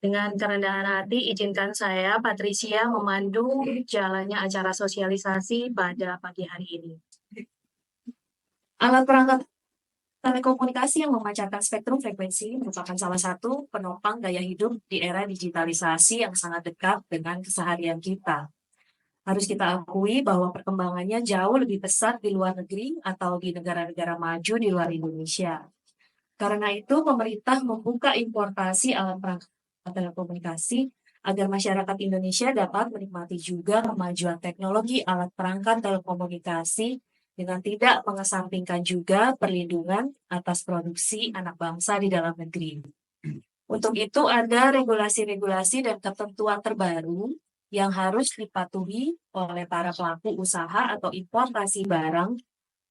Dengan kerendahan hati, izinkan saya, Patricia, memandu jalannya acara sosialisasi pada pagi hari ini. Alat perangkat telekomunikasi yang memancarkan spektrum frekuensi merupakan salah satu penopang gaya hidup di era digitalisasi yang sangat dekat dengan keseharian kita. Harus kita akui bahwa perkembangannya jauh lebih pesat di luar negeri atau di negara-negara maju di luar Indonesia. Karena itu, pemerintah membuka importasi alat perangkat telekomunikasi agar masyarakat Indonesia dapat menikmati juga kemajuan teknologi alat perangkat telekomunikasi dengan tidak mengesampingkan juga perlindungan atas produksi anak bangsa di dalam negeri. Untuk itu ada regulasi-regulasi dan ketentuan terbaru yang harus dipatuhi oleh para pelaku usaha atau importasi barang,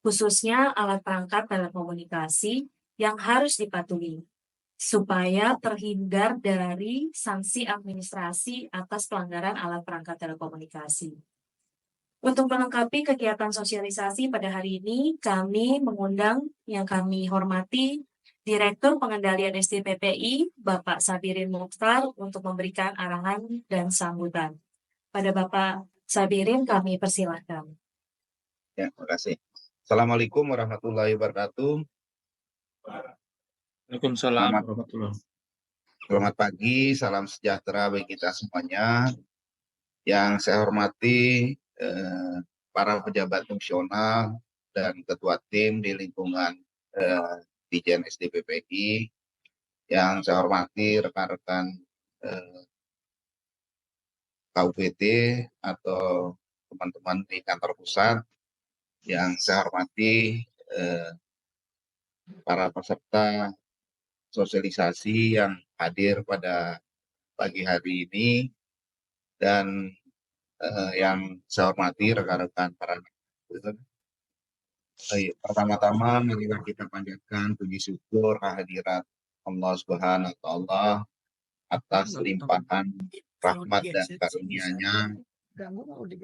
khususnya alat perangkat telekomunikasi yang harus dipatuhi supaya terhindar dari sanksi administrasi atas pelanggaran alat perangkat telekomunikasi. Untuk melengkapi kegiatan sosialisasi pada hari ini, kami mengundang yang kami hormati Direktur Pengendalian SDPPI, Bapak Sabirin Mukhtar, untuk memberikan arahan dan sambutan. Pada Bapak Sabirin, kami persilahkan. Ya, terima kasih. Assalamualaikum warahmatullahi wabarakatuh. Waalaikumsalam warahmatullahi wabarakatuh. Selamat pagi, salam sejahtera bagi kita semuanya. Yang saya hormati para pejabat fungsional dan ketua tim di lingkungan Dijen SDPPI. Yang saya hormati rekan-rekan KUPT atau teman-teman di kantor pusat. Yang saya hormati para peserta sosialisasi yang hadir pada pagi hari ini, dan yang saya hormati rekan-rekan para narasumber. Pertama-tama marilah kita panjatkan puji syukur kehadirat Allah Subhanahu wa Ta'ala atas limpahan rahmat dan karunia-Nya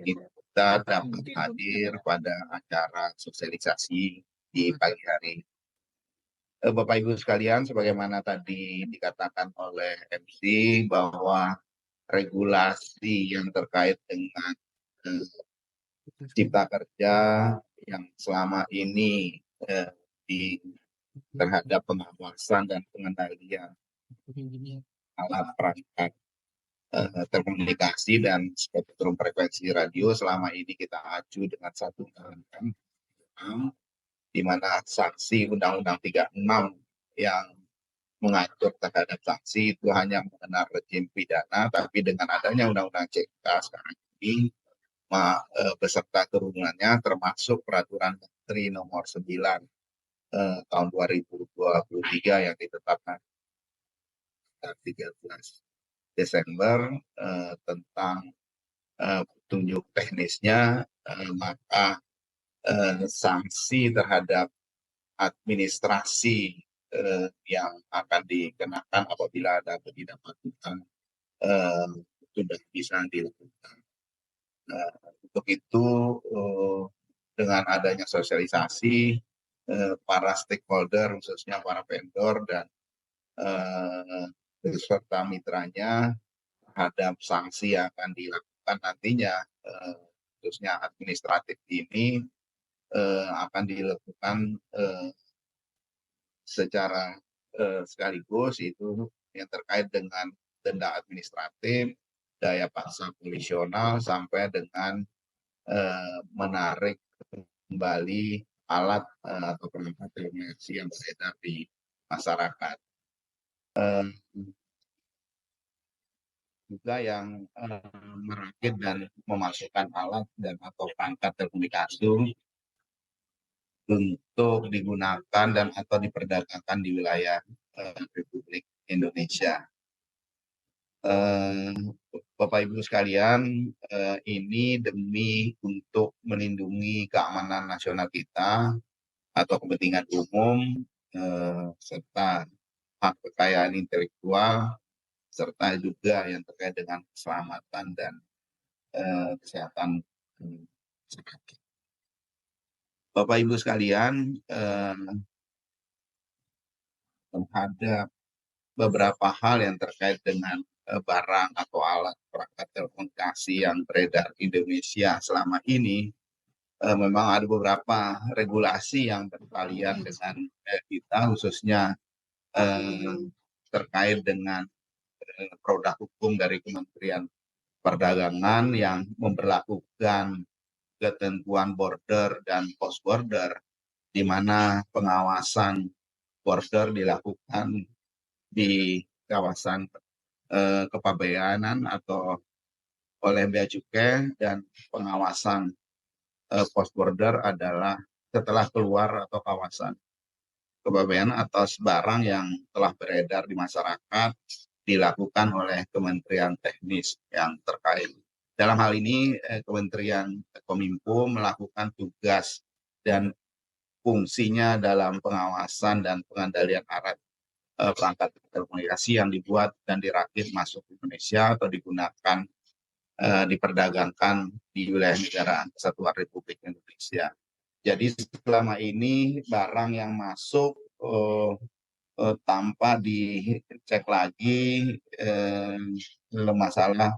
kita dapat hadir pada acara sosialisasi di pagi hari. Bapak Ibu sekalian, sebagaimana tadi dikatakan oleh MC bahwa regulasi yang terkait dengan cipta kerja yang selama ini terhadap pengawasan dan pengendalian alat perangkat telekomunikasi dan spektrum frekuensi radio selama ini kita acu dengan satu undang-undang, di mana sanksi Undang-Undang 36 yang mengatur terhadap sanksi itu hanya mengenal rejim pidana, tapi dengan adanya Undang-Undang CK sekarang ini beserta turunannya termasuk Peraturan Menteri Nomor 9 tahun 2023 yang ditetapkan 13 Desember tentang petunjuk teknisnya, maka sanksi terhadap administrasi yang akan dikenakan apabila ada ketidakpatuhan sudah bisa dilakukan. Untuk itu dengan adanya sosialisasi, para stakeholder khususnya para vendor dan beserta mitranya terhadap sanksi yang akan dilakukan nantinya, khususnya administratif ini akan dilakukan secara sekaligus, itu yang terkait dengan denda administratif, daya paksa polisional, sampai dengan menarik kembali alat atau perangkat telekomunikasi yang beredar di masyarakat. Juga yang merakit dan memasukkan alat dan atau perangkat telekomunikasi untuk digunakan dan atau diperdagangkan di wilayah Republik Indonesia. Bapak Ibu sekalian, ini demi untuk melindungi keamanan nasional kita atau kepentingan umum, serta hak kekayaan intelektual, serta juga yang terkait dengan keselamatan dan kesehatan masyarakat. Bapak Ibu sekalian, terhadap beberapa hal yang terkait dengan barang atau alat perangkat telekomunikasi yang beredar di Indonesia selama ini, memang ada beberapa regulasi yang berkalian dengan kita, khususnya terkait dengan produk hukum dari Kementerian Perdagangan yang memberlakukan ketentuan border dan post border, di mana pengawasan border dilakukan di kawasan kepabeanan atau oleh Bea Cukai, dan pengawasan post border adalah setelah keluar atau kawasan kepabeanan atas barang yang telah beredar di masyarakat dilakukan oleh Kementerian Teknis yang terkait. Dalam hal ini Kementerian Kominfo melakukan tugas dan fungsinya dalam pengawasan dan pengendalian alat perangkat telekomunikasi yang dibuat dan dirakit masuk ke Indonesia atau digunakan diperdagangkan di wilayah negara Kesatuan Republik Indonesia. Jadi selama ini barang yang masuk tanpa dicek lagi masalah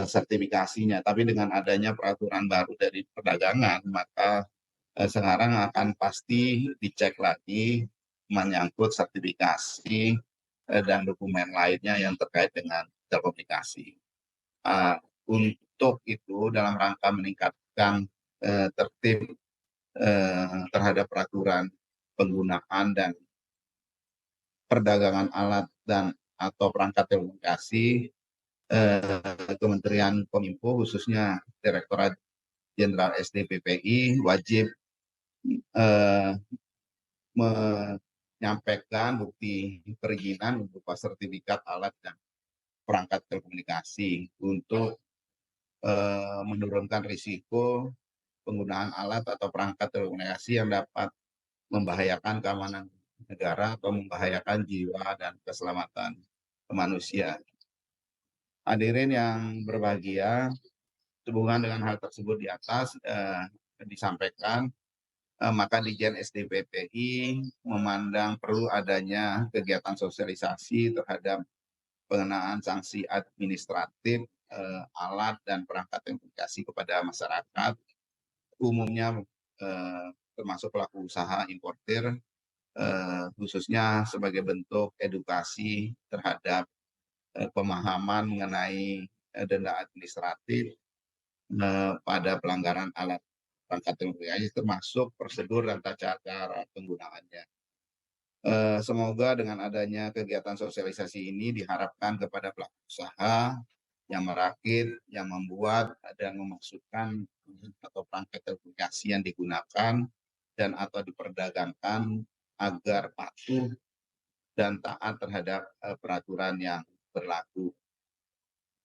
sertifikasinya. Tapi dengan adanya peraturan baru dari perdagangan, maka sekarang akan pasti dicek lagi menyangkut sertifikasi dan dokumen lainnya yang terkait dengan telekomunikasi. Untuk itu, dalam rangka meningkatkan tertib terhadap peraturan penggunaan dan perdagangan alat dan atau perangkat telekomunikasi, Kementerian Kominfo khususnya Direktorat Jenderal SDPPI wajib menyampaikan bukti perizinan berupa sertifikat alat dan perangkat telekomunikasi untuk menurunkan risiko penggunaan alat atau perangkat telekomunikasi yang dapat membahayakan keamanan negara atau membahayakan jiwa dan keselamatan manusia. Hadirin yang berbahagia, sehubungan dengan hal tersebut di atas disampaikan, maka Ditjen SDPPI memandang perlu adanya kegiatan sosialisasi terhadap pengenaan sanksi administratif alat dan perangkat telekomunikasi kepada masyarakat, umumnya termasuk pelaku usaha importir, khususnya sebagai bentuk edukasi terhadap pemahaman mengenai denda administratif pada pelanggaran alat perangkat telekomunikasi, termasuk prosedur dan tata cara penggunaannya. Semoga dengan adanya kegiatan sosialisasi ini diharapkan kepada pelaku usaha yang merakit, yang membuat dan memasukkan atau perangkat telekomunikasi yang digunakan dan atau diperdagangkan agar patuh dan taat terhadap peraturan yang berlaku.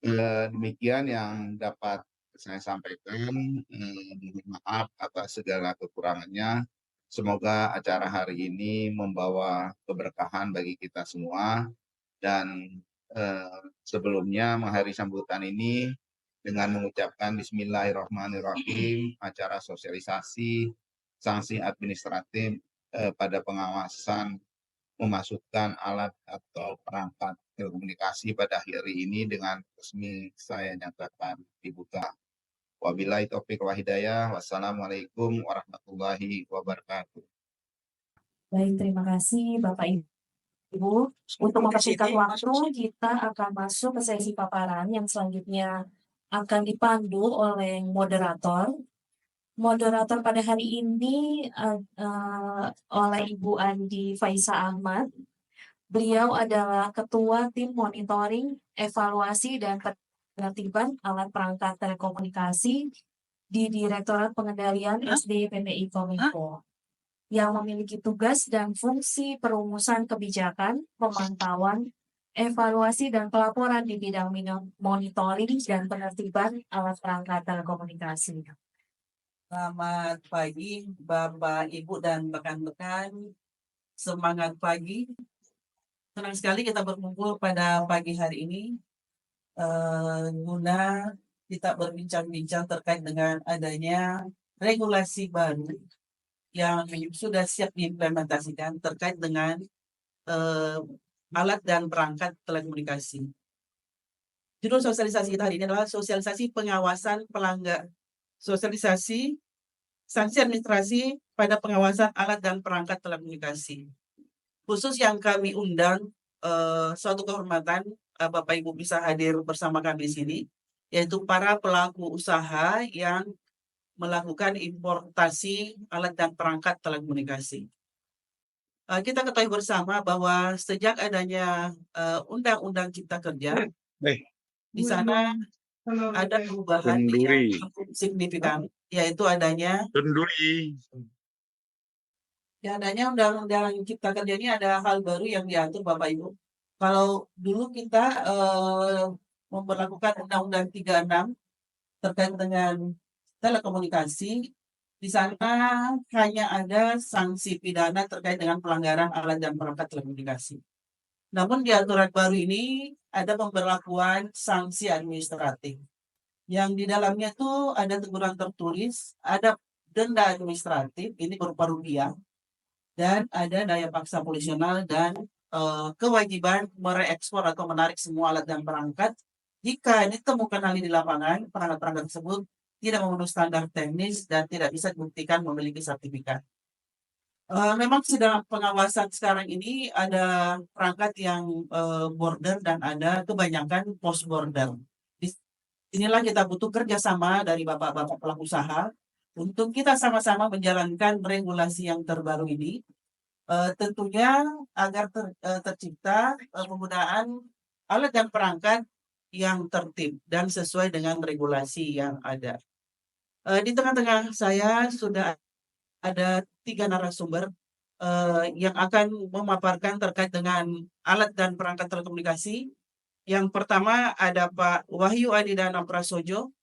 Demikian yang dapat saya sampaikan. Maaf atas segala kekurangannya. Semoga acara hari ini membawa keberkahan bagi kita semua. Dan sebelumnya mengakhiri sambutan ini dengan mengucapkan Bismillahirrahmanirrahim, acara sosialisasi sanksi administratif pada pengawasan memasukkan alat atau perangkat telekomunikasi pada hari ini dengan resmi saya nyatakan dibuka. Wabillahi taufiq wal hidayah. Wassalamualaikum warahmatullahi wabarakatuh. Baik, terima kasih Bapak Ibu. Untuk mempersingkat waktu, kita akan masuk ke sesi paparan yang selanjutnya akan dipandu oleh moderator. Moderator pada hari ini oleh Ibu Andi Faisa Ahmad. Beliau adalah Ketua Tim Monitoring, Evaluasi, dan Penertiban Alat Perangkat Telekomunikasi di Direktorat Pengendalian SDPPI Kominfo, yang memiliki tugas dan fungsi perumusan kebijakan, pemantauan, evaluasi, dan pelaporan di bidang monitoring dan penertiban alat perangkat telekomunikasi. Selamat pagi Bapak, Ibu, dan rekan-rekan. Semangat pagi. Senang sekali kita berkumpul pada pagi hari ini guna kita berbincang-bincang terkait dengan adanya regulasi baru yang sudah siap diimplementasikan terkait dengan alat dan perangkat telekomunikasi. Judul sosialisasi kita hari ini adalah sosialisasi pengawasan pelanggar. Sosialisasi sanksi administrasi pada pengawasan alat dan perangkat telekomunikasi. Khusus yang kami undang, suatu kehormatan Bapak Ibu bisa hadir bersama kami di sini, yaitu para pelaku usaha yang melakukan importasi alat dan perangkat telekomunikasi. Kita ketahui bersama bahwa sejak adanya Undang-Undang Cipta Kerja, di sana ada perubahan yang cukup signifikan, yaitu adanya Undang-Undang Cipta Kerja ini ada hal baru yang diatur Bapak Ibu. Kalau dulu kita memperlakukan Undang-Undang 36 terkait dengan telekomunikasi, di sana hanya ada sanksi pidana terkait dengan pelanggaran alat dan perangkat telekomunikasi. Namun di aturan baru ini ada pemberlakuan sanksi administratif. Yang di dalamnya itu ada teguran tertulis, ada denda administratif, ini berupa rupiah, dan ada daya paksa polisional dan kewajiban mereekspor atau menarik semua alat dan perangkat jika ditemukan hal di lapangan, perangkat-perangkat tersebut tidak memenuhi standar teknis dan tidak bisa dibuktikan memiliki sertifikat. Memang dalam pengawasan sekarang ini ada perangkat yang border dan ada kebanyakan post border. Inilah kita butuh kerjasama dari bapak-bapak pelaku usaha untuk kita sama-sama menjalankan regulasi yang terbaru ini. Tentunya agar tercipta penggunaan alat dan perangkat yang tertib dan sesuai dengan regulasi yang ada. Di tengah-tengah saya sudah ada 3 narasumber yang akan memaparkan terkait dengan alat dan perangkat telekomunikasi. Yang pertama ada Pak Wahyu Adidana Prasojo.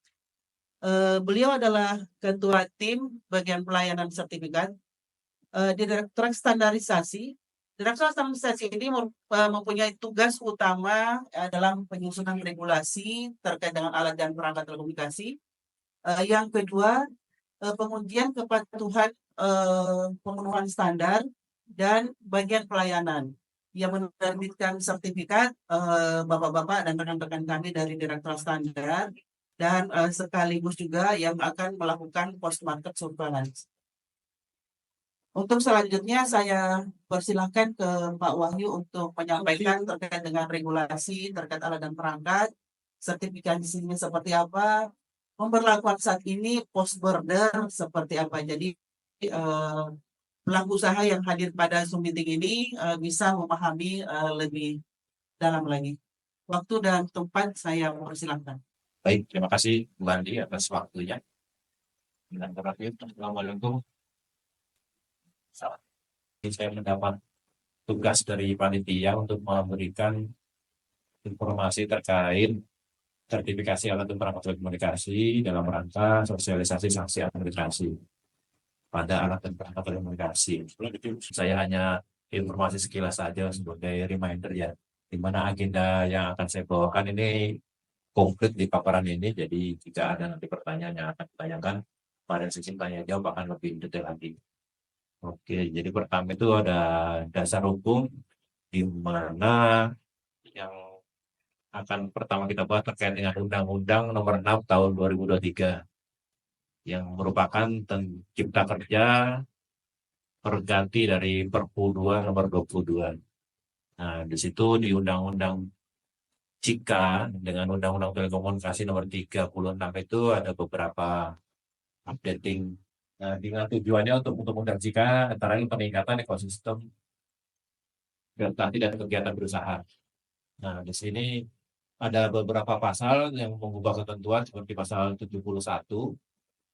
Beliau adalah Ketua Tim Bagian Pelayanan Sertifikat. Direktur Standarisasi. Direktur Standarisasi ini mempunyai tugas utama dalam penyusunan regulasi terkait dengan alat dan perangkat telekomunikasi. Yang kedua, pengujian kepatuhan pemenuhan standar dan bagian pelayanan yang menerbitkan sertifikat bapak-bapak dan rekan-rekan kami dari Direktur Standar dan sekaligus juga yang akan melakukan post market surveillance. Untuk selanjutnya saya persilahkan ke Pak Wahyu untuk menyampaikan terkait dengan regulasi terkait alat dan perangkat, sertifikasinya seperti apa, pemberlakuan saat ini post border seperti apa. Jadi pelaku usaha yang hadir pada Zoom meeting ini bisa memahami lebih dalam lagi. Waktu dan tempat saya persilahkan. Baik, terima kasih Bu Andi atas waktunya. Dan terakhir, Assalamualaikum. Saya mendapat tugas dari panitia untuk memberikan informasi terkait sertifikasi alat dan perangkat telekomunikasi dalam rangka sosialisasi sanksi administrasi pada alat dan perangkat telekomunikasi. Saya hanya informasi sekilas saja sebagai reminder ya, di mana agenda yang akan saya bawakan ini komplit di paparan ini. Jadi jika ada nanti pertanyaan yang akan ditanyakan pada sesi tanya jawab akan lebih detail lagi. Oke, jadi pertama itu ada dasar hukum di mana yang akan pertama kita bahas terkait dengan Undang-Undang Nomor 6 Tahun 2023 yang merupakan Cipta Kerja perganti dari Perpu 2 Nomor 22. Nah, di situ di Undang-Undang Cika dengan Undang-Undang Telekomunikasi Nomor 36 itu ada beberapa updating. Nah, dengan tujuannya untuk Undang Cika antara lain peningkatan ekosistem investasi dan kegiatan berusaha. Nah, di sini ada beberapa pasal yang mengubah ketentuan seperti pasal 71,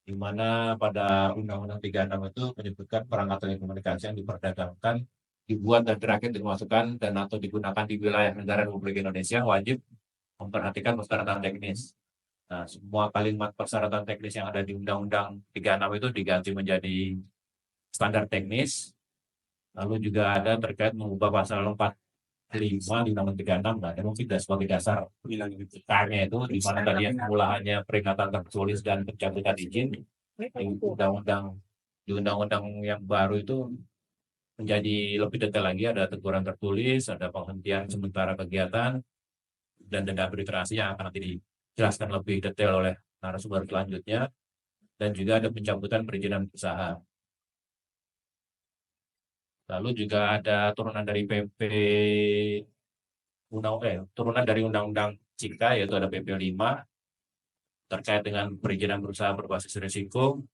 di mana pada Undang-Undang 36 itu menyebutkan perangkat telekomunikasi yang diperdagangkan, dibuat dan dirakit, dimasukkan dan atau digunakan di wilayah negara Republik Indonesia wajib memperhatikan persyaratan teknis. Nah, semua kalimat persyaratan teknis yang ada di Undang-Undang 36 itu diganti menjadi standar teknis. Lalu juga ada terkait mengubah pasal 45 di Undang-Undang 36. Nah, ini mungkin sebagai dasar karnya itu, di mana tadi pengulahannya peringatan tertulis dan pencabutan izin. Di Undang-Undang yang baru itu menjadi lebih detail lagi, ada teguran tertulis, ada penghentian sementara kegiatan, dan denda arbitrasi yang akan nanti dijelaskan lebih detail oleh narasumber selanjutnya, dan juga ada pencabutan perizinan usaha. Lalu juga ada turunan dari turunan dari Undang-Undang Cika, yaitu ada PP 5 terkait dengan perizinan berusaha berbasis risiko.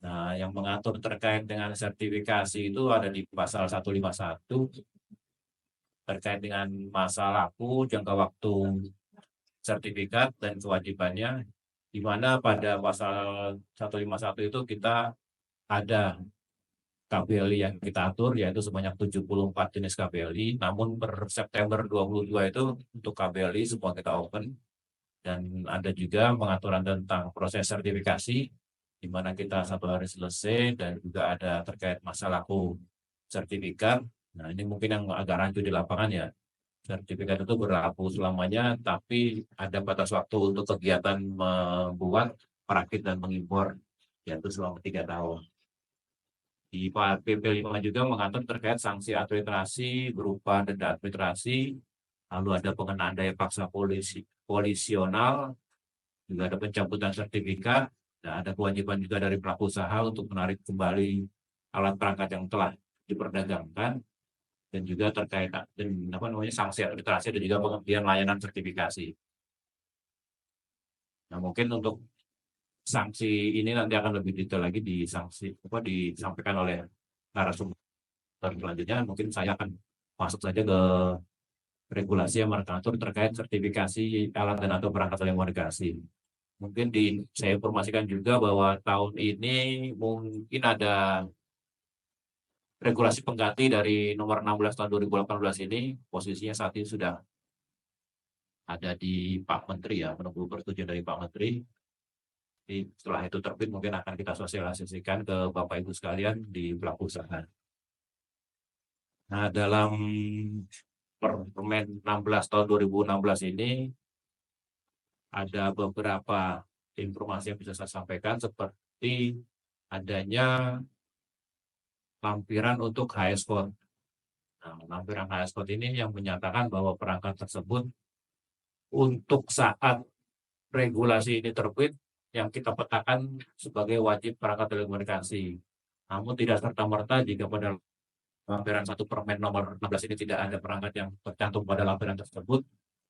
Nah, yang mengatur terkait dengan sertifikasi itu ada di pasal 151 terkait dengan masa laku, jangka waktu sertifikat dan kewajibannya, di mana pada pasal 151 itu kita ada KBLI yang kita atur, yaitu sebanyak 74 jenis KBLI, namun per September 22 itu untuk KBLI semua kita open, dan ada juga pengaturan tentang proses sertifikasi, di mana kita 1 hari selesai, dan juga ada terkait masa laku sertifikat. Nah, ini mungkin yang agak rancu di lapangan ya. Sertifikat itu berlaku selamanya, tapi ada batas waktu untuk kegiatan membuat, merakit, dan mengimpor, yaitu selama 3 tahun. Di PP 5 juga mengatur terkait sanksi administrasi berupa denda administrasi, lalu ada pengenaan daya paksa polisional, juga ada pencabutan sertifikat, dan ada kewajiban juga dari pelaku usaha untuk menarik kembali alat perangkat yang telah diperdagangkan, dan juga terkait sanksi administrasi dan juga penghentian layanan sertifikasi. Nah, mungkin untuk sanksi ini nanti akan lebih detail lagi disampaikan oleh narasumber selanjutnya. Mungkin saya akan masuk saja ke regulasi yang mengatur terkait sertifikasi alat dan atau perangkat telekomunikasi. Mungkin saya informasikan juga bahwa tahun ini mungkin ada regulasi pengganti dari nomor 16 tahun 2018 ini, posisinya saat ini sudah ada di Pak Menteri ya, menunggu persetujuan dari Pak Menteri. Jadi setelah itu terbit mungkin akan kita sosialisasikan ke Bapak Ibu sekalian di pelaku usaha. Nah, dalam Permen 16 tahun 2016 ini ada beberapa informasi yang bisa saya sampaikan, seperti adanya lampiran untuk HS code. Nah, lampiran HS code ini yang menyatakan bahwa perangkat tersebut untuk saat regulasi ini terbit yang kita petakan sebagai wajib perangkat telekomunikasi. Namun tidak serta-merta jika pada lampiran 1 Permen nomor 16 ini tidak ada perangkat yang tercantum pada lampiran tersebut,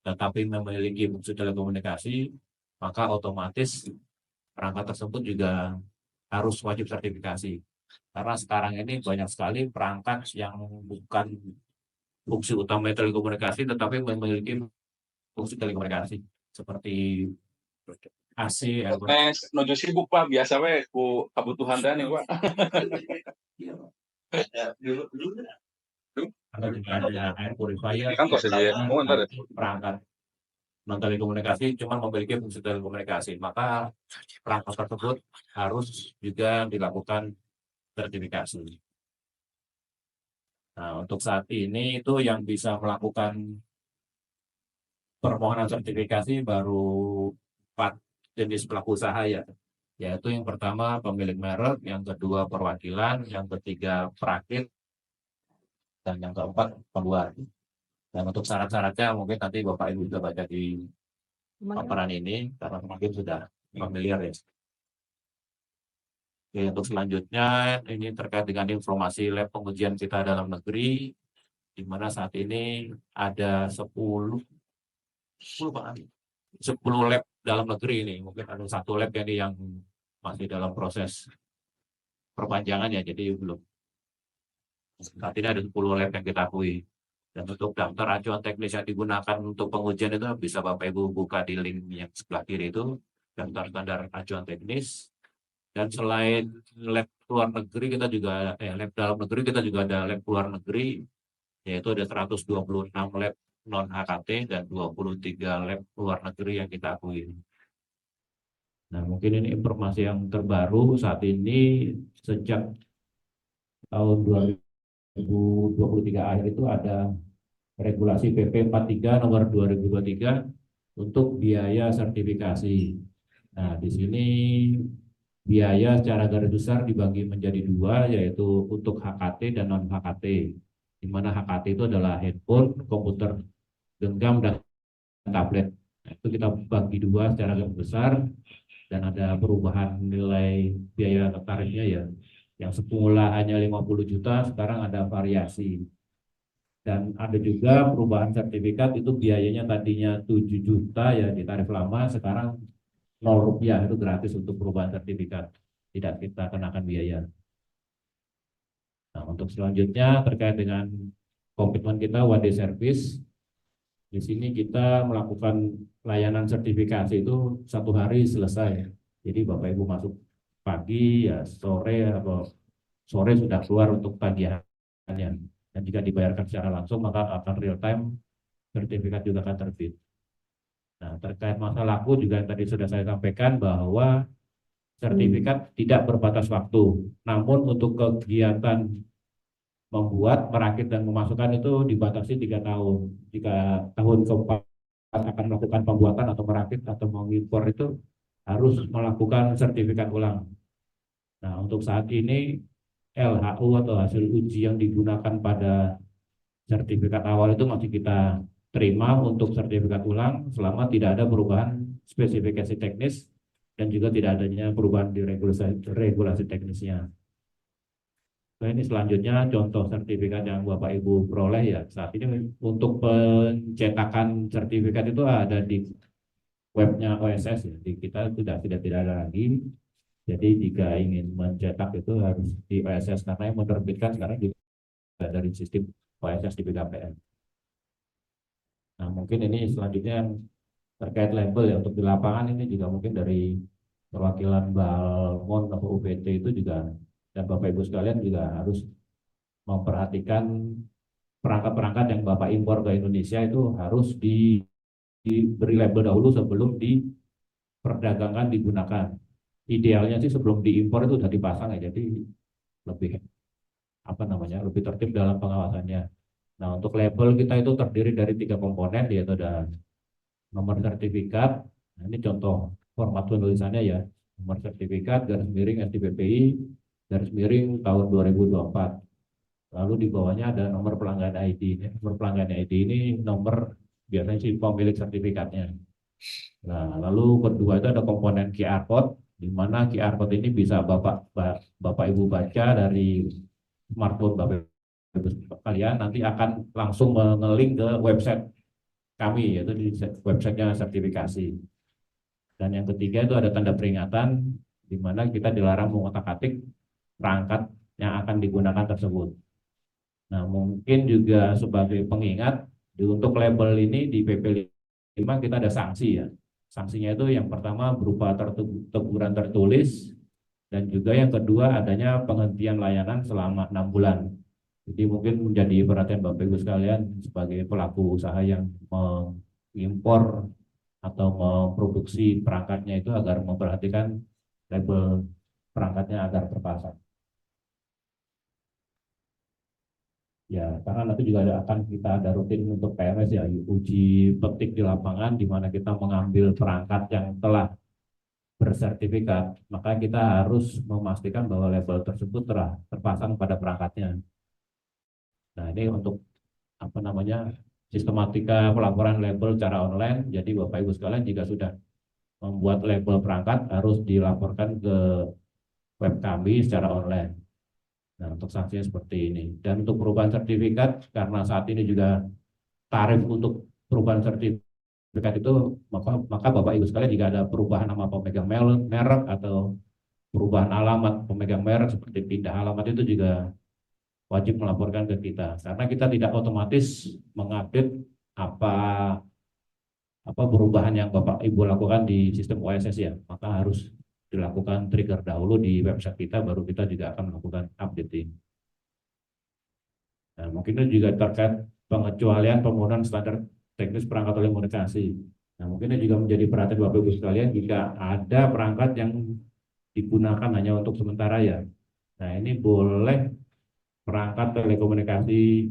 tetapi memiliki fungsi telekomunikasi, maka otomatis perangkat tersebut juga harus wajib sertifikasi. Karena sekarang ini banyak sekali perangkat yang bukan fungsi utama telekomunikasi, tetapi memiliki fungsi telekomunikasi seperti AC, nojo sibuk Pak, biasa we ku kebutuhan dan nih Pak. Ada juga ada air purifier, Kan kok saja, perangkat non telekomunikasi cuma memiliki fungsi telekomunikasi, maka perangkat tersebut harus juga dilakukan sertifikasi. Nah, untuk saat ini itu yang bisa melakukan permohonan sertifikasi baru 4 jenis pelaku usaha ya, yaitu yang pertama pemilik merek, yang kedua perwakilan, yang ketiga perakit, dan yang keempat pembuat. Dan untuk syarat-syaratnya mungkin nanti Bapak Ibu juga baca di paparan ini karena mungkin sudah familiar ya. Oke, untuk selanjutnya ini terkait dengan informasi lab pengujian kita dalam negeri, di mana saat ini ada 10 lab dalam negeri ini. Mungkin ada 1 lab yang masih dalam proses perpanjangan ya, jadi belum. Saat ini ada 10 lab yang kita akui. Dan untuk daftar acuan teknis yang digunakan untuk pengujian itu bisa Bapak Ibu buka di link yang sebelah kiri itu, daftar standar acuan teknis. Dan selain lab luar negeri kita juga lab dalam negeri kita juga ada lab luar negeri, yaitu ada 126 lab non HKT dan 23 lab luar negeri yang kita akui. Nah, mungkin ini informasi yang terbaru saat ini sejak tahun 2023 akhir itu ada regulasi PP 43 nomor 2023 untuk biaya sertifikasi. Nah, di sini biaya secara garis besar dibagi menjadi 2, yaitu untuk HKT dan non HKT. Di mana HKT itu adalah handphone, komputer genggam, dan tablet. Nah, itu kita bagi dua secara garis besar, dan ada perubahan nilai biaya tarifnya ya. Yang semula hanya 50 juta, sekarang ada variasi. Dan ada juga perubahan sertifikat, itu biayanya tadinya 7 juta ya di tarif lama, sekarang 0 rupiah, itu gratis untuk perubahan sertifikat. Tidak kita kenakan biaya. Nah, untuk selanjutnya terkait dengan komitmen kita one day service, di sini kita melakukan layanan sertifikasi itu 1 hari selesai. Jadi Bapak Ibu masuk pagi ya sore atau sore sudah keluar untuk tagihannya. Dan jika dibayarkan secara langsung maka akan real time sertifikat juga akan terbit. Nah, terkait masa laku juga yang tadi sudah saya sampaikan bahwa sertifikat tidak berbatas waktu. Namun untuk kegiatan membuat, merakit, dan memasukkan itu dibatasi 3 tahun. Jika tahun keempat akan melakukan pembuatan atau merakit atau mengimpor itu harus melakukan sertifikat ulang. Nah, untuk saat ini LHU atau hasil uji yang digunakan pada sertifikat awal itu masih kita terima untuk sertifikat ulang selama tidak ada perubahan spesifikasi teknis dan juga tidak adanya perubahan di regulasi teknisnya. Nah, ini selanjutnya contoh sertifikat yang Bapak Ibu peroleh ya. Saat ini untuk pencetakan sertifikat itu ada di webnya OSS ya. Di kita sudah tidak ada lagi. Jadi jika ingin mencetak itu harus di OSS, karena yang menerbitkan sekarang juga dari sistem OSS di BKPM. Nah, mungkin ini selanjutnya yang terkait label ya, untuk di lapangan ini juga mungkin dari perwakilan Balmon atau UPT itu juga, dan Bapak Ibu sekalian juga harus memperhatikan perangkat-perangkat yang Bapak impor ke Indonesia itu harus diberi label dahulu sebelum diperdagangkan, digunakan. Idealnya sih sebelum diimpor itu sudah dipasang ya, jadi lebih lebih tertib dalam pengawasannya. Nah, untuk label kita itu terdiri dari 3 komponen, yaitu ada nomor sertifikat. Nah, ini contoh format penulisannya ya, nomor sertifikat garis miring STPPI garis miring tahun 2024. Lalu di bawahnya ada nomor pelanggan ID. Nomor pelanggan ID ini nomor biasanya si pemilik sertifikatnya. Nah, lalu kedua itu ada komponen QR code, di mana QR code ini bisa Bapak Ibu baca dari smartphone Bapak Ibu kalian, nanti akan langsung mengelink ke website kami, yaitu di websitenya sertifikasi. Dan yang ketiga itu ada tanda peringatan, di mana kita dilarang mengotak-atik perangkat yang akan digunakan tersebut. Nah, mungkin juga sebagai pengingat, untuk label ini di PP 5 kita ada sanksi ya. Sanksinya itu yang pertama berupa teguran tertulis, dan juga yang kedua adanya penghentian layanan selama 6 bulan. Jadi mungkin menjadi perhatian Bapak Ibu sekalian sebagai pelaku usaha yang mengimpor atau memproduksi perangkatnya itu agar memperhatikan label perangkatnya agar terpasang. Ya, karena nanti juga akan kita ada rutin untuk PMS ya, uji petik di lapangan, di mana kita mengambil perangkat yang telah bersertifikat, maka kita harus memastikan bahwa label tersebut telah terpasang pada perangkatnya. Nah, ini untuk sistematika pelaporan label secara online. Jadi Bapak Ibu sekalian jika sudah membuat label perangkat harus dilaporkan ke web kami secara online. Nah, untuk sanksinya seperti ini. Dan untuk perubahan sertifikat, karena saat ini juga tarif untuk perubahan sertifikat itu, maka Bapak Ibu sekalian jika ada perubahan nama pemegang merek atau perubahan alamat pemegang merek seperti pindah alamat itu juga wajib melaporkan ke kita. Karena kita tidak otomatis mengupdate apa perubahan yang Bapak Ibu lakukan di sistem OSS ya, maka harus dilakukan trigger dahulu di website kita, baru kita juga akan melakukan updating. Nah, mungkin itu juga terkait pengecualian penggunaan standar teknis perangkat telekomunikasi. Nah, mungkin ini juga menjadi perhatian Bapak Ibu sekalian jika ada perangkat yang digunakan hanya untuk sementara ya. Nah, ini boleh perangkat telekomunikasi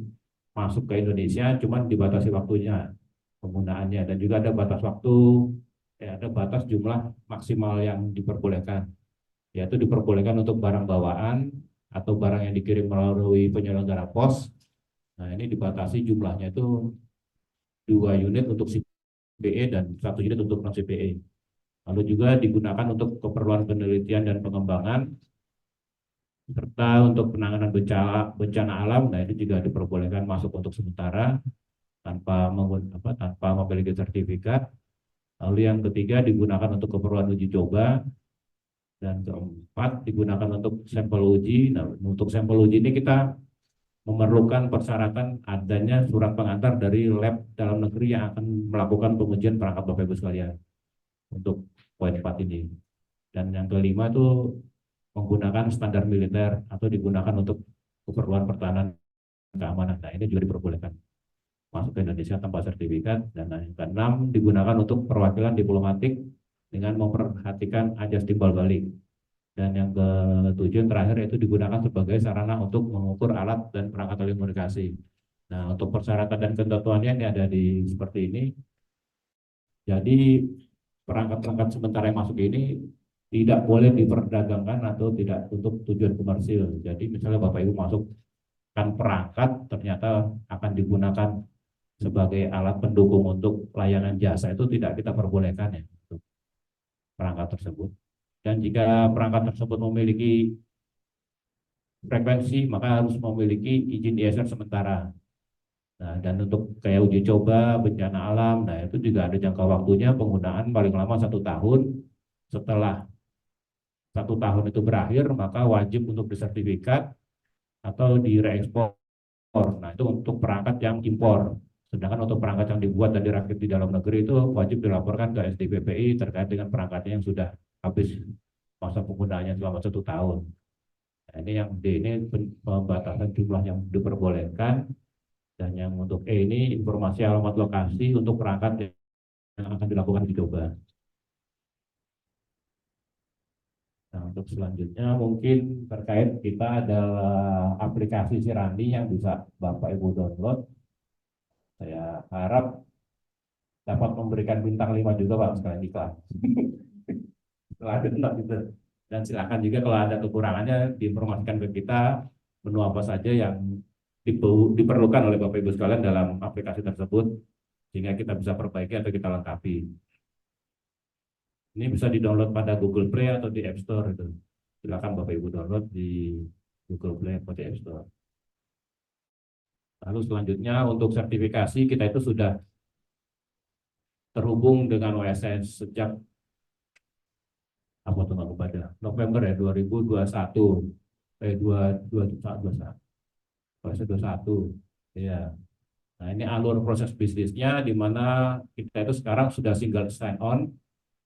masuk ke Indonesia, cuman dibatasi waktunya penggunaannya, dan juga ada batas waktu. Ada batas jumlah maksimal yang diperbolehkan, yaitu diperbolehkan untuk barang bawaan atau barang yang dikirim melalui penyelenggara pos. Nah, ini dibatasi jumlahnya itu 2 unit untuk CPE dan 1 unit untuk non CPE. Lalu juga digunakan untuk keperluan penelitian dan pengembangan serta untuk penanganan bencana alam. Nah, itu juga diperbolehkan masuk untuk sementara tanpa memiliki sertifikat. Lalu yang ketiga digunakan untuk keperluan uji coba, dan keempat digunakan untuk sampel uji. Nah, untuk sampel uji ini kita memerlukan persyaratan adanya surat pengantar dari lab dalam negeri yang akan melakukan pengujian perangkat Bapak Ibu sekalian untuk poin 4 ini. Dan yang kelima itu menggunakan standar militer atau digunakan untuk keperluan pertahanan keamanan. Nah, ini juga diperbolehkan masuk ke Indonesia tanpa sertifikat. Dan yang keenam digunakan untuk perwakilan diplomatik dengan memperhatikan ajas timbal balik. Dan yang ketujuh terakhir itu digunakan sebagai sarana untuk mengukur alat dan perangkat telekomunikasi. Nah, untuk persyaratan dan ketentuannya ini ada di seperti ini. Jadi perangkat-perangkat sementara yang masuk ini tidak boleh diperdagangkan atau tidak untuk tujuan komersil. Jadi misalnya Bapak Ibu masukkan perangkat ternyata akan digunakan sebagai alat pendukung untuk layanan jasa, itu tidak kita perbolehkan ya untuk perangkat tersebut. Dan jika perangkat tersebut memiliki frekuensi, maka harus memiliki izin ISR sementara. Nah, dan untuk kayak uji coba bencana alam, nah itu juga ada jangka waktunya penggunaan paling lama 1 tahun. Setelah 1 tahun itu berakhir, maka wajib untuk disertifikat atau direekspor. Nah, itu untuk perangkat yang impor. Sedangkan untuk perangkat yang dibuat dan dirakit di dalam negeri itu wajib dilaporkan ke SDPPI terkait dengan perangkatnya yang sudah habis masa penggunaannya selama 1 tahun. Nah, ini yang D ini pembatasan jumlah yang diperbolehkan, dan yang untuk E ini informasi alamat lokasi untuk perangkat yang akan dilakukan uji coba. Nah, untuk selanjutnya mungkin terkait kita adalah aplikasi Sirandi yang bisa Bapak Ibu download. Saya harap dapat memberikan bintang 5 juga Pak sekalian iklan. Gitu. Dan silakan juga kalau ada kekurangannya diinformasikan ke kita menu apa saja yang diperlukan oleh Bapak Ibu sekalian dalam aplikasi tersebut sehingga kita bisa perbaiki atau kita lengkapi. Ini bisa di-download pada Google Play atau di App Store itu. Silakan Bapak Ibu download di Google Play atau di App Store. Lalu selanjutnya untuk sertifikasi kita itu sudah terhubung dengan OSS sejak November ya 2021. 2021. Ya. Nah, ini alur proses bisnisnya di mana kita itu sekarang sudah single sign on.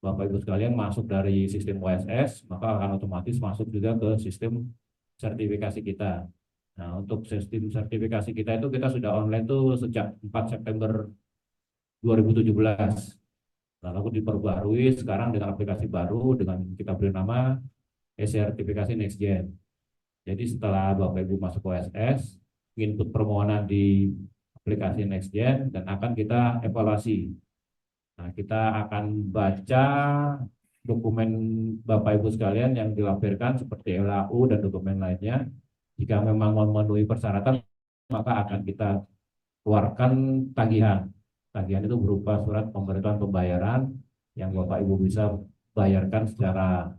Bapak Ibu sekalian masuk dari sistem OSS, maka akan otomatis masuk juga ke sistem sertifikasi kita. Nah, untuk sistem sertifikasi kita itu kita sudah online tuh sejak 4 September 2017. Nah, lalu diperbarui sekarang dengan aplikasi baru dengan kita beri nama e-sertifikasi Next Gen. Jadi setelah Bapak Ibu masuk OSS, input permohonan di aplikasi Next Gen dan akan kita evaluasi. Nah, kita akan baca dokumen Bapak Ibu sekalian yang dilampirkan seperti LAU dan dokumen lainnya. Jika memang memenuhi persyaratan, maka akan kita keluarkan tagihan. Tagihan itu berupa surat pemberitahuan pembayaran yang Bapak Ibu bisa bayarkan secara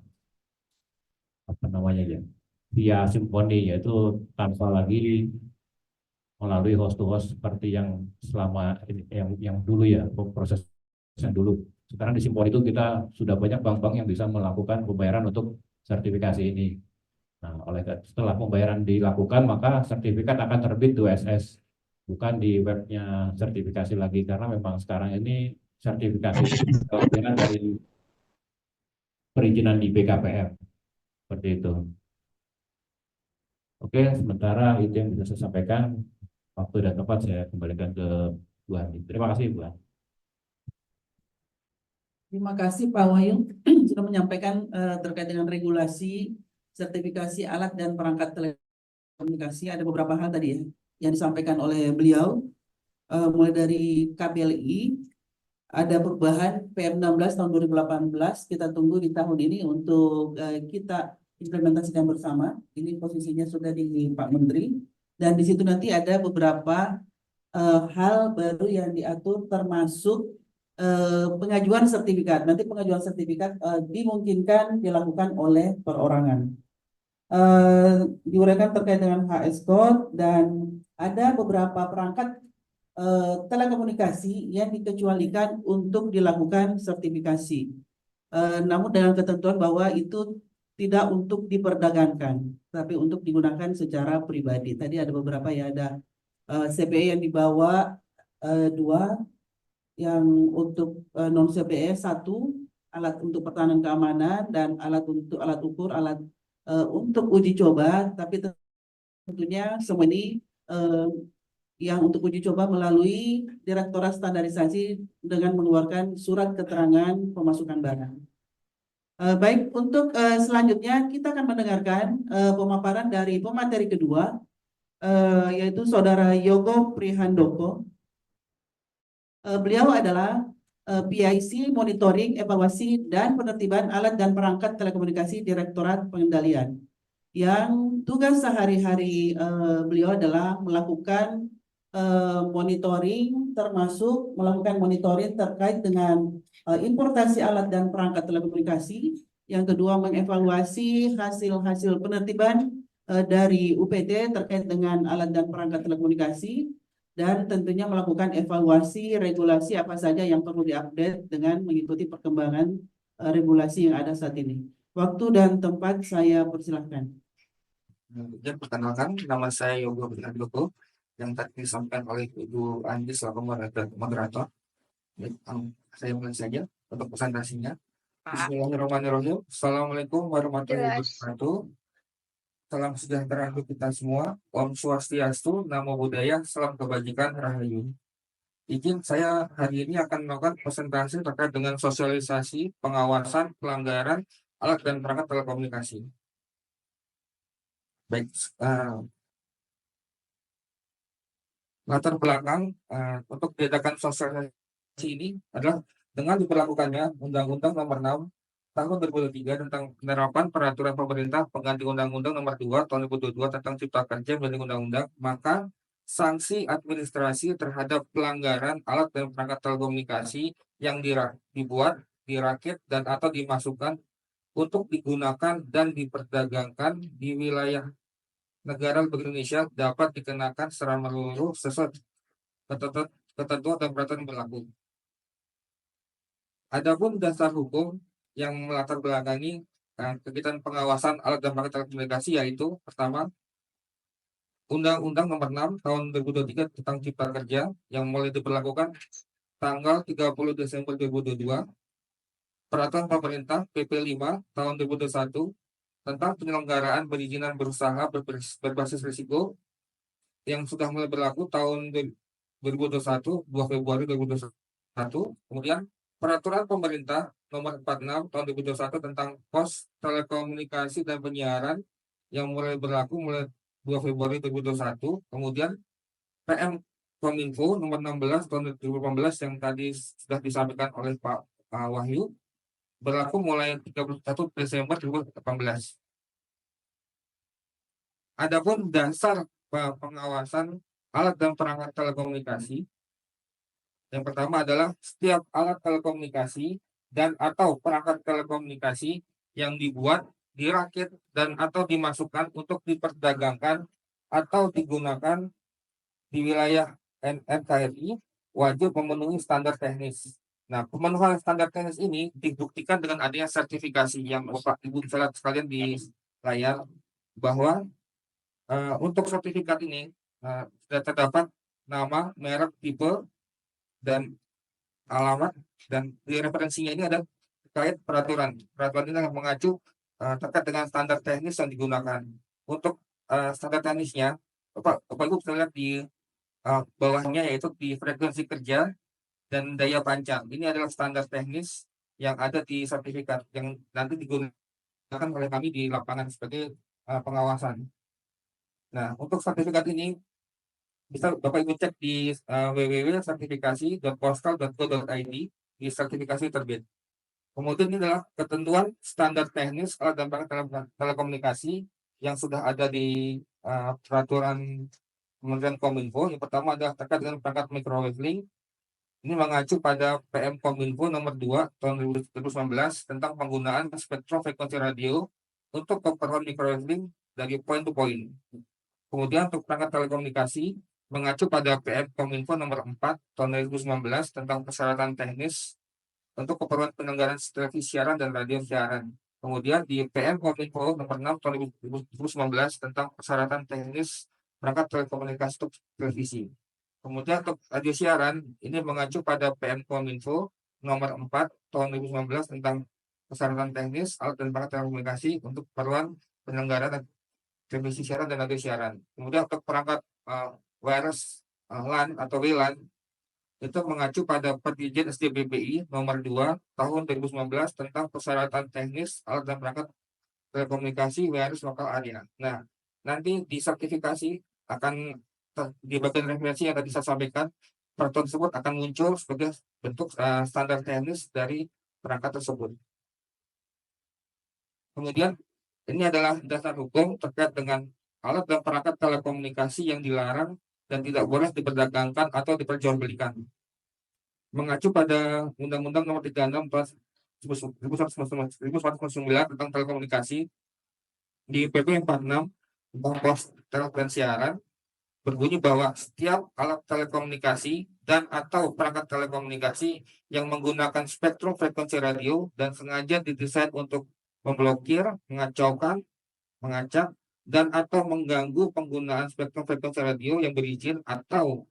via Simponi, yaitu tanpa lagi melalui host-to-host seperti yang selama yang dulu ya, proses yang dulu. Sekarang di Simponi itu kita sudah banyak bank-bank yang bisa melakukan pembayaran untuk sertifikasi ini. Nah, setelah pembayaran dilakukan, maka sertifikat akan terbit di OSS, bukan di webnya sertifikasi lagi, karena memang sekarang ini sertifikasi dilakukan dari perizinan di BKPM, seperti itu. Oke, sementara itu yang bisa saya sampaikan. Waktu dan tempat saya kembalikan ke Bu Andi. Terima kasih, Bu Andi. Terima kasih Pak Wahyu sudah menyampaikan terkait dengan regulasi, sertifikasi alat dan perangkat telekomunikasi. Ada beberapa hal tadi ya yang disampaikan oleh beliau, mulai dari KPLI, ada perubahan PM16 tahun 2018, kita tunggu di tahun ini untuk kita implementasikan bersama. Ini posisinya sudah di Pak Menteri, dan di situ nanti ada beberapa hal baru yang diatur, termasuk pengajuan sertifikat. Nanti pengajuan sertifikat dimungkinkan dilakukan oleh perorangan. Diuraikan terkait dengan HS code dan ada beberapa perangkat telekomunikasi yang dikecualikan untuk dilakukan sertifikasi. Namun dengan ketentuan bahwa itu tidak untuk diperdagangkan, tapi untuk digunakan secara pribadi. Tadi ada beberapa ya, ada CPE yang dibawa 2, yang untuk non CPE 1, alat untuk pertahanan keamanan dan alat untuk alat ukur, alat untuk uji coba, tapi tentunya semua ini yang untuk uji coba melalui Direktorat Standarisasi dengan mengeluarkan surat keterangan pemasukan barang. Baik, untuk selanjutnya kita akan mendengarkan pemaparan dari pemateri kedua, yaitu Saudara Yogo Prihandoko. Beliau adalah PIC Monitoring, Evaluasi, dan Penertiban Alat dan Perangkat Telekomunikasi Direktorat Pengendalian, yang tugas sehari-hari beliau adalah melakukan monitoring, termasuk melakukan monitoring terkait dengan importasi alat dan perangkat telekomunikasi. Yang kedua, mengevaluasi hasil-hasil penertiban dari UPT terkait dengan alat dan perangkat telekomunikasi, dan tentunya melakukan evaluasi regulasi apa saja yang perlu diupdate dengan mengikuti perkembangan regulasi yang ada saat ini. Waktu dan tempat saya persilahkan. Dan perkenalkan, nama saya Yogo Prihandoko, yang tadi disampaikan oleh Ibu Andi selaku moderator. Saya mulai saja untuk presentasinya. Bismillahirrahmanirrahim. Assalamualaikum warahmatullahi wabarakatuh. Salam sejahtera untuk kita semua. Om Swastiastu, Namo Buddhaya, Salam Kebajikan, Rahayu. Izin saya hari ini akan melakukan presentasi terkait dengan sosialisasi, pengawasan, pelanggaran alat dan perangkat telekomunikasi. Baik, latar belakang untuk diadakan sosialisasi ini adalah dengan diberlakukannya Undang-Undang Nomor 6 Tahun 2023 tentang penerapan peraturan pemerintah pengganti Undang-Undang Nomor 2 Tahun 2022 tentang Cipta Kerja menjadi undang-undang, maka sanksi administrasi terhadap pelanggaran alat dan perangkat telekomunikasi yang dibuat, dirakit, dan atau dimasukkan untuk digunakan dan diperdagangkan di wilayah negara Republik Indonesia dapat dikenakan secara menyeluruh sesuai ketentuan dan peraturan yang berlaku. Adapun dasar hukum yang melatar belakangi kegiatan pengawasan alat dan perangkat telekomunikasi yaitu pertama, Undang-Undang Nomor 6 Tahun 2023 tentang Cipta Kerja yang mulai diberlakukan tanggal 30 Desember 2022, Peraturan Pemerintah PP 5 Tahun 2021 tentang penyelenggaraan perizinan berusaha berbasis risiko yang sudah mulai berlaku tahun 2021, 2 Februari 2021. Kemudian Peraturan Pemerintah Nomor 46 Tahun 2021 tentang Pos Telekomunikasi dan Penyiaran yang mulai berlaku mulai 2 Februari 2021. Kemudian PM Kominfo Nomor 16 Tahun 2018 yang tadi sudah disampaikan oleh Pak Wahyu, berlaku mulai 31 Desember 2018. Adapun dasar pengawasan alat dan perangkat telekomunikasi, yang pertama adalah setiap alat telekomunikasi dan atau perangkat telekomunikasi yang dibuat, dirakit, dan atau dimasukkan untuk diperdagangkan atau digunakan di wilayah NKRI wajib memenuhi standar teknis. Nah, pemenuhan standar teknis ini dibuktikan dengan adanya sertifikasi yang Bapak Ibu bisa lihat sekalian di layar, bahwa untuk sertifikat ini sudah terdapat nama, merek, tipe, dan alamat, dan di referensinya ini ada terkait peraturan. Peraturan ini mengacu terkait dengan standar teknis yang digunakan. Untuk standar teknisnya, Bapak Ibu bisa lihat di bawahnya, yaitu di frekuensi kerja dan daya pancar. Ini adalah standar teknis yang ada di sertifikat yang nanti digunakan oleh kami di lapangan sebagai pengawasan. Nah, untuk sertifikat ini bisa Bapak Ibu cek di www.sertifikasi.postal.go.id di sertifikasi terbit. Kemudian ini adalah ketentuan standar teknis alat dan perangkat telekomunikasi yang sudah ada di peraturan Kementerian Kominfo. Yang pertama adalah terkait dengan perangkat microwave link, Ini mengacu pada PM Kominfo nomor 2 tahun 2019 tentang penggunaan spektrum frekuensi radio untuk keperluan microwave dari point to point. Kemudian untuk perangkat telekomunikasi mengacu pada PM Kominfo nomor 4 tahun 2019 tentang persyaratan teknis untuk keperluan penyelenggaraan televisi siaran dan radio siaran. Kemudian di PM Kominfo nomor 6 tahun 2019 tentang persyaratan teknis perangkat telekomunikasi untuk televisi. Kemudian untuk radio siaran ini mengacu pada PM Kominfo nomor 4 tahun 2019 tentang persyaratan teknis alat dan perangkat telekomunikasi untuk keperluan penyelenggaraan televisi siaran dan radio siaran. Kemudian untuk perangkat wireless LAN atau WLAN itu mengacu pada Perjanjian SDBPI nomor 2 tahun 2019 tentang persyaratan teknis alat dan perangkat telekomunikasi wireless lokal area. Nah, nanti di sertifikasi akan di bagian referensi yang tadi saya sampaikan, peraturan tersebut akan muncul sebagai bentuk standar teknis dari perangkat tersebut. Kemudian ini adalah dasar hukum terkait dengan alat dan perangkat telekomunikasi yang dilarang dan tidak boleh diperdagangkan atau diperjualbelikan. Mengacu pada Undang-Undang Nomor 36 tahun 1999 tentang telekomunikasi, di PP 46 tentang pos telepon dan siaran berbunyi bahwa setiap alat telekomunikasi dan atau perangkat telekomunikasi yang menggunakan spektrum frekuensi radio dan sengaja didesain untuk memblokir, mengacaukan, mengacak, dan atau mengganggu penggunaan spektrum frekuensi radio yang berizin atau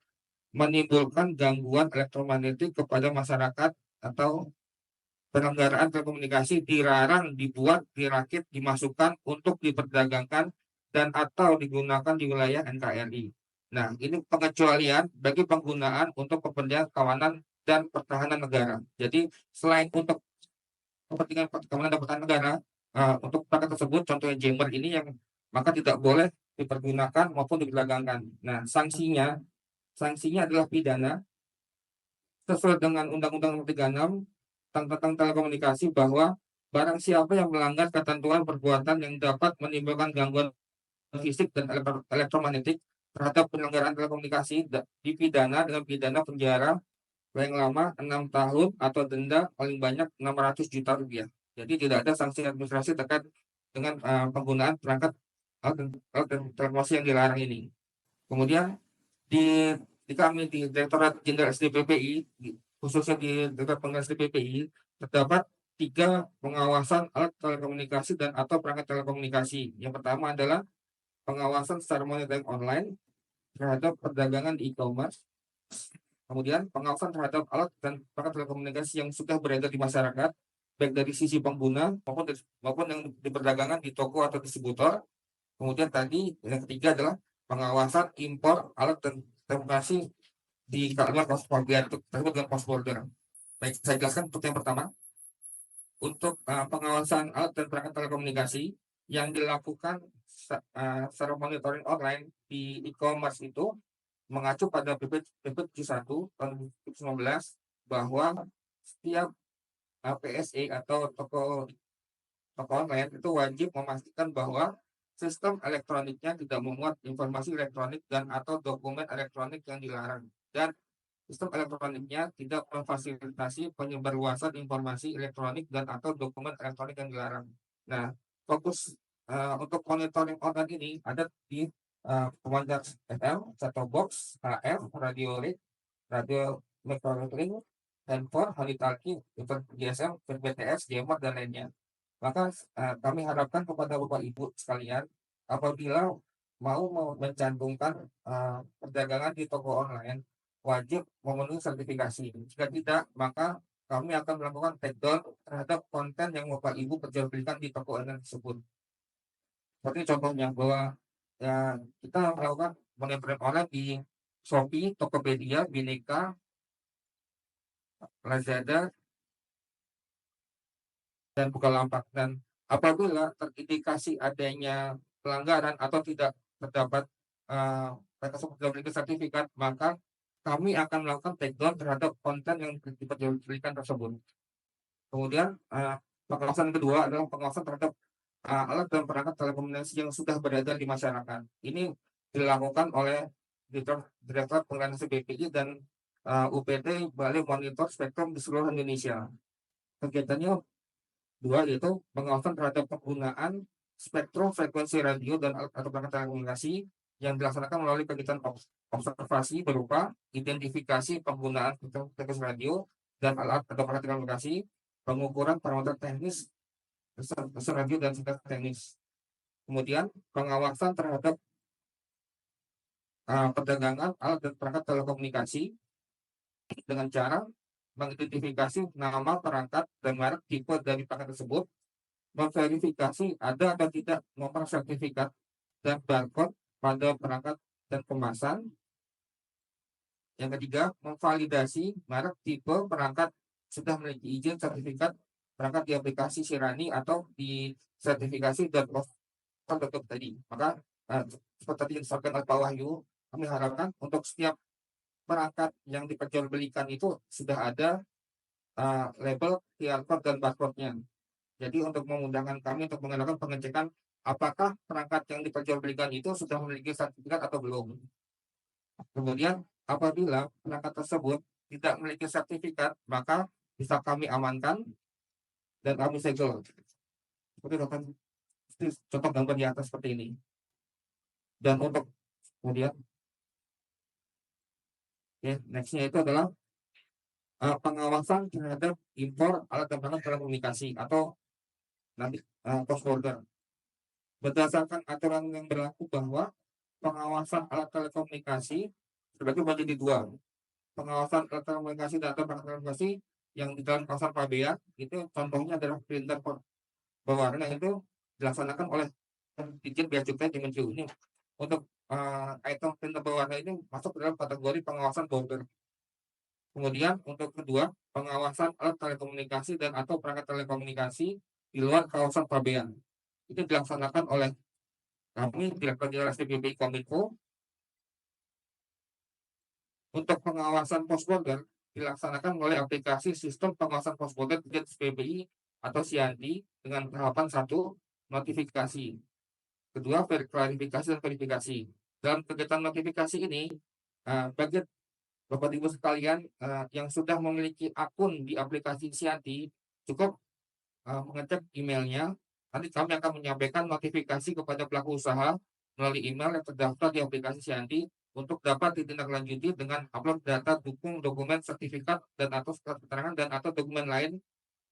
menimbulkan gangguan elektromagnetik kepada masyarakat atau penyelenggaraan telekomunikasi dilarang dibuat, dirakit, dimasukkan untuk diperdagangkan dan atau digunakan di wilayah NKRI. Nah, ini pengecualian bagi penggunaan untuk kepentingan keamanan dan pertahanan negara. Jadi, selain untuk kepentingan keamanan dan pertahanan negara, untuk perangkat tersebut, contohnya jammer ini yang maka tidak boleh dipergunakan maupun diperdagangkan. Nah, sanksinya adalah pidana sesuai dengan Undang-Undang Nomor 36 tentang telekomunikasi bahwa barang siapa yang melanggar ketentuan perbuatan yang dapat menimbulkan gangguan fisik dan elektromagnetik terhadap penyelenggaraan telekomunikasi dipidana dengan pidana penjara paling lama 6 tahun atau denda paling banyak 600 juta rupiah. Jadi tidak ada sanksi administrasi terkait dengan penggunaan perangkat alat dan telekomunikasi yang dilarang ini. Kemudian di kami di Direktorat Jenderal SDPPI, khususnya di Direktorat Pengelolaan SDPPI, terdapat 3 pengawasan alat telekomunikasi dan atau perangkat telekomunikasi. Yang pertama adalah pengawasan secara monitoring online terhadap perdagangan di e-commerce. Kemudian pengawasan terhadap alat dan perangkat telekomunikasi yang sudah beredar di masyarakat, baik dari sisi pengguna maupun yang diperdagangkan di toko atau distributor. Kemudian tadi yang ketiga adalah pengawasan impor alat dan telekomunikasi di luar cross border tersebut dengan cross border. Baik, saya jelaskan untuk yang pertama. Untuk pengawasan alat dan perangkat telekomunikasi yang dilakukan secara monitoring online di e-commerce itu mengacu pada PP 71 tahun 2019 bahwa setiap PSE atau toko online itu wajib memastikan bahwa sistem elektroniknya tidak memuat informasi elektronik dan atau dokumen elektronik yang dilarang, dan sistem elektroniknya tidak memfasilitasi penyebarluasan informasi elektronik dan atau dokumen elektronik yang dilarang. Nah, fokus untuk monitoring online ini ada di pemancar FM, set-top box, AM, radio link, radio microlink, handphone, honey-talkie, GSM, BTS, jammer, dan lainnya. Maka kami harapkan kepada Bapak Ibu sekalian, apabila mau mencantumkan perdagangan di toko online, wajib memenuhi sertifikasi. Jika tidak, maka kami akan melakukan takedown terhadap konten yang Bapak Ibu perjualbelikan di toko online tersebut. Seperti contohnya bahwa kita melakukan monitoring online di Shopee, Tokopedia, Bineka, Lazada, dan Bukalapak. Dan apabila terindikasi adanya pelanggaran atau tidak terdapat mereka memiliki sertifikat, maka kami akan melakukan takedown terhadap konten yang diperjualbelikan tersebut. Kemudian pengawasan kedua adalah pengawasan terhadap alat dan perangkat telekomunikasi yang sudah beredar di masyarakat. Ini dilakukan oleh Direktorat Pengelolaan SDPPI dan UPT Balai Monitor Spektrum di seluruh Indonesia. Kegiatannya dua, yaitu pengawasan terhadap penggunaan spektrum frekuensi radio dan atau perangkat telekomunikasi yang dilaksanakan melalui kegiatan observasi berupa identifikasi penggunaan frekuensi radio dan alat atau perangkat telekomunikasi, pengukuran parameter teknis radio dan singkat teknis. Kemudian pengawasan terhadap perdagangan alat dan perangkat telekomunikasi dengan cara mengidentifikasi nama, perangkat, dan merek tipe dari perangkat tersebut, memverifikasi ada atau tidak nomor sertifikat dan barcode pada perangkat dan kemasan. Yang ketiga, memvalidasi merek tipe perangkat sudah memiliki izin sertifikat perangkat di aplikasi Sirani atau di sertifikasi dan tutup tadi. Maka seperti tadi yang disampaikan oleh Pak Wahyu, kami harapkan untuk setiap perangkat yang diperjualbelikan itu sudah ada label QR code dan barcode-nya. Jadi untuk memudahkan kami untuk mengadakan pengecekan apakah perangkat yang diperjualbelikan itu sudah memiliki sertifikat atau belum. Kemudian apabila perangkat tersebut tidak memiliki sertifikat, maka bisa kami amankan dan kami segel. Seperti contoh gambar di atas seperti ini. Dan untuk kemudian, nextnya itu adalah pengawasan terhadap impor alat dan perangkat telekomunikasi atau nanti post border. Berdasarkan aturan yang berlaku bahwa pengawasan alat telekomunikasi terbagi menjadi dua. Pengawasan alat telekomunikasi dan perangkat telekomunikasi yang di dalam kawasan pabean itu contohnya adalah printer berwarna itu dilaksanakan oleh Dirjen Bea Cukai di Menju. Ini untuk item printer berwarna ini masuk ke dalam kategori pengawasan border. Kemudian untuk kedua, pengawasan alat telekomunikasi dan atau perangkat telekomunikasi di luar kawasan pabean. Itu dilaksanakan oleh kami, Direktur Jenderal SPBI Kominfo. Untuk pengawasan post border dilaksanakan oleh aplikasi sistem pengawasan post border SPBI atau SIANDI dengan tahapan 1, notifikasi. Kedua, klarifikasi dan verifikasi. Dalam kegiatan notifikasi ini, bagi Bapak Ibu sekalian yang sudah memiliki akun di aplikasi SIANDI, cukup mengecek emailnya. Nanti kami akan menyampaikan notifikasi kepada pelaku usaha melalui email yang terdaftar di aplikasi SIANDI untuk dapat ditindaklanjuti dengan upload data dukung dokumen sertifikat dan atau surat keterangan dan atau dokumen lain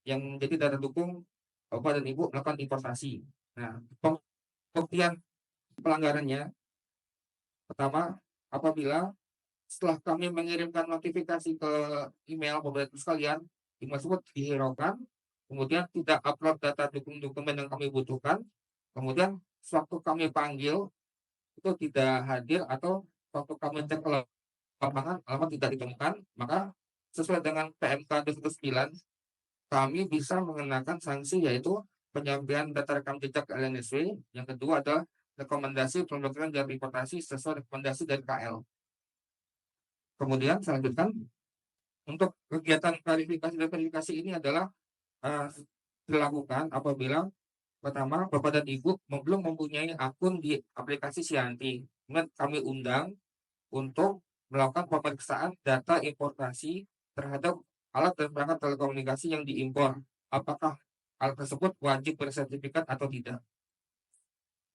yang menjadi data dukung Bapak dan Ibu melakukan importasi. Nah, pembuktian pelanggarannya pertama, apabila setelah kami mengirimkan notifikasi ke email Bapak Ibu sekalian, email tersebut dihiraukan, kemudian tidak upload data dokumen yang kami butuhkan, kemudian sewaktu kami panggil itu tidak hadir atau waktu kami cek ke lapangan alamat tidak ditemukan, maka sesuai dengan PMK 219 kami bisa mengenakan sanksi yaitu penyampaian data rekam jejak ke LNSW. Yang kedua adalah rekomendasi pemblokiran dan reportasi sesuai rekomendasi dari KL. Kemudian selanjutnya untuk kegiatan klarifikasi dan verifikasi ini adalah dilakukan apabila pertama Bapak dan Ibu belum mempunyai akun di aplikasi SIANDI. Kemudian kami undang untuk melakukan pemeriksaan data importasi terhadap alat dan perangkat telekomunikasi yang diimpor. Apakah alat tersebut wajib bersertifikat atau tidak?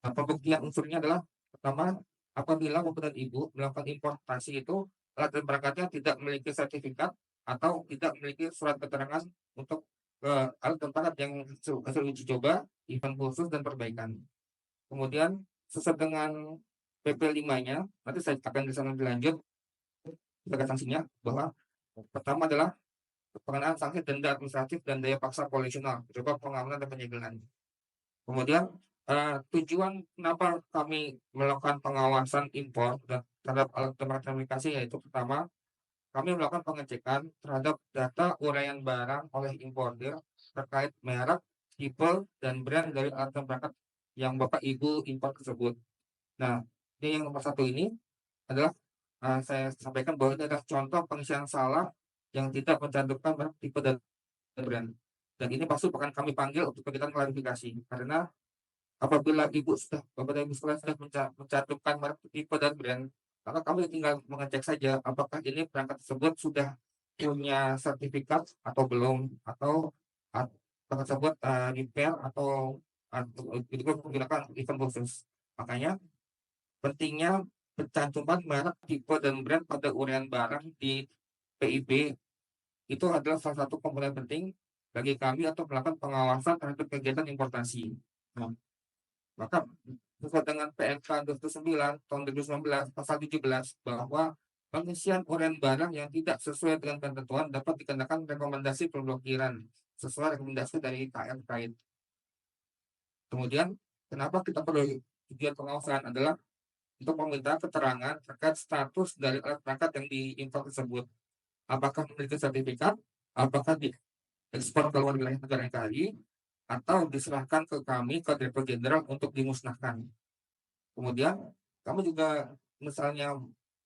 Nah, pembuktian unsurnya adalah pertama, apabila Bapak dan Ibu melakukan importasi itu alat dan perangkatnya tidak memiliki sertifikat atau tidak memiliki surat keterangan untuk alat dan perangkat yang hasil uji coba, event khusus dan perbaikan. Kemudian sesuai dengan PP 5-nya, nanti saya akan disana dilanjut sebagai sanksinya bahwa pertama adalah pengenaan sanksi denda administratif dan daya paksa koleksional berupa pengamanan dan penyegelan. Kemudian tujuan kenapa kami melakukan pengawasan impor terhadap alat telekomunikasi yaitu pertama, kami melakukan pengecekan terhadap data uraian barang oleh importir terkait merek, tipe, dan brand dari alat dan perangkat yang Bapak Ibu impor tersebut. Nah, ini yang nomor 1 ini adalah saya sampaikan bahwa ini adalah contoh pengisian salah yang tidak mencantumkan merek, tipe, dan brand. Dan ini pasti akan kami panggil untuk kegiatan klarifikasi karena apabila Bapak dan Ibu sudah mencantumkan merek, tipe, dan brand, maka kami tinggal mengecek saja apakah ini perangkat tersebut sudah punya sertifikat atau belum, atau perangkat tersebut repair atau itu menggunakan event khusus. Makanya pentingnya pencantuman merek, tipe, dan brand pada uraian barang di PIB itu adalah salah satu komponen penting bagi kami untuk melakukan pengawasan terhadap kegiatan importasi. Nah, maka sesuai dengan PMK 29 tahun 2019 pasal 17 bahwa pengisian uraian barang yang tidak sesuai dengan ketentuan dapat dikenakan rekomendasi pemblokiran sesuai rekomendasi dari KL terkait. Kemudian, kenapa kita perlu tujuan pengawasan adalah untuk meminta keterangan terkait status dari alat perangkat yang diimpor tersebut. Apakah memiliki sertifikat, apakah diekspor ke luar wilayah negara NKRI, atau diserahkan ke kami, ke Direktur Jenderal untuk dimusnahkan. Kemudian, kami juga misalnya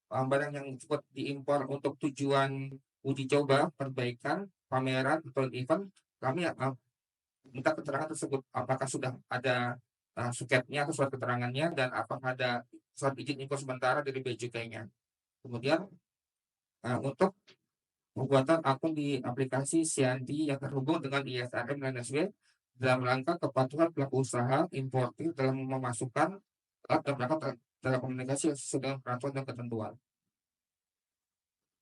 barang yang cepat diimpor untuk tujuan uji coba, perbaikan, pameran, atau event, kami minta keterangan tersebut. Apakah sudah ada suketnya atau surat keterangannya, dan apakah ada surat izin impor sementara dari Bea Cukainya. Kemudian, untuk pembuatan akun di aplikasi Sianti yang terhubung dengan ISRM dan SW dalam rangka kepatuhan pelaku usaha importir dalam memasukkan alat dan perangkat telekomunikasi sesuai dengan peraturan dan ketentuan.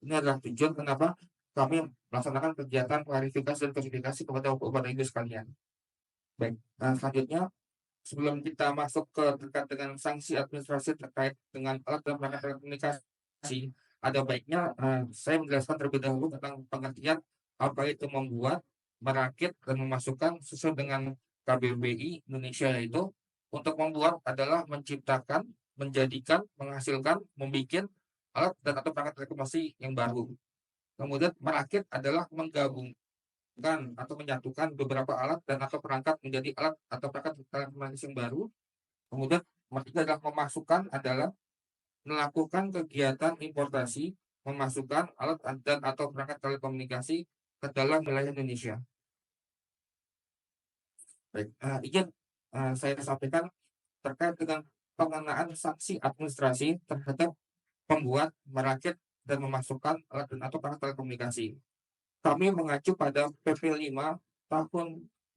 Ini adalah tujuan kenapa kami melaksanakan kegiatan klarifikasi dan klarifikasi kepada Bapak Ibu sekalian. Baik, selanjutnya sebelum kita masuk ke terkait dengan sanksi administrasi terkait dengan alat dan perangkat telekomunikasi, ada baiknya saya menjelaskan terlebih dahulu tentang pengertian apa itu membuat, merakit, dan memasukkan sesuai dengan KBBI Indonesia, yaitu untuk membuat adalah menciptakan, menjadikan, menghasilkan, membuat alat dan atau perangkat telekomunikasi yang baru. Kemudian merakit adalah menggabungkan atau menyatukan beberapa alat dan atau perangkat menjadi alat atau perangkat telekomunikasi yang baru. Kemudian ketiga adalah memasukkan adalah melakukan kegiatan importasi, memasukkan alat dan atau perangkat telekomunikasi ke dalam wilayah Indonesia. Baik, izin saya sampaikan terkait dengan pengenaan sanksi administrasi terhadap pembuat, merakit, dan memasukkan alat dan atau perangkat telekomunikasi. Kami mengacu pada PP 5 tahun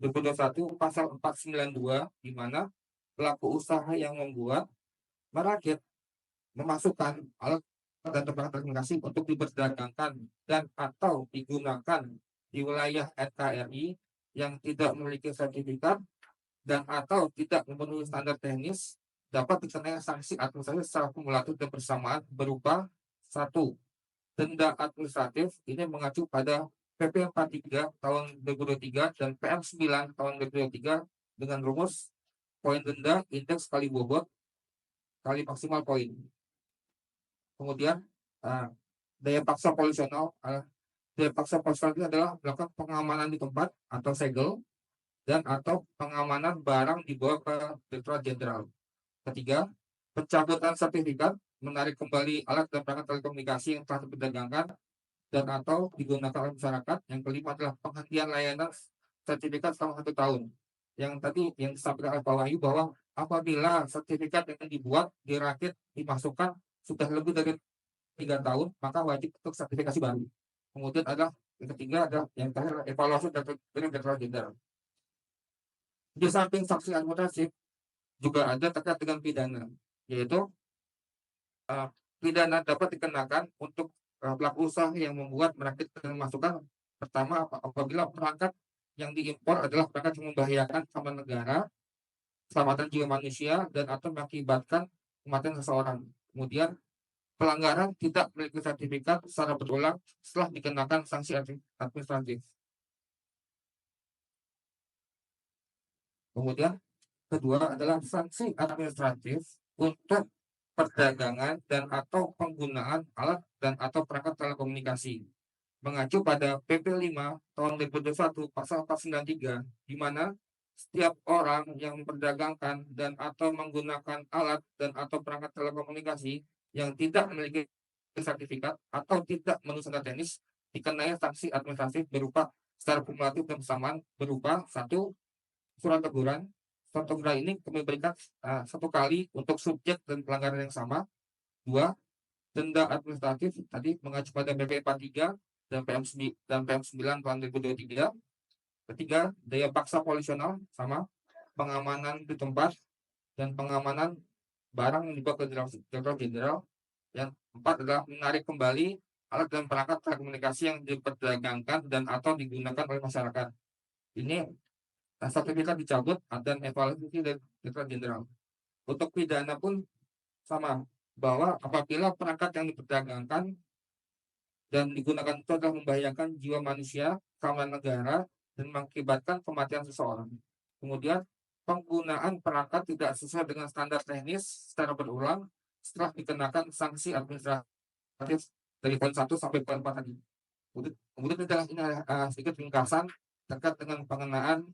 2021 pasal 492, di mana pelaku usaha yang membuat, merakit, memasukkan alat dan perangkat telekomunikasi untuk diperdagangkan dan atau digunakan di wilayah NKRI yang tidak memiliki sertifikat dan atau tidak memenuhi standar teknis dapat dikenai sanksi administratif secara kumulatif dan bersamaan berupa 1. Denda administratif. Ini mengacu pada PP 43 tahun 2023 dan PM 9 tahun 2023 dengan rumus poin denda indeks kali bobot kali maksimal poin. Kemudian daya paksa polisional. Daya paksa polisional ini adalah melakukan pengamanan di tempat atau segel dan atau pengamanan barang dibawa ke Direktorat Jenderal. Ketiga, pencabutan sertifikat, menarik kembali alat dan perangkat telekomunikasi yang telah diperdagangkan dan atau digunakan oleh masyarakat. Yang kelima adalah penghentian layanan sertifikat selama 1 tahun. Yang tadi yang disampaikan oleh Pak Wahyu bahwa apabila sertifikat yang dibuat, dirakit, dimasukkan sudah lebih dari 3 tahun, maka wajib untuk sertifikasi baru. Kemudian adalah yang ketiga adalah yang terakhir evaluasi dari Direktorat Jenderal. Di samping sanksi administratif juga ada terkait dengan pidana, yaitu pidana dapat dikenakan untuk pelaku usaha yang membuat, merakit, dan memasukkan. Pertama, apabila perangkat yang diimpor adalah perangkat yang membahayakan keamanan negara, keselamatan jiwa manusia, dan atau mengakibatkan kematian seseorang. Kemudian pelanggaran tidak memiliki sertifikat secara berulang setelah dikenakan sanksi administratif. Kemudian kedua adalah sanksi administratif untuk perdagangan dan atau penggunaan alat dan atau perangkat telekomunikasi. Mengacu pada PP 5 tahun 2021 pasal 493, di mana setiap orang yang memperdagangkan dan atau menggunakan alat dan atau perangkat telekomunikasi yang tidak memiliki sertifikat atau tidak memenuhi standar teknis dikenai sanksi administratif berupa secara kumulatif dan bersamaan berupa 1. Surat teguran. Surat teguran ini kami berikan 1 kali untuk subjek dan pelanggaran yang sama. 2. denda administratif tadi mengacu pada PP 43 dan PM9 tahun 2023. Ketiga, daya paksa polisional sama pengamanan di tempat dan pengamanan barang yang dibawa ke Direktorat Jenderal. Yang keempat adalah menarik kembali alat dan perangkat telekomunikasi yang diperdagangkan dan atau digunakan oleh masyarakat. Ini sertifikat dicabut dan evaluasi dari Direktorat Jenderal. Untuk pidana pun sama, bahwa apabila perangkat yang diperdagangkan dan digunakan itu adalah membahayakan jiwa manusia, keamanan negara, dan mengakibatkan kematian seseorang. Kemudian, penggunaan perangkat tidak sesuai dengan standar teknis secara berulang setelah dikenakan sanksi administratif dari poin 1 sampai poin 4 tadi. Kemudian ini sedikit ringkasan terkait dengan pengenaan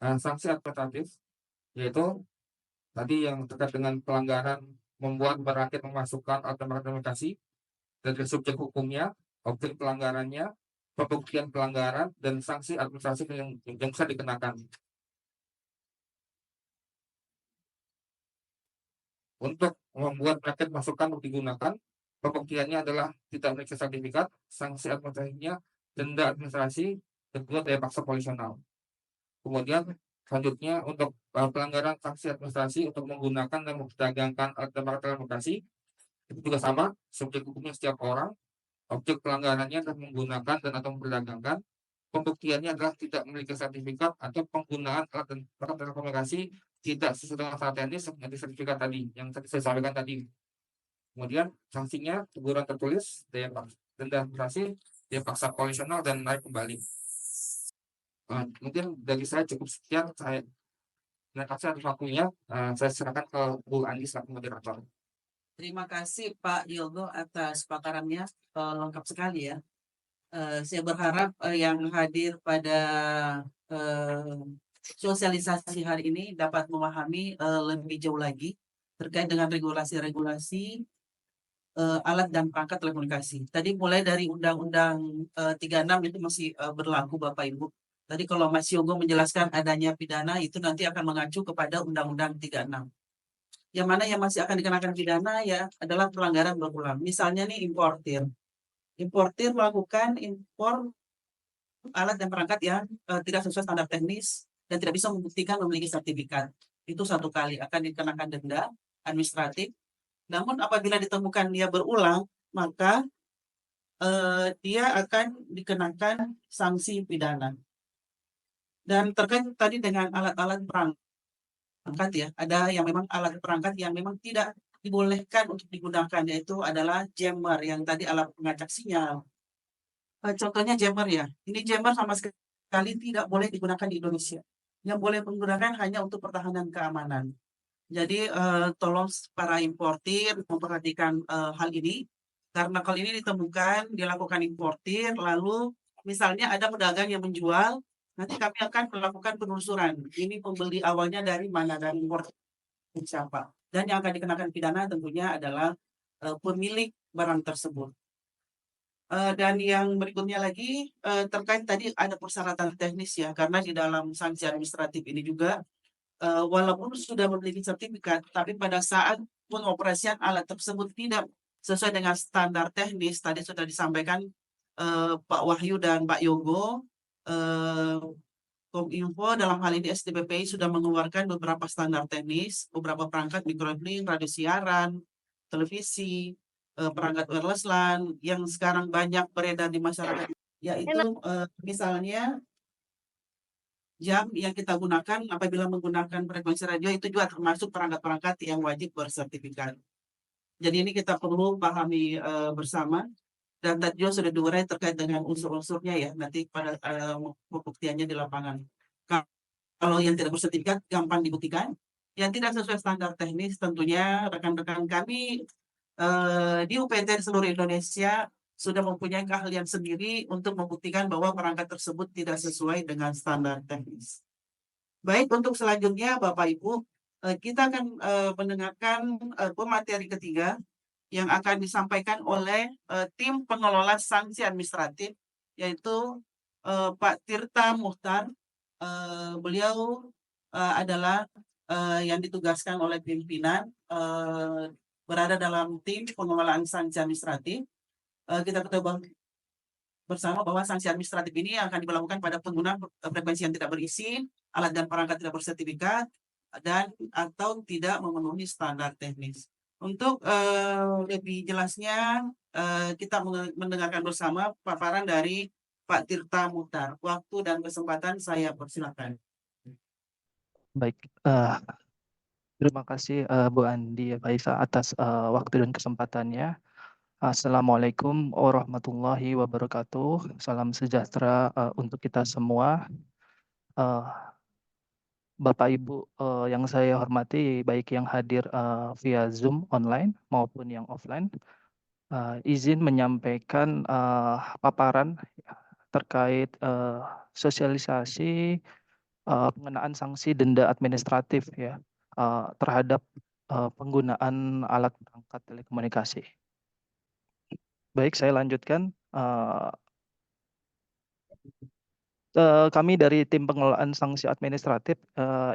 sanksi administratif, yaitu tadi yang terkait dengan pelanggaran membuat, merakit, memasukkan atau komunikasi dari subjek hukumnya, objek pelanggarannya, pembuktian pelanggaran, dan sanksi administratif yang bisa dikenakan. Untuk membuat paket masukan untuk digunakan, pembuktiannya adalah tidak memiliki sertifikat, sanksi administratifnya denda administrasi, kedua daya paksa polisional. Kemudian selanjutnya untuk pelanggaran sanksi administrasi untuk menggunakan dan memperdagangkan alat dan perangkat telekomunikasi, itu juga sama, subjek hukumnya setiap orang, objek pelanggarannya adalah menggunakan dan atau memperdagangkan, pembuktiannya adalah tidak memiliki sertifikat atau penggunaan alat dan perangkat telekomunikasi tidak sesuai dengan standar teknis seperti sertifikat tadi yang saya sampaikan tadi. Kemudian sanksinya teguran tertulis, denda administrasi, daya paksa polisional, dan naik kembali. Mungkin dari saya cukup sekian. Terima kasih atas waktunya. Saya serahkan ke Bu Andi selaku moderator. Terima kasih Pak Yogo atas paparannya, lengkap sekali ya. Saya berharap yang hadir pada sosialisasi hari ini dapat memahami lebih jauh lagi terkait dengan regulasi-regulasi alat dan perangkat telekomunikasi. Tadi mulai dari Undang-Undang 36 itu masih berlaku Bapak Ibu. Tadi kalau Mas Yogo menjelaskan adanya pidana itu nanti akan mengacu kepada Undang-Undang 36. Yang mana yang masih akan dikenakan pidana ya adalah pelanggaran berulang. Misalnya nih importir. Importir melakukan impor alat dan perangkat yang tidak sesuai standar teknis dan tidak bisa membuktikan memiliki sertifikat. Itu satu kali akan dikenakan denda administratif. Namun apabila ditemukan dia berulang, maka dia akan dikenakan sanksi pidana. Dan terkait tadi dengan alat-alat perangkat ya, ada yang memang alat perangkat yang memang tidak dibolehkan untuk digunakan, yaitu adalah jammer yang tadi alat pengacak sinyal. Contohnya jammer ya, ini jammer sama sekali tidak boleh digunakan di Indonesia. Yang boleh menggunakan hanya untuk pertahanan keamanan. Jadi tolong para importir memperhatikan hal ini, karena kalau ini ditemukan dilakukan importir, lalu misalnya ada pedagang yang menjual, nanti kami akan melakukan penelusuran. Ini pembeli awalnya dari mana, dari importir siapa. Dan yang akan dikenakan pidana tentunya adalah pemilik barang tersebut. Dan yang berikutnya lagi terkait tadi ada persyaratan teknis ya, karena di dalam sanksi administratif ini juga walaupun sudah memiliki sertifikat, tapi pada saat pengoperasian alat tersebut tidak sesuai dengan standar teknis, tadi sudah disampaikan Pak Wahyu dan Pak Yogo, Kominfo dalam hal ini SDPPI sudah mengeluarkan beberapa standar teknis, beberapa perangkat microlink, radio siaran, televisi, perangkat wireless LAN yang sekarang banyak beredar di masyarakat, yaitu misalnya jam yang kita gunakan apabila menggunakan frekuensi radio itu juga termasuk perangkat-perangkat yang wajib bersertifikat. Jadi ini kita perlu pahami bersama, dan tadi juga sudah diurai terkait dengan unsur-unsurnya ya, nanti pada pembuktiannya di lapangan. Kalau yang tidak bersertifikat gampang dibuktikan, yang tidak sesuai standar teknis tentunya rekan-rekan kami di UPT seluruh Indonesia sudah mempunyai keahlian sendiri untuk membuktikan bahwa perangkat tersebut tidak sesuai dengan standar teknis. Baik, untuk selanjutnya Bapak Ibu, kita akan mendengarkan pemateri ketiga yang akan disampaikan oleh tim pengelola sanksi administratif, yaitu Pak Tirta Muhtar. Beliau adalah yang ditugaskan oleh pimpinan berada dalam tim pengelolaan sanksi administratif. Kita ketahui bersama bahwa sanksi administratif ini akan diberlakukan pada pengguna frekuensi yang tidak berizin, alat dan perangkat tidak bersertifikat, dan atau tidak memenuhi standar teknis. Untuk lebih jelasnya, kita mendengarkan bersama paparan dari Pak Tirta Muhtar. Waktu dan kesempatan saya persilakan. Baik, terima kasih Bu Andi Faisa atas waktu dan kesempatannya. Assalamualaikum warahmatullahi wabarakatuh. Salam sejahtera untuk kita semua. Bapak Ibu yang saya hormati, baik yang hadir via Zoom online maupun yang offline, izin menyampaikan paparan terkait sosialisasi pengenaan sanksi denda administratif ya terhadap penggunaan alat perangkat telekomunikasi. Baik, saya lanjutkan. Kami dari tim pengelolaan sanksi administratif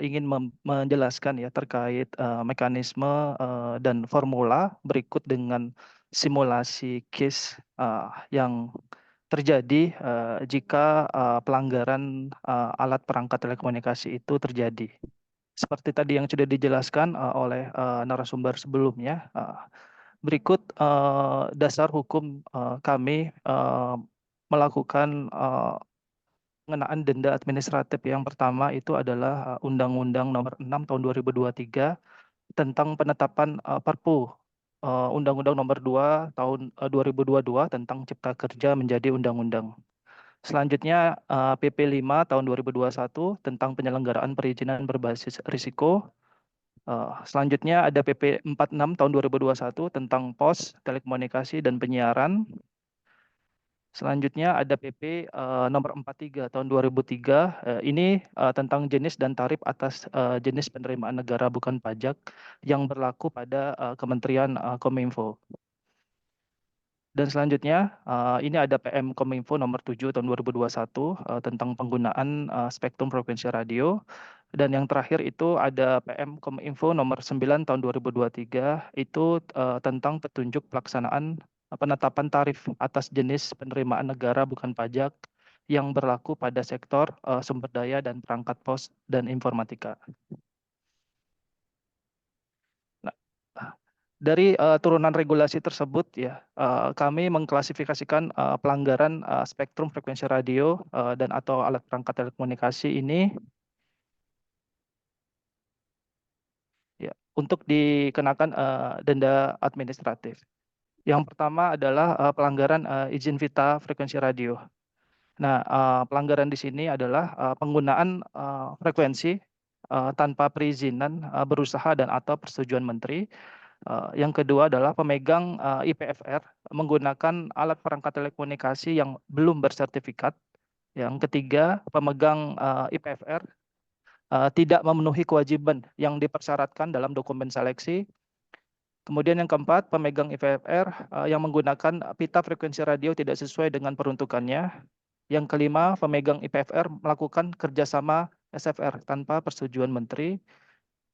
ingin menjelaskan ya terkait mekanisme dan formula berikut dengan simulasi case yang terjadi jika pelanggaran alat perangkat telekomunikasi itu terjadi. Seperti tadi yang sudah dijelaskan oleh narasumber sebelumnya, berikut dasar hukum kami melakukan pengenaan denda administratif. Yang pertama itu adalah Undang-Undang Nomor 6 Tahun 2023 tentang penetapan Perpu Undang-Undang Nomor 2 Tahun 2022 tentang Cipta Kerja menjadi undang-undang. Selanjutnya PP 5 Tahun 2021 tentang penyelenggaraan perizinan berbasis risiko. Selanjutnya ada PP 46 Tahun 2021 tentang pos, telekomunikasi, dan penyiaran. Selanjutnya ada PP nomor 43 tahun 2003, ini tentang jenis dan tarif atas jenis penerimaan negara bukan pajak yang berlaku pada Kementerian Kominfo. Dan selanjutnya ini ada PM Kominfo nomor 7 tahun 2021 tentang penggunaan spektrum frekuensi radio. Dan yang terakhir itu ada PM Kominfo nomor 9 tahun 2023 itu tentang petunjuk pelaksanaan penetapan tarif atas jenis penerimaan negara bukan pajak yang berlaku pada sektor sumber daya dan perangkat pos dan informatika. Nah, dari turunan regulasi tersebut ya, kami mengklasifikasikan pelanggaran spektrum frekuensi radio dan atau alat perangkat telekomunikasi ini ya untuk dikenakan denda administratif. Yang pertama adalah pelanggaran izin vita frekuensi radio. Nah, pelanggaran di sini adalah penggunaan frekuensi tanpa perizinan berusaha dan atau persetujuan menteri. Yang kedua adalah pemegang IPFR menggunakan alat perangkat telekomunikasi yang belum bersertifikat. Yang ketiga, pemegang IPFR tidak memenuhi kewajiban yang dipersyaratkan dalam dokumen seleksi. Kemudian yang keempat, pemegang IPFR yang menggunakan pita frekuensi radio tidak sesuai dengan peruntukannya. Yang kelima, pemegang IPFR melakukan kerjasama SFR tanpa persetujuan menteri.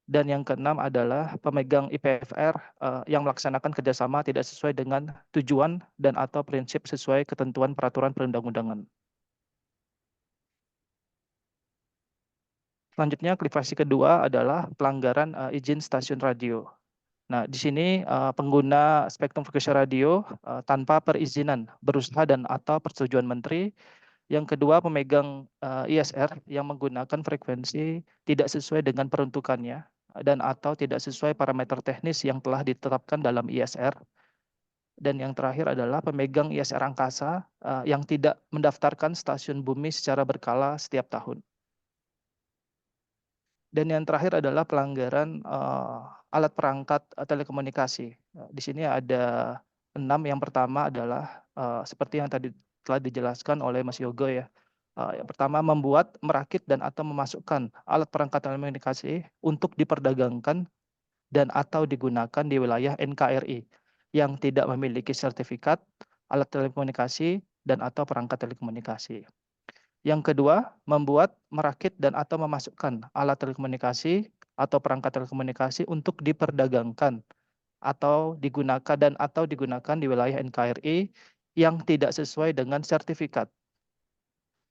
Dan yang keenam adalah pemegang IPFR yang melaksanakan kerjasama tidak sesuai dengan tujuan dan atau prinsip sesuai ketentuan peraturan perundang-undangan. Selanjutnya, klasifikasi kedua adalah pelanggaran izin stasiun radio. Nah, di sini pengguna spektrum frekuensi radio tanpa perizinan berusaha dan atau persetujuan menteri. Yang kedua, pemegang ISR yang menggunakan frekuensi tidak sesuai dengan peruntukannya dan atau tidak sesuai parameter teknis yang telah ditetapkan dalam ISR. Dan yang terakhir adalah pemegang ISR angkasa yang tidak mendaftarkan stasiun bumi secara berkala setiap tahun. Dan yang terakhir adalah pelanggaran alat perangkat telekomunikasi. Di sini ada 6. Yang pertama adalah seperti yang tadi telah dijelaskan oleh Mas Yogo ya. Yang pertama, membuat, merakit, dan atau memasukkan alat perangkat telekomunikasi untuk diperdagangkan dan atau digunakan di wilayah NKRI yang tidak memiliki sertifikat alat telekomunikasi dan atau perangkat telekomunikasi. Yang kedua, membuat, merakit, dan atau memasukkan alat telekomunikasi atau perangkat telekomunikasi untuk diperdagangkan atau digunakan di wilayah NKRI yang tidak sesuai dengan sertifikat.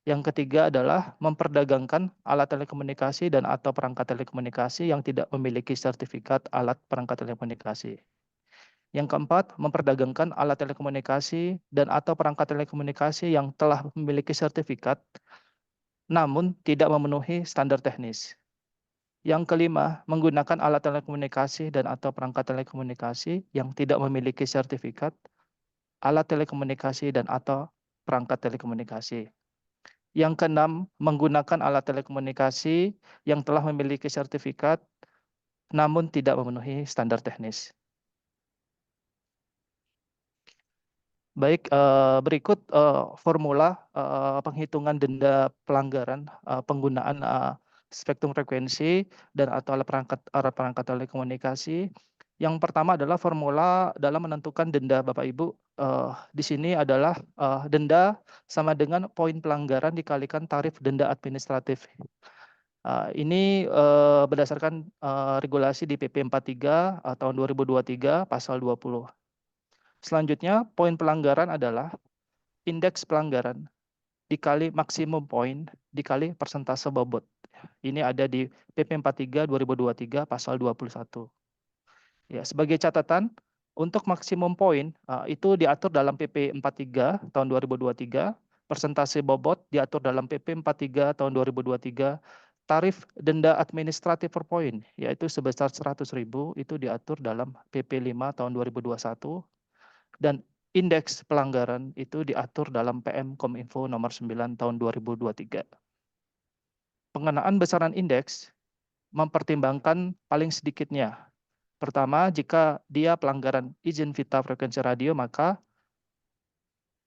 Yang ketiga adalah memperdagangkan alat telekomunikasi dan atau perangkat telekomunikasi yang tidak memiliki sertifikat alat perangkat telekomunikasi. Yang keempat, memperdagangkan alat telekomunikasi dan atau perangkat telekomunikasi yang telah memiliki sertifikat namun tidak memenuhi standar teknis. Yang kelima, menggunakan alat telekomunikasi dan atau perangkat telekomunikasi yang tidak memiliki sertifikat alat telekomunikasi dan atau perangkat telekomunikasi. Yang keenam, menggunakan alat telekomunikasi yang telah memiliki sertifikat namun tidak memenuhi standar teknis. Baik, berikut formula penghitungan denda pelanggaran penggunaan spektrum frekuensi dan atau alat perangkat telekomunikasi. Yang pertama adalah formula dalam menentukan denda, Bapak Ibu. Di sini adalah denda sama dengan poin pelanggaran dikalikan tarif denda administratif. Ini berdasarkan regulasi di PP 43 tahun 2023 pasal 20. Selanjutnya, poin pelanggaran adalah indeks pelanggaran dikali maksimum poin dikali persentase bobot. Ini ada di PP 43 2023 pasal 21. Ya, sebagai catatan, untuk maksimum poin itu diatur dalam PP 43 tahun 2023, persentase bobot diatur dalam PP 43 tahun 2023, tarif denda administratif per poin yaitu sebesar 100.000 itu diatur dalam PP 5 tahun 2021 dan indeks pelanggaran itu diatur dalam PM Kominfo nomor 9 tahun 2023. Pengenaan besaran indeks mempertimbangkan paling sedikitnya. Pertama, jika dia pelanggaran izin vita frekuensi radio, maka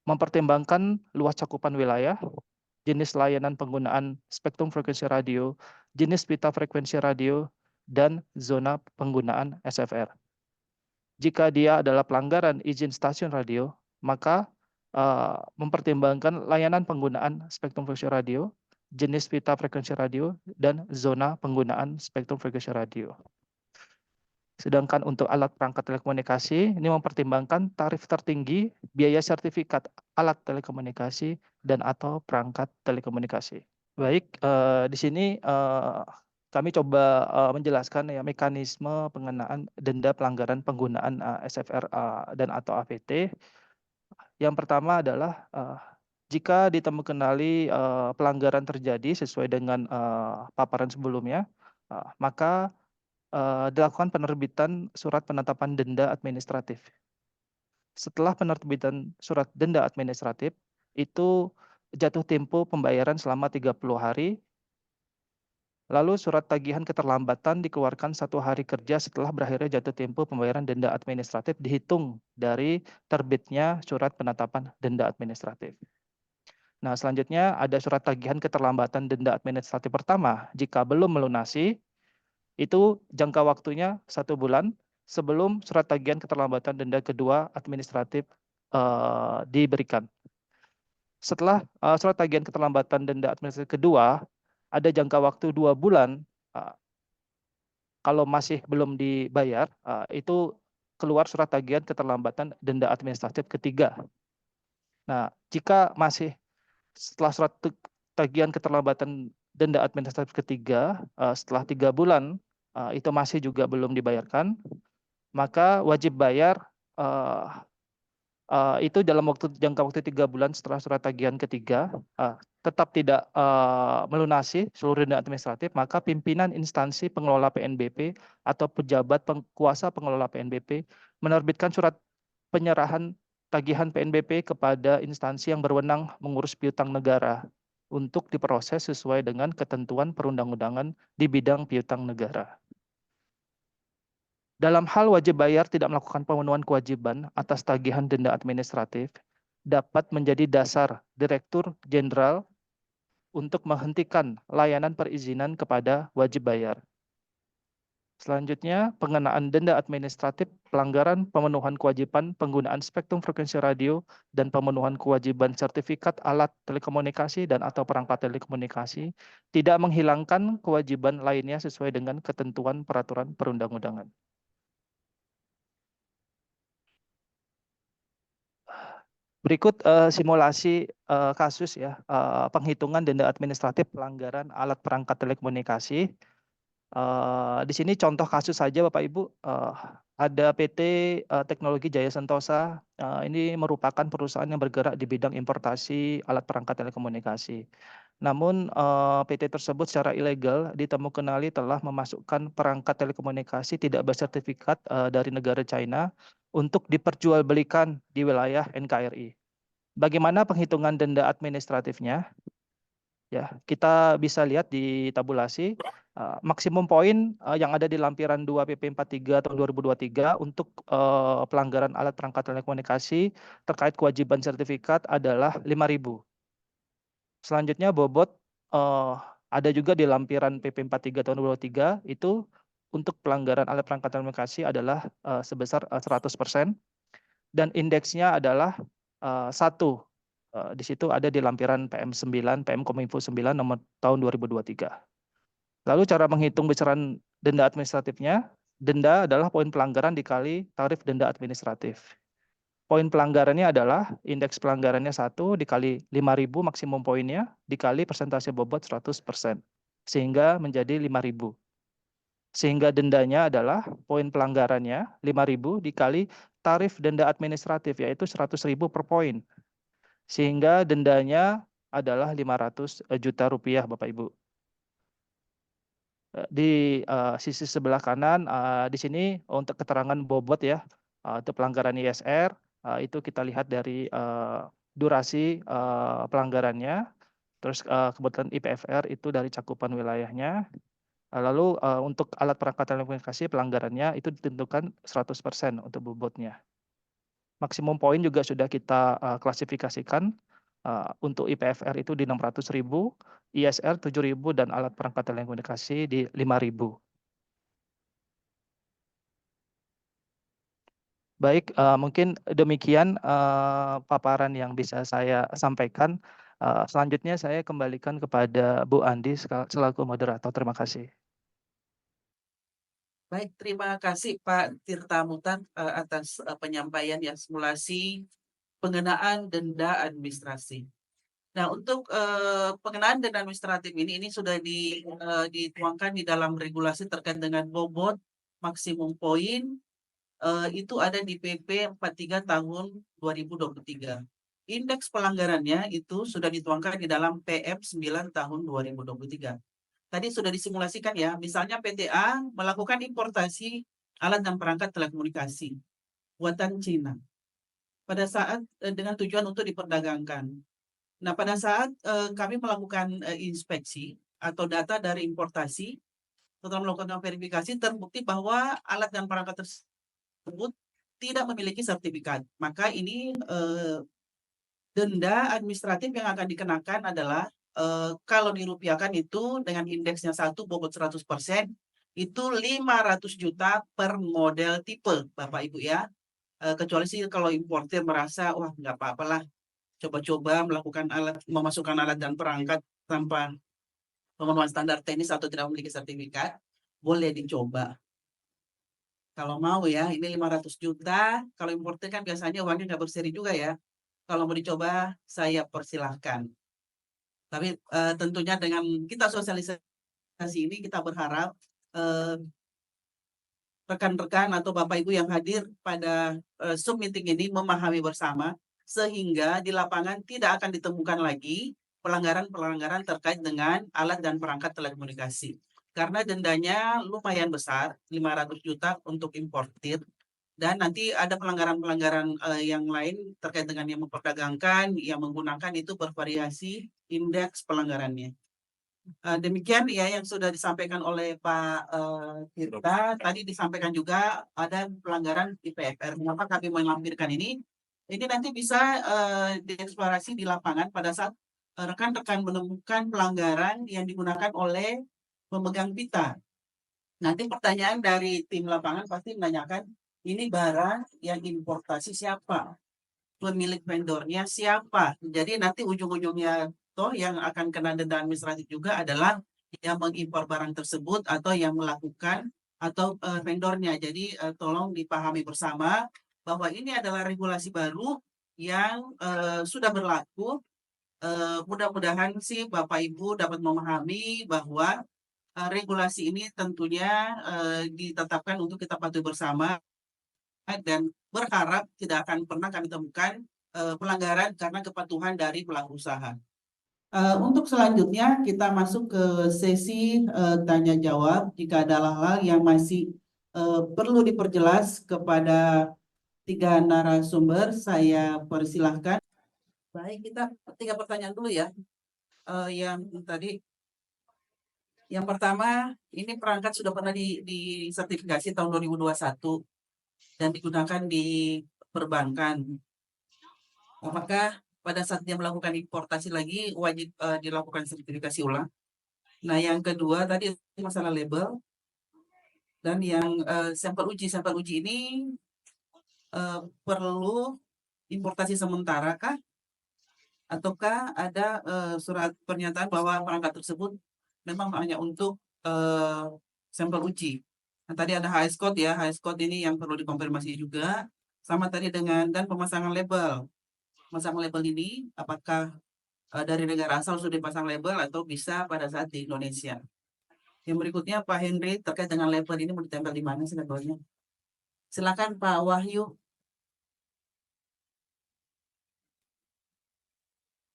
mempertimbangkan luas cakupan wilayah, jenis layanan penggunaan spektrum frekuensi radio, jenis vita frekuensi radio, dan zona penggunaan SFR. Jika dia adalah pelanggaran izin stasiun radio, maka mempertimbangkan layanan penggunaan spektrum frekuensi radio, jenis pita frekuensi radio, dan zona penggunaan spektrum frekuensi radio. Sedangkan untuk alat perangkat telekomunikasi, ini mempertimbangkan tarif tertinggi, biaya sertifikat alat telekomunikasi, dan atau perangkat telekomunikasi. Baik, di sini kami coba menjelaskan ya mekanisme pengenaan denda pelanggaran penggunaan SFR dan atau AVT. Yang pertama adalah jika ditemukan pelanggaran terjadi sesuai dengan paparan sebelumnya, maka dilakukan penerbitan surat penetapan denda administratif. Setelah penerbitan surat denda administratif, itu jatuh tempo pembayaran selama 30 hari. Lalu surat tagihan keterlambatan dikeluarkan 1 hari kerja setelah berakhirnya jatuh tempo pembayaran denda administratif dihitung dari terbitnya surat penetapan denda administratif. Nah, selanjutnya ada surat tagihan keterlambatan denda administratif pertama. Jika belum melunasi, itu jangka waktunya 1 bulan sebelum surat tagihan keterlambatan denda kedua administratif diberikan. Setelah surat tagihan keterlambatan denda administratif kedua, ada jangka waktu 2 bulan, kalau masih belum dibayar, itu keluar surat tagihan keterlambatan denda administratif ketiga. Nah, jika masih setelah surat tagihan keterlambatan denda administratif ketiga, setelah 3 bulan, itu masih juga belum dibayarkan, maka wajib bayar itu dalam jangka waktu 3 bulan setelah surat tagihan ketiga tetap tidak melunasi seluruh denda administratif, maka pimpinan instansi pengelola PNBP atau pejabat kuasa pengelola PNBP menerbitkan surat penyerahan tagihan PNBP kepada instansi yang berwenang mengurus piutang negara untuk diproses sesuai dengan ketentuan perundang-undangan di bidang piutang negara. Dalam hal wajib bayar tidak melakukan pemenuhan kewajiban atas tagihan denda administratif, dapat menjadi dasar Direktur Jenderal untuk menghentikan layanan perizinan kepada wajib bayar. Selanjutnya, pengenaan denda administratif pelanggaran pemenuhan kewajiban penggunaan spektrum frekuensi radio dan pemenuhan kewajiban sertifikat alat telekomunikasi dan atau perangkat telekomunikasi tidak menghilangkan kewajiban lainnya sesuai dengan ketentuan peraturan perundang-undangan. Berikut simulasi kasus ya, penghitungan denda administratif pelanggaran alat perangkat telekomunikasi. Di sini contoh kasus saja Bapak Ibu, ada PT Teknologi Jaya Sentosa, ini merupakan perusahaan yang bergerak di bidang importasi alat perangkat telekomunikasi. Namun PT tersebut secara ilegal ditemukan telah memasukkan perangkat telekomunikasi tidak bersertifikat dari negara China untuk diperjualbelikan di wilayah NKRI. Bagaimana penghitungan denda administratifnya? Ya, kita bisa lihat di tabulasi maksimum poin yang ada di lampiran 2 PP 43 tahun 2023 untuk pelanggaran alat perangkat telekomunikasi terkait kewajiban sertifikat adalah 5.000. Selanjutnya bobot ada juga di lampiran PP 43 tahun 2023 itu untuk pelanggaran alat perangkat telekomunikasi adalah sebesar 100% dan indeksnya adalah 1. Di situ ada di lampiran PM9, PM Kominfo 9 nomor tahun 2023. Lalu cara menghitung besaran denda administratifnya, denda adalah poin pelanggaran dikali tarif denda administratif. Poin pelanggarannya adalah indeks pelanggarannya 1 dikali 5.000 maksimum poinnya dikali persentase bobot 100%. Sehingga menjadi 5.000. Sehingga dendanya adalah poin pelanggarannya 5.000 dikali tarif denda administratif yaitu 100.000 per poin. Sehingga dendanya adalah 500 juta rupiah Bapak Ibu. Di sisi sebelah kanan di sini untuk keterangan bobot ya, untuk pelanggaran ISR itu kita lihat dari durasi pelanggarannya, terus kebetulan IPFR itu dari cakupan wilayahnya. Lalu untuk alat perangkat telekomunikasi pelanggarannya itu ditentukan 100% untuk bobotnya. Maksimum poin juga sudah kita klasifikasikan untuk IPFR itu di 600.000, ISR 7.000 dan alat perangkat telekomunikasi di 5.000. Baik, mungkin demikian paparan yang bisa saya sampaikan. Selanjutnya saya kembalikan kepada Bu Andi selaku moderator. Terima kasih. Baik, terima kasih Pak Tirta Mutan atas penyampaian yang simulasi pengenaan denda administrasi. Nah, untuk pengenaan denda administratif ini sudah dituangkan di dalam regulasi terkait dengan bobot maksimum poin itu ada di PP 43 tahun 2023. Indeks pelanggarannya itu sudah dituangkan di dalam PM 9 tahun 2023. Tadi sudah disimulasikan ya, misalnya PTA melakukan importasi alat dan perangkat telekomunikasi buatan Cina pada saat dengan tujuan untuk diperdagangkan. Nah, pada saat kami melakukan inspeksi atau data dari importasi, setelah melakukan verifikasi terbukti bahwa alat dan perangkat tersebut tidak memiliki sertifikat. Maka ini denda administratif yang akan dikenakan adalah kalau dirupiahkan itu dengan indeksnya 1 bobot 100% itu 500 juta per model tipe Bapak Ibu ya. Kecuali sih kalau importir merasa wah nggak apa-apalah coba-coba memasukkan alat dan perangkat tanpa pemenuhan standar teknis atau tidak memiliki sertifikat, boleh dicoba. Kalau mau ya, ini 500 juta, kalau importir kan biasanya uangnya nggak berseri juga ya. Kalau mau dicoba, saya persilahkan. Tapi tentunya dengan kita sosialisasi ini, kita berharap rekan-rekan atau Bapak Ibu yang hadir pada Zoom meeting ini memahami bersama, sehingga di lapangan tidak akan ditemukan lagi pelanggaran-pelanggaran terkait dengan alat dan perangkat telekomunikasi. Karena dendanya lumayan besar, 500 juta untuk importir, dan nanti ada pelanggaran-pelanggaran yang lain terkait dengan yang memperdagangkan, yang menggunakan itu bervariasi indeks pelanggarannya. Demikian ya yang sudah disampaikan oleh Pak Tirta. Tadi disampaikan juga ada pelanggaran IPFR. Mengapa kami melampirkan ini? Ini nanti bisa dieksplorasi di lapangan pada saat rekan-rekan menemukan pelanggaran yang digunakan oleh pemegang pita. Nanti pertanyaan dari tim lapangan pasti menanyakan, ini barang yang importasi siapa? Pemilik vendornya siapa? Jadi nanti ujung-ujungnya toh yang akan kena denda administratif juga adalah yang mengimpor barang tersebut atau yang melakukan atau vendornya. Jadi tolong dipahami bersama bahwa ini adalah regulasi baru yang sudah berlaku. Mudah-mudahan sih Bapak Ibu dapat memahami bahwa regulasi ini tentunya ditetapkan untuk kita patuhi bersama dan berharap tidak akan pernah kami temukan pelanggaran karena kepatuhan dari pelaku usaha. Untuk selanjutnya kita masuk ke sesi tanya jawab. Jika ada hal-hal yang masih perlu diperjelas kepada 3 narasumber, saya persilahkan. Baik, kita 3 pertanyaan dulu ya. Yang pertama, ini perangkat sudah pernah disertifikasi tahun 2021 dan digunakan di perbankan. Apakah pada saat dia melakukan importasi lagi wajib dilakukan sertifikasi ulang? Nah, yang kedua tadi masalah label dan yang sampel uji ini perlu importasi sementara kah? Ataukah ada surat pernyataan bahwa perangkat tersebut memang hanya untuk sampel uji? Nah, tadi ada HS code ya, HS code ini yang perlu dikonfirmasi juga. Sama tadi dan pemasangan label. Pemasangan label ini apakah dari negara asal sudah dipasang label atau bisa pada saat di Indonesia? Yang berikutnya Pak Henry terkait dengan label ini mau ditempel di mana sih labelnya? Silakan Pak Wahyu.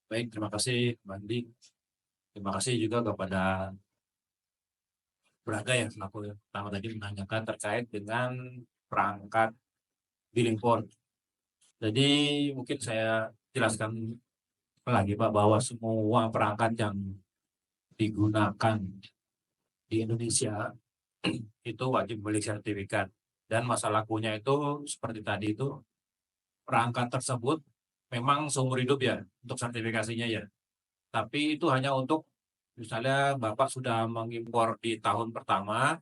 Baik, terima kasih Bandi. Terima kasih juga kepada Braga yang selaku pertama tadi menanyakan terkait dengan perangkat billing port. Jadi mungkin saya jelaskan lagi Pak bahwa semua perangkat yang digunakan di Indonesia itu wajib memiliki sertifikat. Dan masalah lakunya itu seperti tadi itu perangkat tersebut memang seumur hidup ya untuk sertifikasinya ya. Tapi itu hanya untuk misalnya Bapak sudah mengimpor di tahun pertama,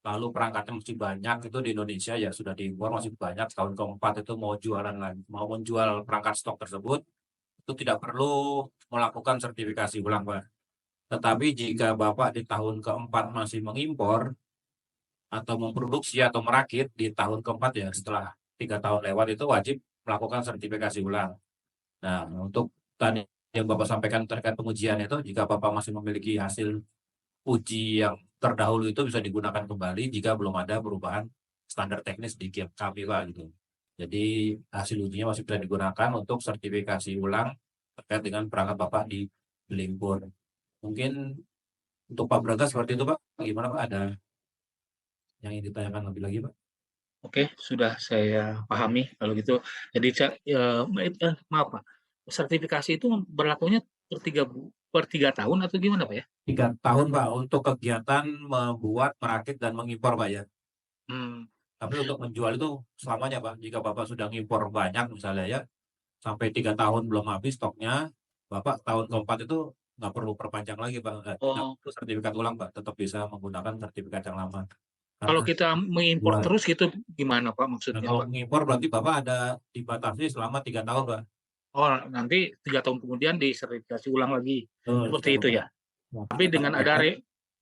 lalu perangkatnya masih banyak itu di Indonesia ya sudah diimpor masih banyak, tahun keempat itu mau jualan lagi, mau menjual perangkat stok tersebut, itu tidak perlu melakukan sertifikasi ulang Pak. Tetapi jika Bapak di tahun keempat masih mengimpor atau memproduksi atau merakit di tahun keempat ya setelah 3 tahun lewat itu wajib melakukan sertifikasi ulang. Nah, untuk tadi yang Bapak sampaikan terkait pengujian itu, jika Bapak masih memiliki hasil uji yang terdahulu itu bisa digunakan kembali jika belum ada perubahan standar teknis di kami Pak gitu. Jadi hasil ujinya masih bisa digunakan untuk sertifikasi ulang terkait dengan perangkat Bapak di Blimpur. Mungkin untuk Pak Braga seperti itu Pak, gimana Pak? Ada yang ingin ditanyakan lebih lagi Pak? Oke, sudah saya pahami kalau gitu. Jadi maaf Pak, sertifikasi itu berlakunya per 3 tahun atau gimana Pak ya? 3 tahun Pak untuk kegiatan membuat, merakit, dan mengimpor Pak ya. Tapi untuk menjual itu selamanya Pak. Jika Bapak sudah mengimpor banyak misalnya ya, sampai 3 tahun belum habis stoknya, Bapak tahun keempat itu nggak perlu perpanjang lagi Pak. Nggak perlu sertifikat ulang Pak, tetap bisa menggunakan sertifikat yang lama. Kalau kita mengimpor terus gitu gimana Pak maksudnya? Kalau Pak? mengimpor berarti Bapak ada dibatasi selama 3 tahun Pak. Oh, nanti 3 tahun kemudian disertifikasi ulang lagi. Seperti itu ya. Tapi dengan ada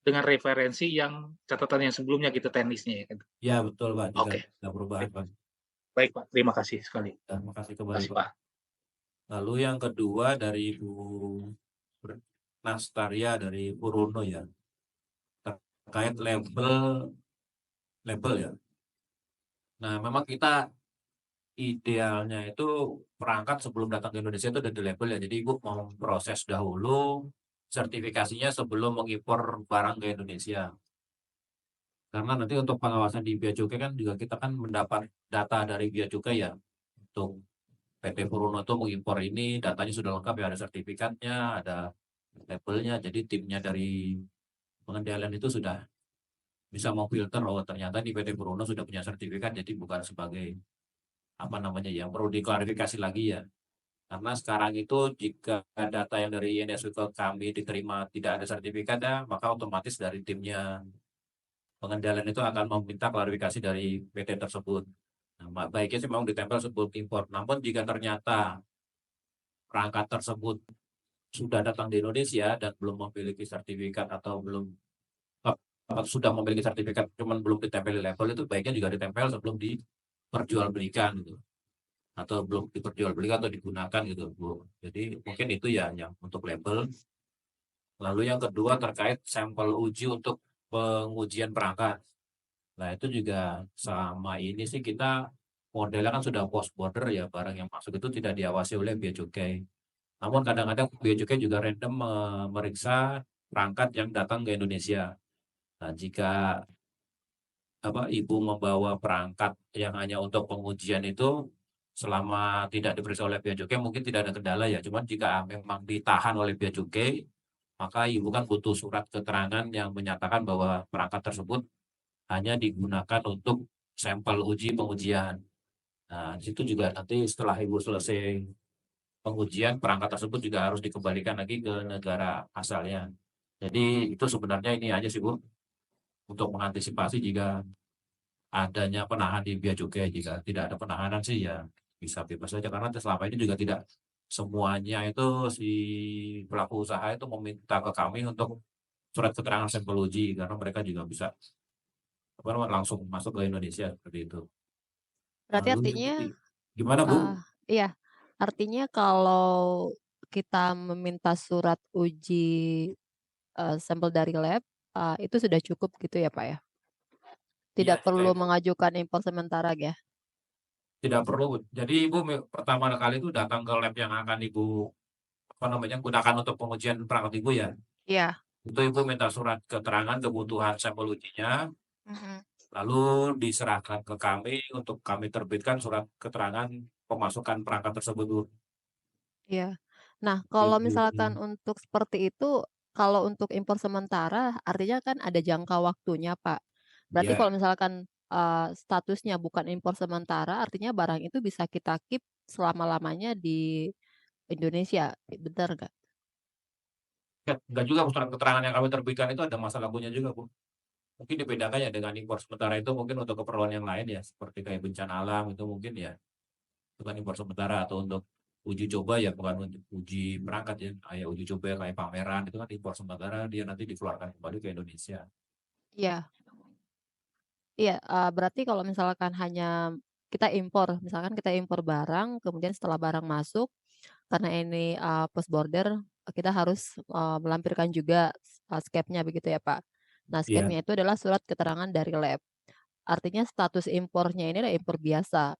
dengan referensi yang catatan yang sebelumnya gitu teknisnya ya kan. Ya betul Pak. Oke. Tidak perubahan Pak. Baik Pak, terima kasih sekali. Terima kasih kembali Pak. Lalu yang kedua dari Bu Nastaria dari Purwono ya. Terkait label ya. Nah, memang kita idealnya itu perangkat sebelum datang ke Indonesia itu udah di label ya. Jadi Ibu mau proses dahulu sertifikasinya sebelum mengimpor barang ke Indonesia. Karena nanti untuk pengawasan di Bea Cukai kan juga kita kan mendapat data dari Bea Cukai ya. Untuk PT Purwono itu mengimpor ini datanya sudah lengkap ya, ada sertifikatnya, ada labelnya. Jadi timnya dari pengendalian itu sudah bisa memfilter oh ternyata di PT Purwono sudah punya sertifikat, jadi bukan sebagai apa namanya ya, perlu diklarifikasi lagi ya. Karena sekarang itu jika data yang dari INSW ke kami diterima tidak ada sertifikat ya, maka otomatis dari timnya pengendalian itu akan meminta klarifikasi dari PT tersebut. Nah, baiknya sih memang ditempel sebelum impor. Namun jika ternyata perangkat tersebut sudah datang di Indonesia dan belum memiliki sertifikat atau sudah memiliki sertifikat cuman belum ditempel di label, itu baiknya juga ditempel sebelum diperjualbelikan gitu. atau belum diperjualbelikan atau digunakan gitu Bu. Jadi mungkin itu ya yang untuk label. Lalu yang kedua terkait sampel uji untuk pengujian perangkat. Nah itu juga sama ini sih kita modelnya kan sudah post border ya, barang yang masuk itu tidak diawasi oleh bea cukai. Namun kadang-kadang bea cukai juga random meriksa perangkat yang datang ke Indonesia. Nah jika ibu membawa perangkat yang hanya untuk pengujian itu selama tidak diperiksa oleh bea cukai mungkin tidak ada kendala ya. Cuman jika memang ditahan oleh bea cukai, maka ibu kan butuh surat keterangan yang menyatakan bahwa perangkat tersebut hanya digunakan untuk sampel uji pengujian. Nah, di situ juga nanti setelah ibu selesai pengujian, perangkat tersebut juga harus dikembalikan lagi ke negara asalnya. Jadi itu sebenarnya ini aja sih Bu, untuk mengantisipasi jika adanya penahanan di bea cukai. Jika tidak ada penahanan sih ya bisa bebas saja, karena selama ini juga tidak semuanya itu si pelaku usaha itu meminta ke kami untuk surat keterangan sampel uji, karena mereka juga bisa langsung masuk ke Indonesia seperti itu. Berarti Lalu artinya, gimana Bu? iya, artinya kalau kita meminta surat uji sampel dari lab, itu sudah cukup gitu ya Pak ya? Iya, Tidak perlu mengajukan impor sementara ya? tidak perlu. Jadi Ibu pertama kali itu datang ke lab yang akan Ibu gunakan untuk pengujian perangkat Ibu ya. Iya. Itu Ibu minta surat keterangan kebutuhan sampel ujinya, Mhm. lalu diserahkan ke kami untuk kami terbitkan surat keterangan pemasukan perangkat tersebut Bu. Iya. Nah, kalau misalkan untuk seperti itu, kalau untuk impor sementara artinya kan ada jangka waktunya, Pak. Berarti Ya, kalau misalkan, statusnya bukan impor sementara, artinya barang itu bisa kita keep selama-lamanya di Indonesia, bener nggak? enggak juga surat keterangan yang kami terbitkan itu ada masa lakunya juga Bu. Mungkin dibedakan ya dengan impor sementara itu mungkin untuk keperluan yang lain ya, seperti kayak bencana alam itu mungkin ya bukan impor sementara, atau untuk uji coba ya bukan untuk uji perangkat ya, kayak uji coba kayak pameran itu kan impor sementara, dia nanti dikeluarkan kembali ke Indonesia. Iya. Iya, berarti kalau misalkan hanya kita impor, misalkan kita impor barang, kemudian setelah barang masuk, karena ini, post border, kita harus, melampirkan juga, scap-nya begitu ya, Pak. Nah, Iya, scap-nya itu adalah surat keterangan dari lab. Artinya status impornya ini adalah impor biasa.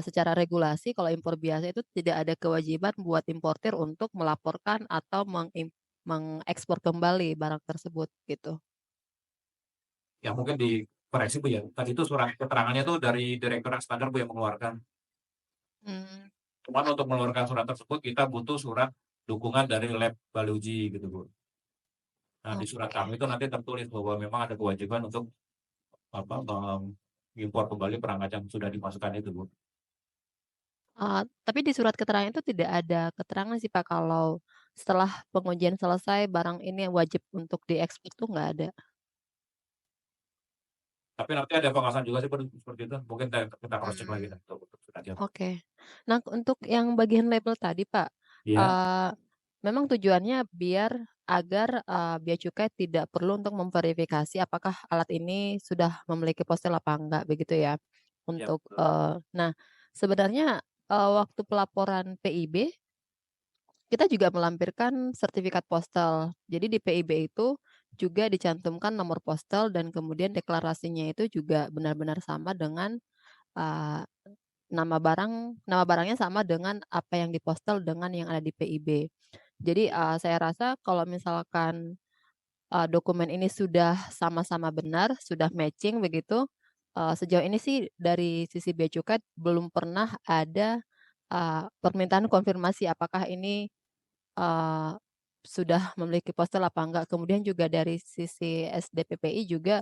Secara regulasi kalau impor biasa itu tidak ada kewajiban buat importir untuk melaporkan atau mengekspor kembali barang tersebut, gitu. ya mungkin dikoreksi Bu ya. Tadi itu surat keterangannya tuh dari Direktorat Standar Bu yang mengeluarkan. Mmm. Cuman untuk mengeluarkan surat tersebut kita butuh surat dukungan dari lab Baluji gitu Bu. Nah di surat Oke. kami itu nanti tertulis bahwa memang ada kewajiban untuk mengimpor kembali perangkat yang sudah dimasukkan itu Bu. Tapi di surat keterangan itu tidak ada keterangan sih, Pak, kalau setelah pengujian selesai barang ini wajib untuk diekspor tuh nggak ada. Tapi nanti ada pengawasan juga sih Bu, seperti itu. Mungkin kita cross check lagi Mmm. untuk suratnya. Oke. Nah, untuk yang bagian label tadi, Pak, Iya, eee, memang tujuannya biar agar, bea cukai tidak perlu untuk memverifikasi apakah alat ini sudah memiliki postel apa enggak, begitu ya? iya Untuk, betul. nah, sebenarnya, waktu pelaporan PIB kita juga melampirkan sertifikat postal. Jadi di PIB itu juga dicantumkan nomor postal dan kemudian deklarasinya itu juga benar-benar sama dengan, eee, nama barangnya sama dengan apa yang dipostal dengan yang ada di PIB. Jadi, saya rasa kalau misalkan, dokumen ini sudah sama-sama benar, sudah matching begitu, sejauh ini sih dari sisi bea cukai belum pernah ada, permintaan konfirmasi apakah ini Eee, sudah memiliki postel apa enggak. Kemudian juga dari sisi SDPPI juga,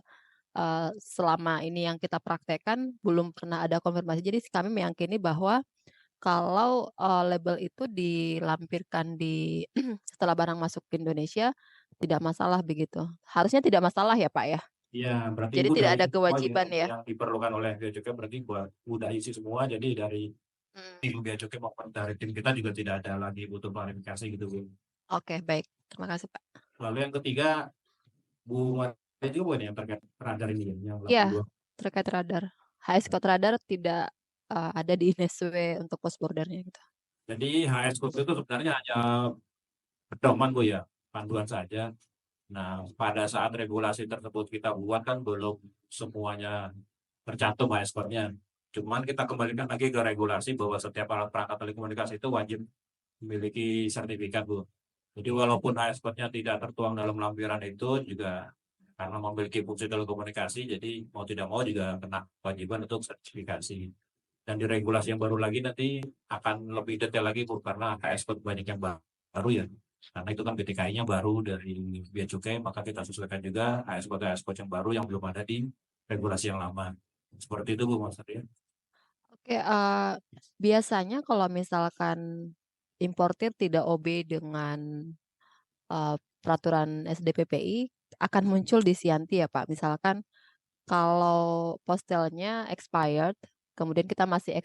selama ini yang kita praktekkan belum pernah ada konfirmasi. Jadi kami meyakini bahwa kalau, label itu dilampirkan di setelah barang masuk ke Indonesia, tidak masalah begitu. Harusnya tidak masalah ya, Pak, ya? Iya, berarti Jadi Ibu udah tidak ada isi semua kewajiban ya? yang diperlukan oleh bea cukai, berarti udah isi semua. Jadi dari Mmm. tim bea cukai maupun dari tim kita juga tidak ada lagi butuh klarifikasi gitu Bu. Oke, baik. Terima kasih, Pak. Lalu yang ketiga, Bu ada juga Bu, ini yang terkait radar ini yang Iya, 82. terkait radar. HS Code Radar tidak ada di INSW untuk post bordernya gitu. Jadi HS Code itu sebenarnya hanya pedoman Bu ya, panduan saja. Nah, pada saat regulasi tersebut kita buat kan belum semuanya tercantum HS Code-nya. Cuman kita kembalikan lagi ke regulasi bahwa setiap alat perangkat telekomunikasi itu wajib memiliki sertifikat Bu. Jadi walaupun HS Code-nya tidak tertuang dalam lampiran itu juga karena memiliki fungsi telekomunikasi, jadi mau tidak mau juga kena kewajiban untuk sertifikasi. Dan di regulasi yang baru lagi nanti akan lebih detail lagi Bu, karena HS Code banyak yang baru ya. Karena itu kan BTKI-nya baru dari Bea Cukai, maka kita sesuaikan juga HS Code yang baru yang belum ada di regulasi yang lama. Seperti itu Bu Mas Arya. Oke, biasanya kalau misalkan importir tidak OB dengan peraturan SDPPI akan muncul di Sianti ya Pak. Misalkan kalau postelnya expired, kemudian kita masih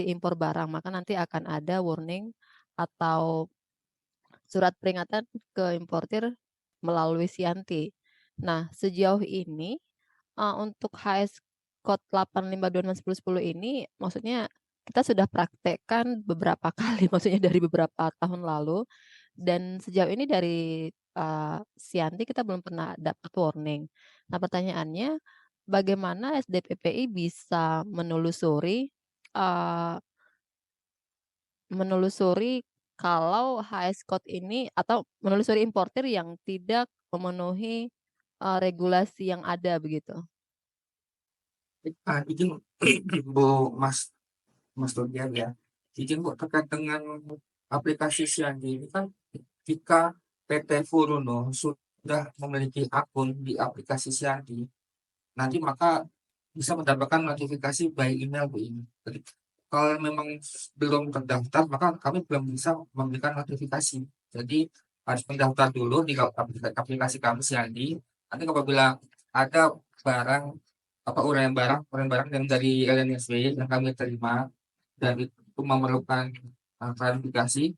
impor barang, maka nanti akan ada warning atau surat peringatan ke importir melalui Sianti. Nah, sejauh ini untuk HS Code 8526110 ini maksudnya kita sudah praktekkan beberapa kali, maksudnya dari beberapa tahun lalu, dan sejauh ini dari Sianti kita belum pernah dapat warning. Nah, pertanyaannya bagaimana SDPPI bisa menelusuri kalau HS Code ini atau menelusuri importir yang tidak memenuhi regulasi yang ada begitu? Izin Bu Mas Dodian ya. Izin Bu terkait dengan aplikasi Siandi ini kan jika PT Furuno sudah memiliki akun di aplikasi Siandi, nanti maka bisa mendapatkan notifikasi by email Bu ini. Jadi kalau memang belum terdaftar maka kami belum bisa memberikan notifikasi. Jadi harus mendaftar dulu di aplikasi kami Siandi. Nanti apabila ada barang uraian barang yang dari LNSW yang kami terima dan itu memerlukan klarifikasi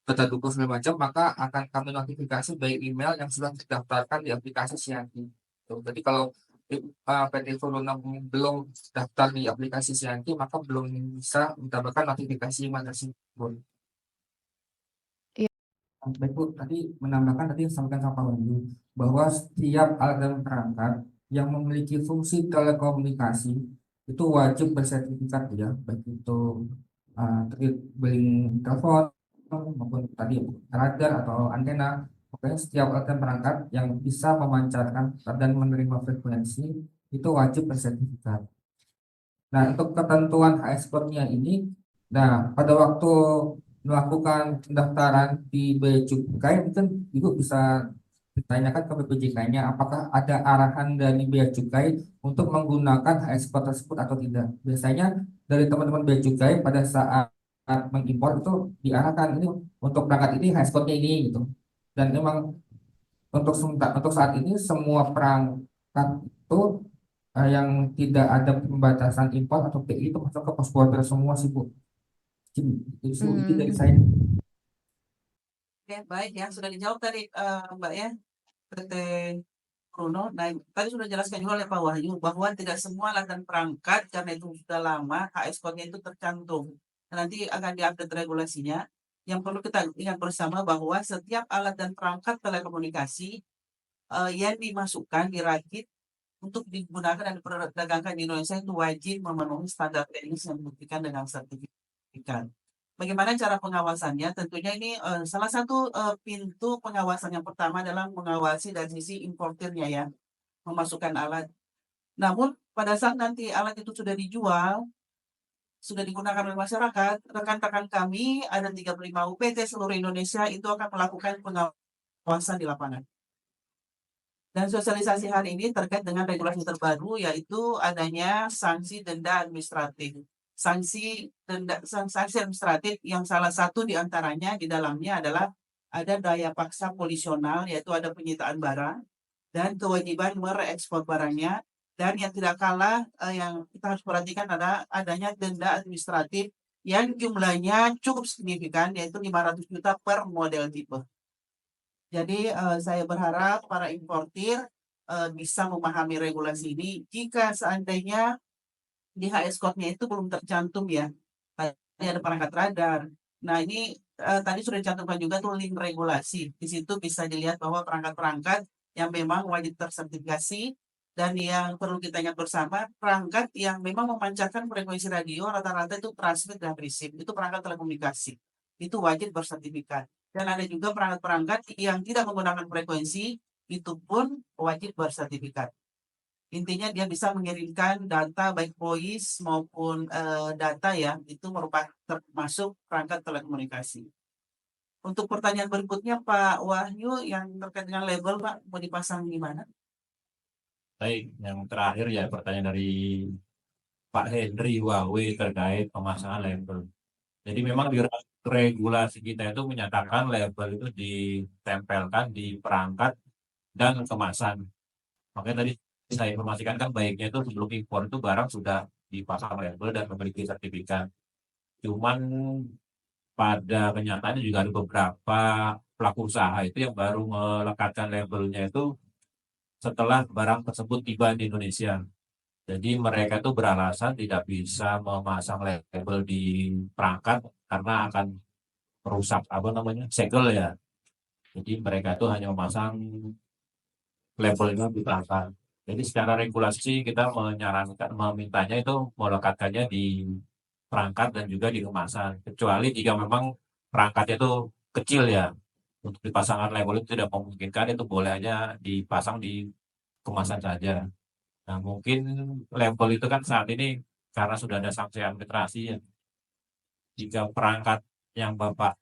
data dukung segala macam, maka akan kami notifikasi by email yang sudah terdaftarkan di aplikasi Sianti. Jadi kalau PT Furuno belum daftar di aplikasi Sianti, maka belum bisa mendapatkan notifikasi email tersebut. Iya. Baik Bu, tadi menambahkan tadi sampaikan sama Pak Wahyu bahwa setiap alat dan perangkat yang memiliki fungsi telekomunikasi itu wajib bersertifikat ya, baik itu terkait telepon maupun tadi radar atau antena. Pokoknya setiap alat dan perangkat yang bisa memancarkan dan menerima frekuensi itu wajib bersertifikat. Nah, untuk ketentuan HS Code-nya ini, nah pada waktu melakukan pendaftaran di Bea Cukai, itu Ibu bisa ditanyakan ke BPJK-nya apakah ada arahan dari Bea Cukai untuk menggunakan HS Code tersebut atau tidak. Biasanya dari teman-teman Bea Cukai pada saat mengimpor itu diarahkan ini untuk perangkat ini HS Code-nya ini gitu. Dan memang untuk saat ini semua perangkat itu yang tidak ada pembatasan impor atau PI itu masuk ke post border semua sih Bu. Itu dari saya. Oke, baik ya, sudah dijawab tadi Mbak ya, PT Furuno. Nah, tadi sudah jelaskan juga oleh Pak Wahyu bahwa tidak semua alat dan perangkat karena itu sudah lama HS Code-nya itu tercantum. Nanti akan diupdate regulasinya. Yang perlu kita ingat bersama bahwa setiap alat dan perangkat telekomunikasi yang dimasukkan, dirakit untuk digunakan dan diperdagangkan di Indonesia itu wajib memenuhi standar teknis yang dibuktikan dengan sertifikat. Bagaimana cara pengawasannya? Tentunya ini salah satu pintu pengawasan yang pertama adalah mengawasi dari sisi importirnya ya, memasukkan alat. Namun pada saat nanti alat itu sudah dijual, sudah digunakan oleh masyarakat, rekan-rekan kami ada 35 UPT seluruh Indonesia itu akan melakukan pengawasan di lapangan. Dan sosialisasi hari ini terkait dengan regulasi terbaru yaitu adanya sanksi denda administratif. Sanksi administratif yang salah satu diantaranya di dalamnya adalah ada daya paksa polisional, yaitu ada penyitaan barang dan kewajiban mereekspor barangnya. Dan yang tidak kalah yang kita harus perhatikan adalah adanya denda administratif yang jumlahnya cukup signifikan, yaitu 500 juta per model tipe. Jadi saya berharap para importir bisa memahami regulasi ini. Jika seandainya di HS code-nya itu belum tercantum ya. Tadi ada perangkat radar. Nah, ini tadi sudah dicantumkan juga tuh link regulasi. Di situ bisa dilihat bahwa perangkat-perangkat yang memang wajib tersertifikasi dan yang perlu kita ingat bersama, perangkat yang memang memancarkan frekuensi radio rata-rata itu transmit dan receive. Itu perangkat telekomunikasi. Itu wajib bersertifikat. Dan ada juga perangkat-perangkat yang tidak menggunakan frekuensi, itu pun wajib bersertifikat. Intinya dia bisa mengirimkan data baik voice maupun data ya, itu merupakan termasuk perangkat telekomunikasi. Untuk pertanyaan berikutnya Pak Wahyu yang terkait dengan label Pak, mau dipasang di mana? Baik, yang terakhir ya pertanyaan dari Pak Henry Huawei terkait pemasangan label. Jadi memang di regulasi kita itu menyatakan label itu ditempelkan di perangkat dan kemasan. Makanya tadi saya informasikan kan baiknya itu sebelum impor itu barang sudah dipasang label dan memiliki sertifikat. Cuman pada kenyataannya juga ada beberapa pelaku usaha itu yang baru melekatkan labelnya itu setelah barang tersebut tiba di Indonesia. Jadi mereka itu beralasan tidak bisa memasang label di perangkat karena akan merusak apa namanya segel ya. Jadi mereka itu hanya memasang labelnya di perangkat. Jadi secara regulasi kita menyarankan memintanya itu melekatkannya di perangkat dan juga di kemasan. Kecuali jika memang perangkatnya itu kecil ya. Untuk dipasangkan label itu tidak memungkinkan, itu boleh hanya dipasang di kemasan saja. Nah, mungkin label itu kan saat ini karena sudah ada sanksi administrasi ya. Jika perangkat yang Bapak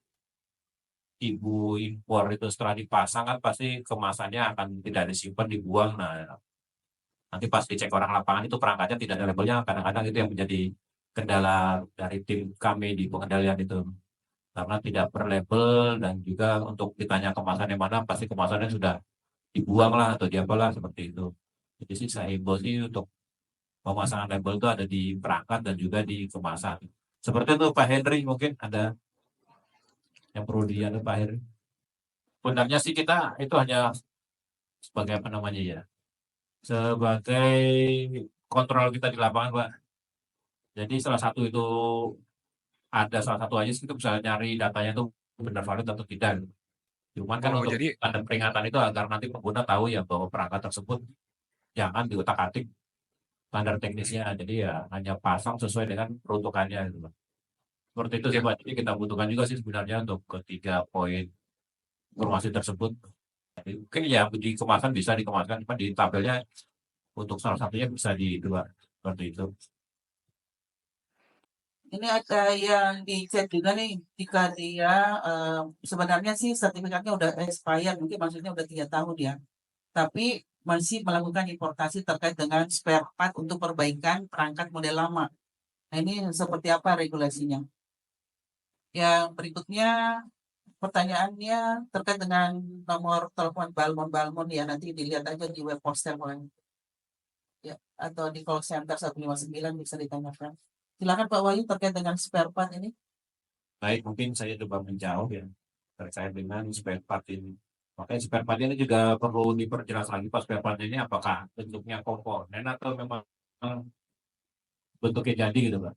Ibu impor itu setelah dipasang kan pasti kemasannya akan tidak disimpan, dibuang. Nah, nanti pas dicek orang lapangan itu perangkatnya tidak ada labelnya. Kadang-kadang itu yang menjadi kendala dari tim kami di pengendalian itu. Karena tidak berlabel dan juga untuk ditanya kemasan yang mana pasti kemasannya sudah dibuang lah atau diapalah seperti itu. Jadi sih saya himbau sih untuk pemasangan label itu ada di perangkat dan juga di kemasan. Seperti itu Pak Henry, mungkin ada yang perlu dianu Pak Henry. Sebenarnya sih kita itu hanya sebagai apa namanya ya, sebagai kontrol kita di lapangan Pak. Jadi salah satu itu ada salah satu aja itu bisa nyari datanya itu benar valid atau tidak. Cuman kan untuk jadi ada peringatan itu agar nanti pengguna tahu ya bahwa perangkat tersebut jangan diutak-atik standar teknisnya. Jadi ya hanya pasang sesuai dengan peruntukannya gitu Pak. Seperti itu sih Pak. Jadi kita butuhkan juga sih sebenarnya untuk ketiga poin informasi tersebut. Jadi, mungkin ya di kemasan bisa dikemaskan, cuma di tabelnya untuk salah satunya bisa di dua seperti itu. Ini ada yang dicek juga nih, jika dia sebenarnya sih sertifikatnya udah expired, mungkin maksudnya udah 3 tahun ya. Tapi masih melakukan importasi terkait dengan spare part untuk perbaikan perangkat model lama. Nah, ini seperti apa regulasinya? Yang berikutnya pertanyaannya terkait dengan nomor telepon Balmon ya, nanti dilihat aja di web Postel ya, atau di call center 159 bisa ditanyakan. Silakan Pak Wahyu terkait dengan spare part ini. Baik, mungkin saya coba menjawab ya terkait dengan spare part ini. Makanya spare part ini juga perlu diperjelas lagi Pak, spare part ini apakah bentuknya komponen atau memang bentuknya jadi gitu Pak.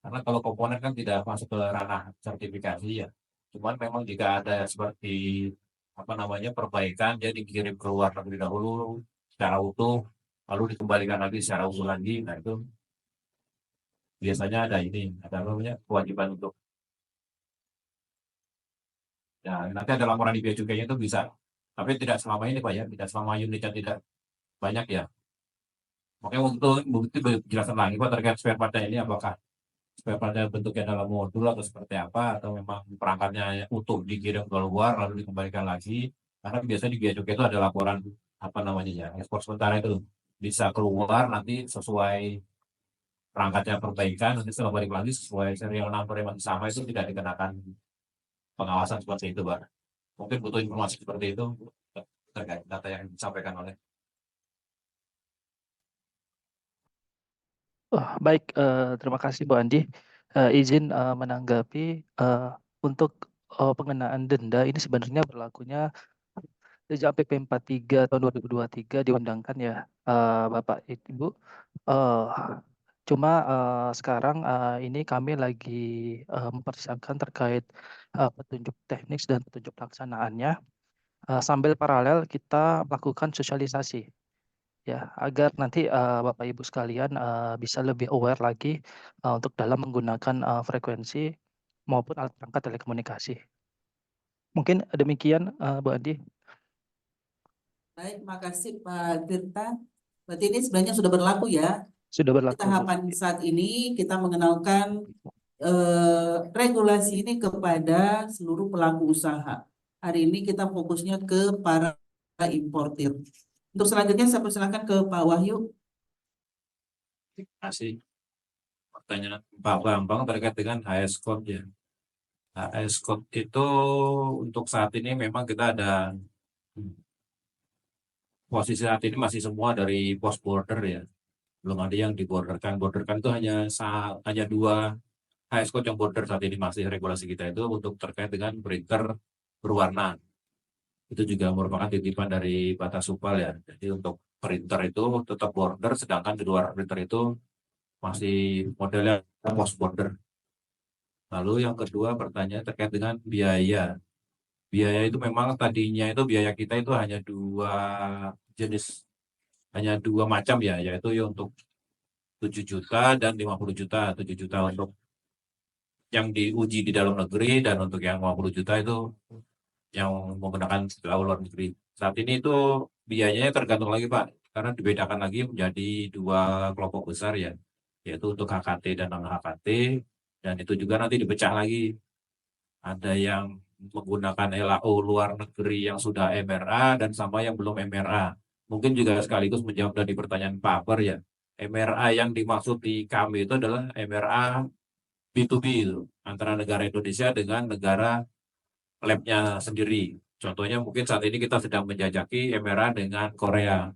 Karena kalau komponen kan tidak masuk ke ranah sertifikasi ya. Cuman memang jika ada seperti apa namanya perbaikan, dia dikirim keluar terlebih dahulu secara utuh, lalu dikembalikan lagi secara utuh lagi. Nah itu biasanya ada ini, ada apa namanya kewajiban untuk ya nanti ada laporan di bea cukainya itu bisa. Tapi tidak selama ini Pak ya, tidak selama unitnya tidak banyak ya. Makanya untuk bukti penjelasan lagi Pak terkait spare partnya ini apakah spare partnya bentuknya dalam modul atau seperti apa atau memang perangkatnya utuh dikirim keluar lalu dikembalikan lagi. Karena biasanya di bea cukai itu ada laporan apa namanya ya, ekspor sementara itu bisa keluar nanti sesuai perangkatnya perbaikan, nanti setelah balik lagi sesuai serial number yang masih sama itu tidak dikenakan pengawasan seperti itu Pak. Mungkin butuh informasi seperti itu terkait data yang disampaikan oleh. Baik, terima kasih Bu Andi. Izin menanggapi untuk pengenaan denda ini sebenarnya berlakunya sejak PP 43 tahun 2023 diundangkan ya Bapak Ibu. Cuma sekarang ini kami lagi mempersiapkan terkait petunjuk teknis dan petunjuk pelaksanaannya. Sambil paralel kita melakukan sosialisasi ya, agar nanti Bapak Ibu sekalian bisa lebih aware lagi untuk dalam menggunakan frekuensi maupun alat perangkat telekomunikasi. Mungkin demikian Bu Andi. Baik, makasih Pak Tirta. Berarti ini sebenarnya sudah berlaku ya. Sudah Di berlaku. tahapan saat ini kita mengenalkan regulasi ini kepada seluruh pelaku usaha. Hari ini kita fokusnya ke para importir. Untuk selanjutnya saya persilakan ke Pak Wahyu. Terima kasih. Pertanyaan Pak Bambang terkait dengan HS Code ya. HS Code itu untuk saat ini memang kita ada posisi saat ini masih semua dari pos border ya. Belum ada yang di borderkan. Borderkan itu hanya 2 HS Code yang border saat ini masih regulasi kita itu untuk terkait dengan printer berwarna. Itu juga merupakan titipan dari Batas Supal ya. Jadi untuk printer itu tetap border, sedangkan di luar printer itu masih modelnya post border. Lalu yang kedua pertanyaan terkait dengan biaya. Biaya itu memang tadinya itu biaya kita itu hanya 2 jenis, hanya 2 macam ya, yaitu ya untuk 7 juta dan 50 juta. 7 juta untuk yang diuji di dalam negeri dan untuk yang 50 juta itu yang menggunakan luar negeri. Saat ini itu biayanya tergantung lagi Pak, karena dibedakan lagi menjadi 2 kelompok besar ya, yaitu untuk HKT dan non HKT, dan itu juga nanti dipecah lagi. Ada yang menggunakan LAO luar negeri yang sudah MRA dan sama yang belum MRA. Mungkin juga sekaligus menjawab dari pertanyaan Pak Akbar ya. MRA yang dimaksud di kami itu adalah MRA B2B itu, antara negara Indonesia dengan negara lab-nya sendiri. Contohnya mungkin saat ini kita sedang menjajaki MRA dengan Korea.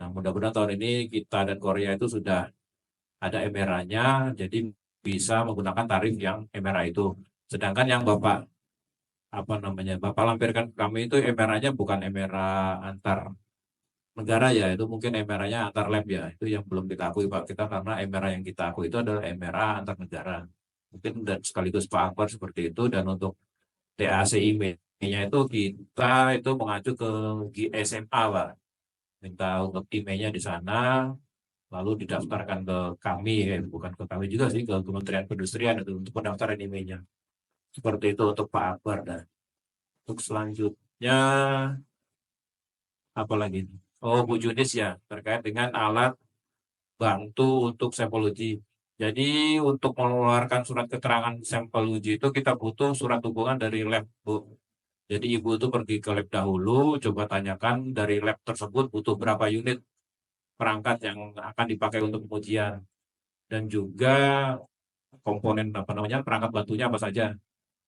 Nah, mudah-mudahan tahun ini kita dan Korea itu sudah ada MRA-nya, jadi bisa menggunakan tarif yang MRA itu. Sedangkan yang Bapak lampirkan ke kami itu MRA-nya bukan MRA antar negara ya, itu mungkin MRA-nya antar lab ya. Itu yang belum kita akui Pak kita, karena MRA yang kita akui itu adalah MRA antar negara. Mungkin dan sekaligus Pak Akbar seperti itu. Dan untuk TACIM-nya itu kita itu mengacu ke GSMA Pak. Minta untuk emailnya di sana, lalu didaftarkan ke kami, bukan ke kami juga sih, ke Kementerian Perindustrian itu untuk pendaftaran emailnya. Seperti itu untuk Pak Akbar. Dan untuk selanjutnya apa lagi? Oh, Bu Junis ya, terkait dengan alat bantu untuk sampel uji. Jadi untuk mengeluarkan surat keterangan sampel uji itu kita butuh surat dukungan dari lab, Bu. Jadi Ibu itu pergi ke lab dahulu, coba tanyakan dari lab tersebut butuh berapa unit perangkat yang akan dipakai untuk pengujian. Dan juga komponen perangkat bantunya apa saja.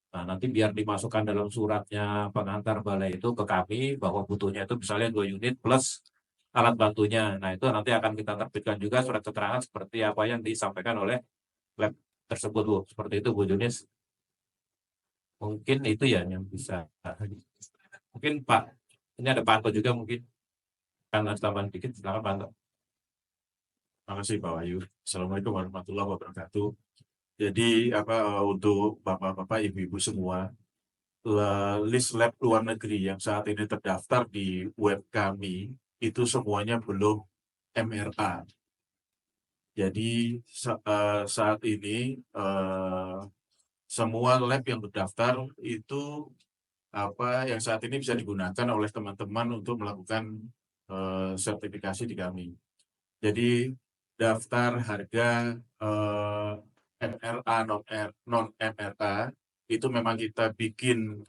Nah, nanti biar dimasukkan dalam suratnya pengantar balai itu ke kami bahwa butuhnya itu misalnya 2 unit plus alat bantunya. Nah, itu nanti akan kita terbitkan juga surat keterangan seperti apa yang disampaikan oleh lab tersebut, Bu. Seperti itu, Bu Junis. Mungkin itu ya yang bisa. Mungkin Pak, ini ada Pak Anto juga mungkin. Kan tambahan dikit, silakan Pak Anto. Terima kasih Pak Wahyu. Assalamualaikum warahmatullahi wabarakatuh. Jadi untuk Bapak-Bapak, Ibu-Ibu semua, list lab luar negeri yang saat ini terdaftar di web kami itu semuanya belum MRA. Jadi saat ini semua lab yang terdaftar itu yang saat ini bisa digunakan oleh teman-teman untuk melakukan sertifikasi di kami. Jadi daftar harga MRA non MRA itu memang kita bikin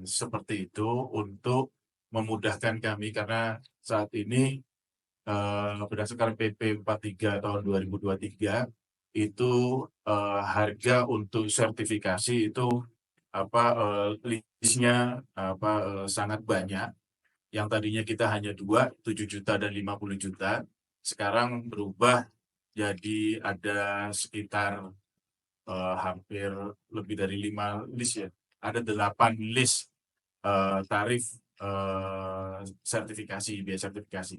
seperti itu untuk memudahkan kami, karena saat ini berdasarkan PP 43 tahun 2023 itu harga untuk sertifikasi itu listnya sangat banyak. Yang tadinya kita hanya 2, 7 juta dan 50 juta, sekarang berubah jadi ada sekitar hampir lebih dari 5 list ya. Ada 8 list tarif sertifikasi, biaya sertifikasi.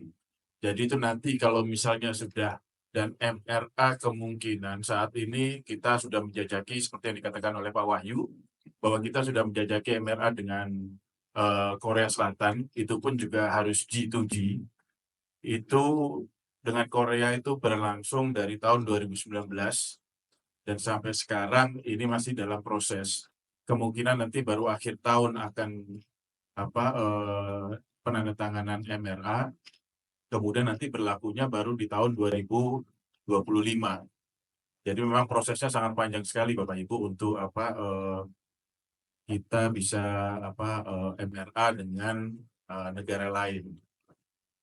Jadi itu nanti kalau misalnya sudah Dan MRA kemungkinan saat ini kita sudah menjajaki seperti yang dikatakan oleh Pak Wahyu, bahwa kita sudah menjajaki MRA dengan Korea Selatan, itu pun juga harus G2G. Itu dengan Korea itu berlangsung dari tahun 2019 dan sampai sekarang ini masih dalam proses. Kemungkinan nanti baru akhir tahun akan penandatanganan MRA, kemudian nanti berlakunya baru di tahun 2025. Jadi memang prosesnya sangat panjang sekali Bapak Ibu untuk kita bisa MRA dengan negara lain.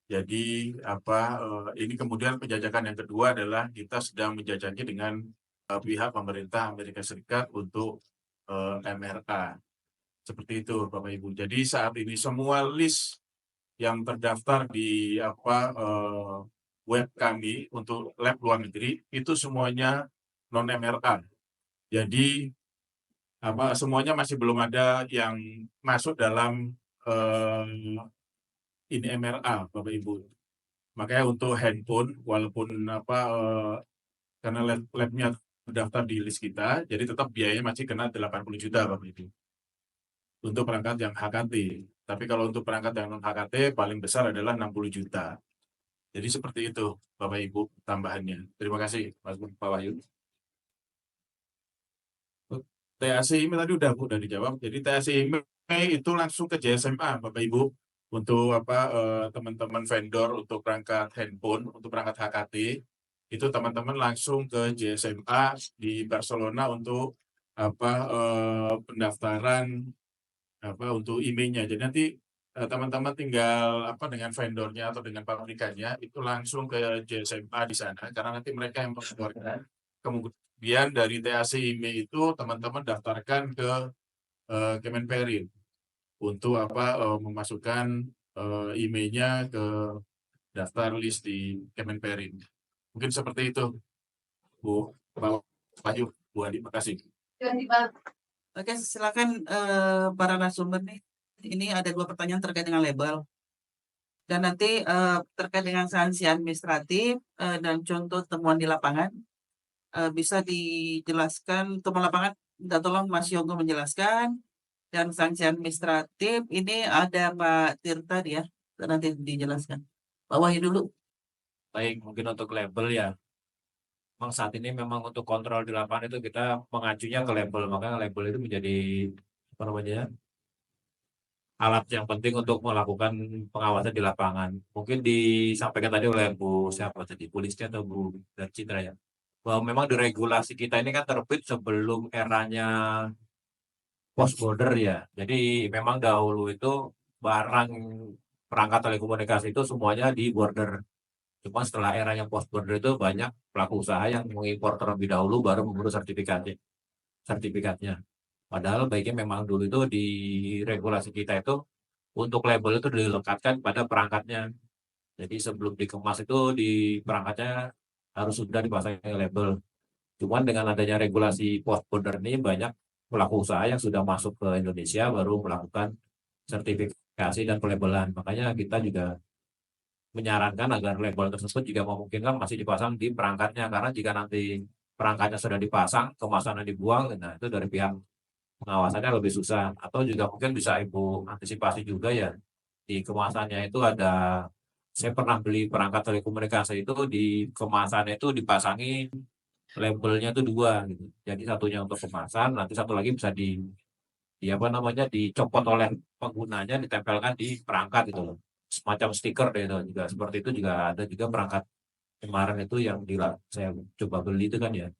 Jadi ini kemudian penjajakan yang kedua adalah kita sedang menjajaki dengan pihak pemerintah Amerika Serikat untuk MRA. Seperti itu Bapak Ibu. Jadi saat ini semua list yang terdaftar di web kami untuk lab luar negeri itu semuanya non MRA. Jadi semuanya masih belum ada yang masuk dalam ini MRA Bapak Ibu. Makanya untuk handphone walaupun karena labnya terdaftar di list kita, jadi tetap biayanya masih kena 80 juta Bapak Ibu. Untuk perangkat yang HKT. Tapi kalau untuk perangkat yang non HKT paling besar adalah 60 juta. Jadi seperti itu Bapak Ibu tambahannya. Terima kasih Pak Wahyu. TAC IMEI tadi udah dijawab. Jadi TAC IMEI itu langsung ke JSMA Bapak Ibu untuk teman-teman vendor untuk perangkat handphone, untuk perangkat HKT itu teman-teman langsung ke JSMA di Barcelona untuk pendaftaran untuk IMEI-nya. Jadi nanti teman-teman tinggal dengan vendornya atau dengan pabrikannya itu langsung ke JSMA di sana karena nanti mereka yang mengeluarkan. Kemudian dari TAC IMEI itu teman-teman daftarkan ke Kemenperin untuk memasukkan IMEI-nya ke daftar list di Kemenperin. Mungkin seperti itu, Bu Wahyu, Bu Adi, makasih. Oke, silakan para narasumber nih. Ini ada 2 pertanyaan terkait dengan label. Dan nanti terkait dengan sanksi administratif dan contoh temuan di lapangan. Bisa dijelaskan temuan lapangan, minta tolong Mas Yogo menjelaskan. Dan sanksi administratif ini ada Pak Tirta ya, nanti dijelaskan. Pak Wahyu dulu. Baik, mungkin untuk label ya. Memang saat ini memang untuk kontrol di lapangan itu kita mengacunya ke label, maka label itu menjadi alat yang penting untuk melakukan pengawasan di lapangan. Mungkin disampaikan tadi oleh Bu Pulisnya atau Bu Citra ya, bahwa memang di regulasi kita ini kan terbit sebelum eranya post border ya. Jadi memang dahulu itu barang perangkat telekomunikasi itu semuanya di border. Cuma setelah eranya post border itu banyak pelaku usaha yang mengimpor terlebih dahulu baru mengurus sertifikatnya. Padahal baiknya memang dulu itu di regulasi kita itu untuk label itu dilekatkan pada perangkatnya. Jadi sebelum dikemas itu di perangkatnya harus sudah dipasang label. Cuman dengan adanya regulasi post border ini banyak pelaku usaha yang sudah masuk ke Indonesia baru melakukan sertifikasi dan pelabelan. Makanya kita juga menyarankan agar label tersebut juga memungkinkan masih dipasang di perangkatnya, karena jika nanti perangkatnya sudah dipasang, kemasannya dibuang, nah itu dari pihak pengawasannya lebih susah. Atau juga mungkin bisa Ibu antisipasi juga ya, di kemasannya itu ada, saya pernah beli perangkat telekomunikasi itu di kemasannya itu dipasangi labelnya itu 2 gitu. Jadi satunya untuk kemasan, nanti satu lagi bisa dicopot oleh penggunanya, ditempelkan di perangkat itu loh. Semacam stiker deh itu juga. Seperti itu juga ada juga perangkat kemarin itu yang saya coba beli itu kan ya.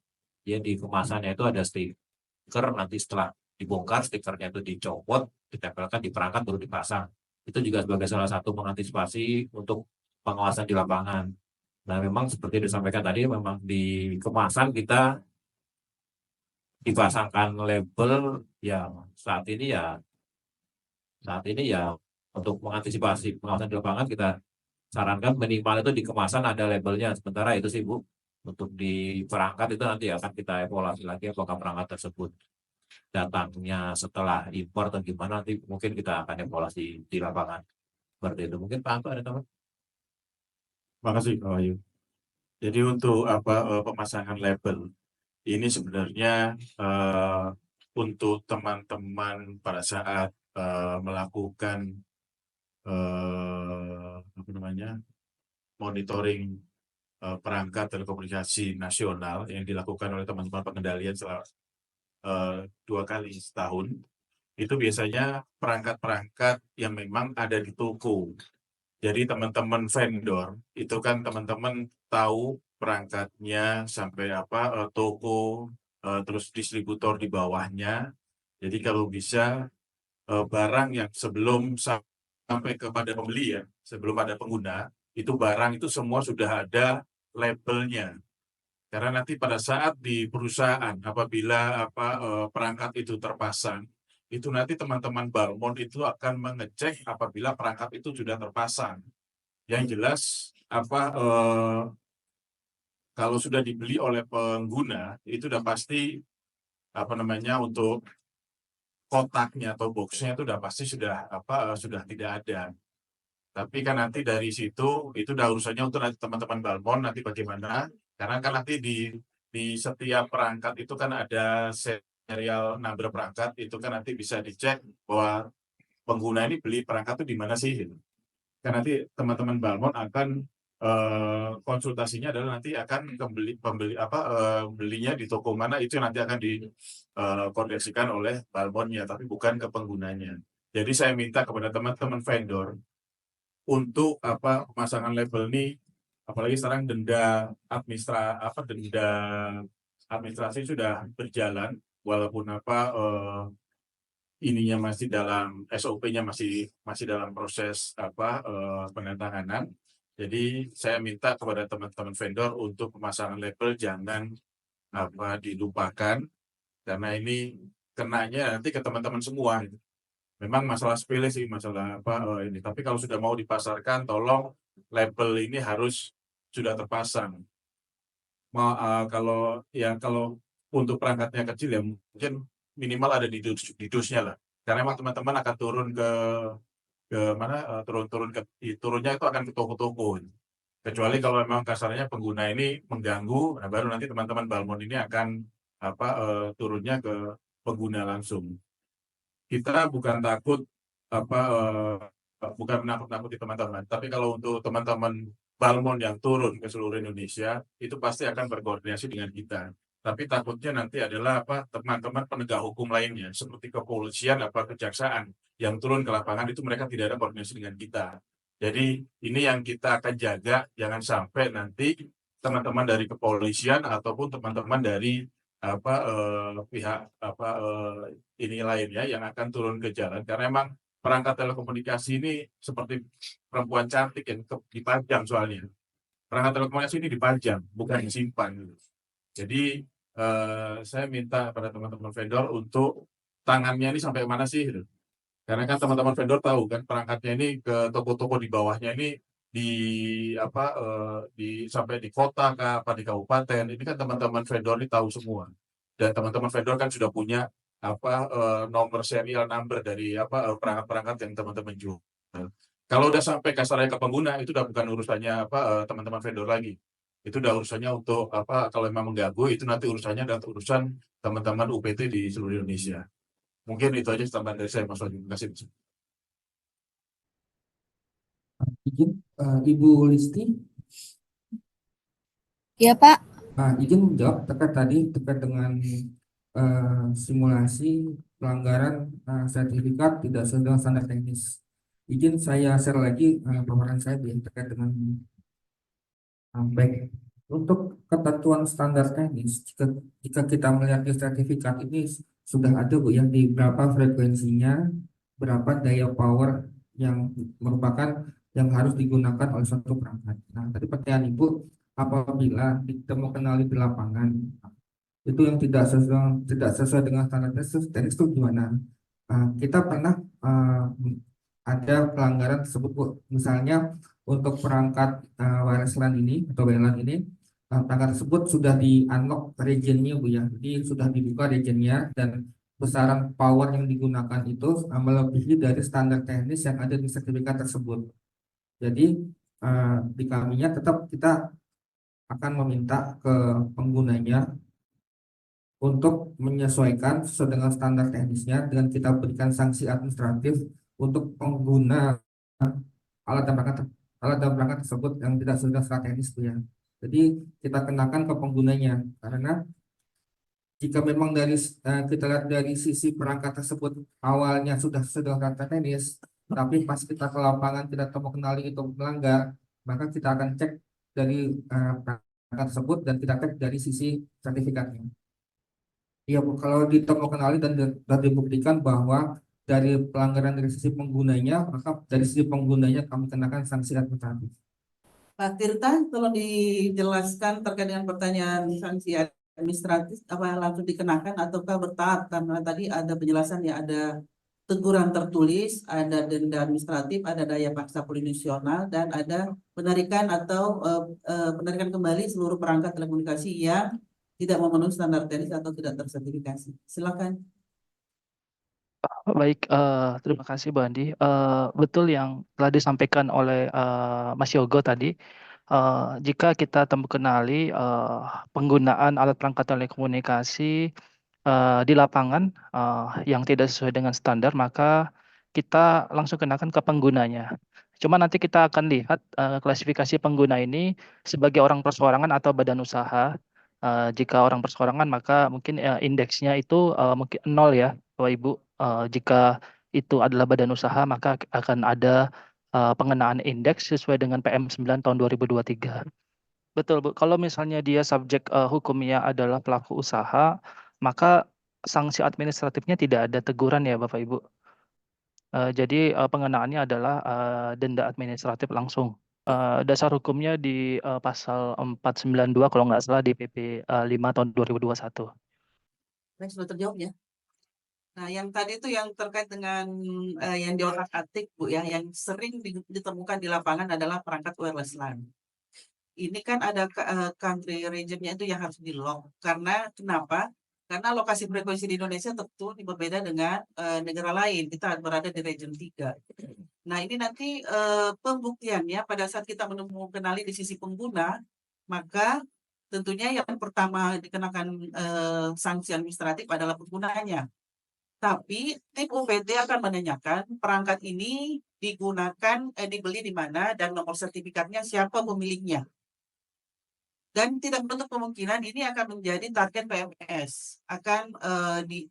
Dia di kemasannya itu ada stiker, nanti setelah dibongkar stikernya itu dicopot, ditempelkan di perangkat baru dipasang. Itu juga sebagai salah satu mengantisipasi untuk pengawasan di lapangan. Nah, memang seperti disampaikan tadi, memang di kemasan kita dipasangkan label yang saat ini ya untuk mengantisipasi pengawasan di lapangan kita sarankan minimal itu di kemasan ada labelnya. Sementara itu sih Bu, untuk di perangkat itu nanti akan kita evaluasi lagi apakah perangkat tersebut datangnya setelah impor atau gimana, nanti mungkin kita akan evaluasi di lapangan. Seperti itu. Mungkin Pak Anto ada tambahan? Terima kasih Pak Wahyu. Jadi untuk pemasangan label ini sebenarnya untuk teman-teman pada saat melakukan apa namanya monitoring perangkat telekomunikasi nasional yang dilakukan oleh teman-teman pengendalian selama 2 kali setahun, itu biasanya perangkat-perangkat yang memang ada di toko. Jadi teman-teman vendor itu kan teman-teman tahu perangkatnya sampai apa toko terus distributor di bawahnya. Jadi kalau bisa barang yang sebelum sampai kepada pembeli ya, sebelum ada pengguna, itu barang itu semua sudah ada labelnya. Karena nanti pada saat di perusahaan apabila perangkat itu terpasang, itu nanti teman-teman Balmond itu akan mengecek apabila perangkat itu sudah terpasang. Yang jelas kalau sudah dibeli oleh pengguna itu udah pasti untuk kotaknya atau boxnya itu udah pasti sudah tidak ada. Tapi kan nanti dari situ itu udah urusannya untuk nanti teman-teman Balmond nanti bagaimana, karena kan nanti di setiap perangkat itu kan ada serial number perangkat, itu kan nanti bisa dicek bahwa pengguna ini beli perangkat itu di mana sih gitu. Kan nanti teman-teman Balmond akan konsultasinya adalah nanti akan belinya di toko mana, itu nanti akan dikoneksikan oleh Balmondnya, tapi bukan ke penggunanya. Jadi saya minta kepada teman-teman vendor untuk pemasangan label ini, apalagi sekarang denda administrasi sudah berjalan, walaupun ininya masih dalam SOP-nya masih dalam proses penandatanganan. Jadi saya minta kepada teman-teman vendor untuk pemasangan label jangan dilupakan, karena ini kenanya nanti ke teman-teman semua. Memang masalah sepele sih, masalah ini. Tapi kalau sudah mau dipasarkan, tolong label ini harus sudah terpasang. Kalau untuk perangkatnya kecil ya mungkin minimal ada di dusnya lah. Karena emang teman-teman akan turun ke mana turunnya itu akan ke toko-toko. Kecuali kalau memang kasarnya pengguna ini mengganggu, nah baru nanti teman-teman Balmond ini akan turunnya ke pengguna langsung. Kita bukan takut bukan menakut-nakuti teman-teman, tapi kalau untuk teman-teman Balmond yang turun ke seluruh Indonesia itu pasti akan berkoordinasi dengan kita. Tapi takutnya nanti adalah teman-teman penegak hukum lainnya seperti kepolisian kejaksaan yang turun ke lapangan itu mereka tidak ada koordinasi dengan kita. Jadi ini yang kita akan jaga, jangan sampai nanti teman-teman dari kepolisian ataupun teman-teman dari pihak ini lainnya yang akan turun ke jalan, karena emang perangkat telekomunikasi ini seperti perempuan cantik yang dipajang, soalnya perangkat telekomunikasi ini dipajang bukan disimpan. Jadi saya minta pada teman-teman vendor untuk tangannya ini sampai mana sih, karena kan teman-teman vendor tahu kan perangkatnya ini ke toko-toko di bawahnya ini sampai di kota di kabupaten ini kan teman-teman vendor ini tahu semua, dan teman-teman vendor kan sudah punya nomor serial number dari perangkat-perangkat yang teman-teman jual. Kalau udah sampai kasarnya ke pengguna itu udah bukan urusannya teman-teman vendor lagi, itu udah urusannya untuk kalau memang mengganggu itu nanti urusannya dan urusan teman-teman UPT di seluruh Indonesia. Mungkin itu aja tambahan dari saya, Mas Wahyu. Terima kasih. Izin, Ibu Listi. Iya, Pak. Izin jawab terkait dengan simulasi pelanggaran sertifikat tidak sesuai dengan standar teknis. Izin saya share lagi paparan saya terkait dengan baik untuk ketentuan standar teknis. Jika kita melihat di sertifikat ini sudah ada Bu ya di berapa frekuensinya, berapa daya power yang merupakan yang harus digunakan oleh suatu perangkat. Nah, tadi pertanyaan Ibu, apabila ditemukan di lapangan itu yang tidak sesuai dengan standar teknis itu gimana? Kita pernah ada pelanggaran tersebut Bu. Misalnya untuk perangkat wireless LAN ini atau WLAN ini, perangkat tersebut sudah di unlock regionnya Bu ya, jadi sudah dibuka regionnya dan besaran power yang digunakan itu melebihi dari standar teknis yang ada di sertifikat tersebut. Jadi di kaminya tetap kita akan meminta ke penggunanya untuk menyesuaikan sesuai dengan standar teknisnya, dengan kita berikan sanksi administratif untuk pengguna alat dan perangkat tersebut yang tidak sesuai dengan standar teknis ya. Jadi kita kenakan ke penggunanya, karena jika memang kita lihat dari sisi perangkat tersebut awalnya sudah sesuai dengan standar teknis, tapi pas kita ke lapangan tidak temu kenali itu melanggar, maka kita akan cek dari perangkat tersebut dan kita cek dari sisi sertifikatnya. Iya Bu, kalau ditemu kenali dan dibuktikan bahwa dari pelanggaran dari sisi penggunanya, maka dari sisi penggunanya kami kenakan sanksi administratif. Pak Tirta, tolong dijelaskan terkait dengan pertanyaan sanksi administratif, apa langsung dikenakan ataukah bertahap? Karena tadi ada penjelasan ya, ada teguran tertulis, ada denda administratif, ada daya paksa polisional, dan ada penarikan atau penarikan kembali seluruh perangkat telekomunikasi yang tidak memenuhi standar teknis atau tidak tersertifikasi. Silakan. Baik, terima kasih Bu Andi. Betul yang telah disampaikan oleh Mas Yogo tadi. Jika kita temu kenali penggunaan alat perangkat telekomunikasi di lapangan yang tidak sesuai dengan standar, maka kita langsung kenakan ke penggunanya. Cuma nanti kita akan lihat klasifikasi pengguna ini sebagai orang perseorangan atau badan usaha. Jika orang perseorangan maka mungkin indeksnya itu mungkin 0 ya Bapak Ibu. Jika itu adalah badan usaha maka akan ada pengenaan indeks sesuai dengan PM9 tahun 2023. Betul Bu, kalau misalnya dia subjek hukumnya adalah pelaku usaha, maka sanksi administratifnya tidak ada teguran ya Bapak Ibu. Jadi pengenaannya adalah denda administratif langsung. Dasar hukumnya di pasal 492 kalau nggak salah di PP 5 tahun 2021. Baik, sudah terjawab ya. Nah, yang tadi itu yang terkait dengan yang diotak-atik Bu ya, yang sering ditemukan di lapangan adalah perangkat wireless LAN. Ini kan ada country region-nya itu yang harus di-lock. Karena kenapa? Karena lokasi frekuensi di Indonesia tentu berbeda dengan negara lain. Kita berada di region 3. Nah, ini nanti pembuktiannya pada saat kita menemukan kenali di sisi pengguna, maka tentunya yang pertama dikenakan sanksi administratif adalah penggunanya. Tapi tim UPT akan menanyakan perangkat ini digunakan, dibeli di mana dan nomor sertifikatnya siapa pemiliknya. Dan tidak menutup kemungkinan ini akan menjadi target PMS. Akan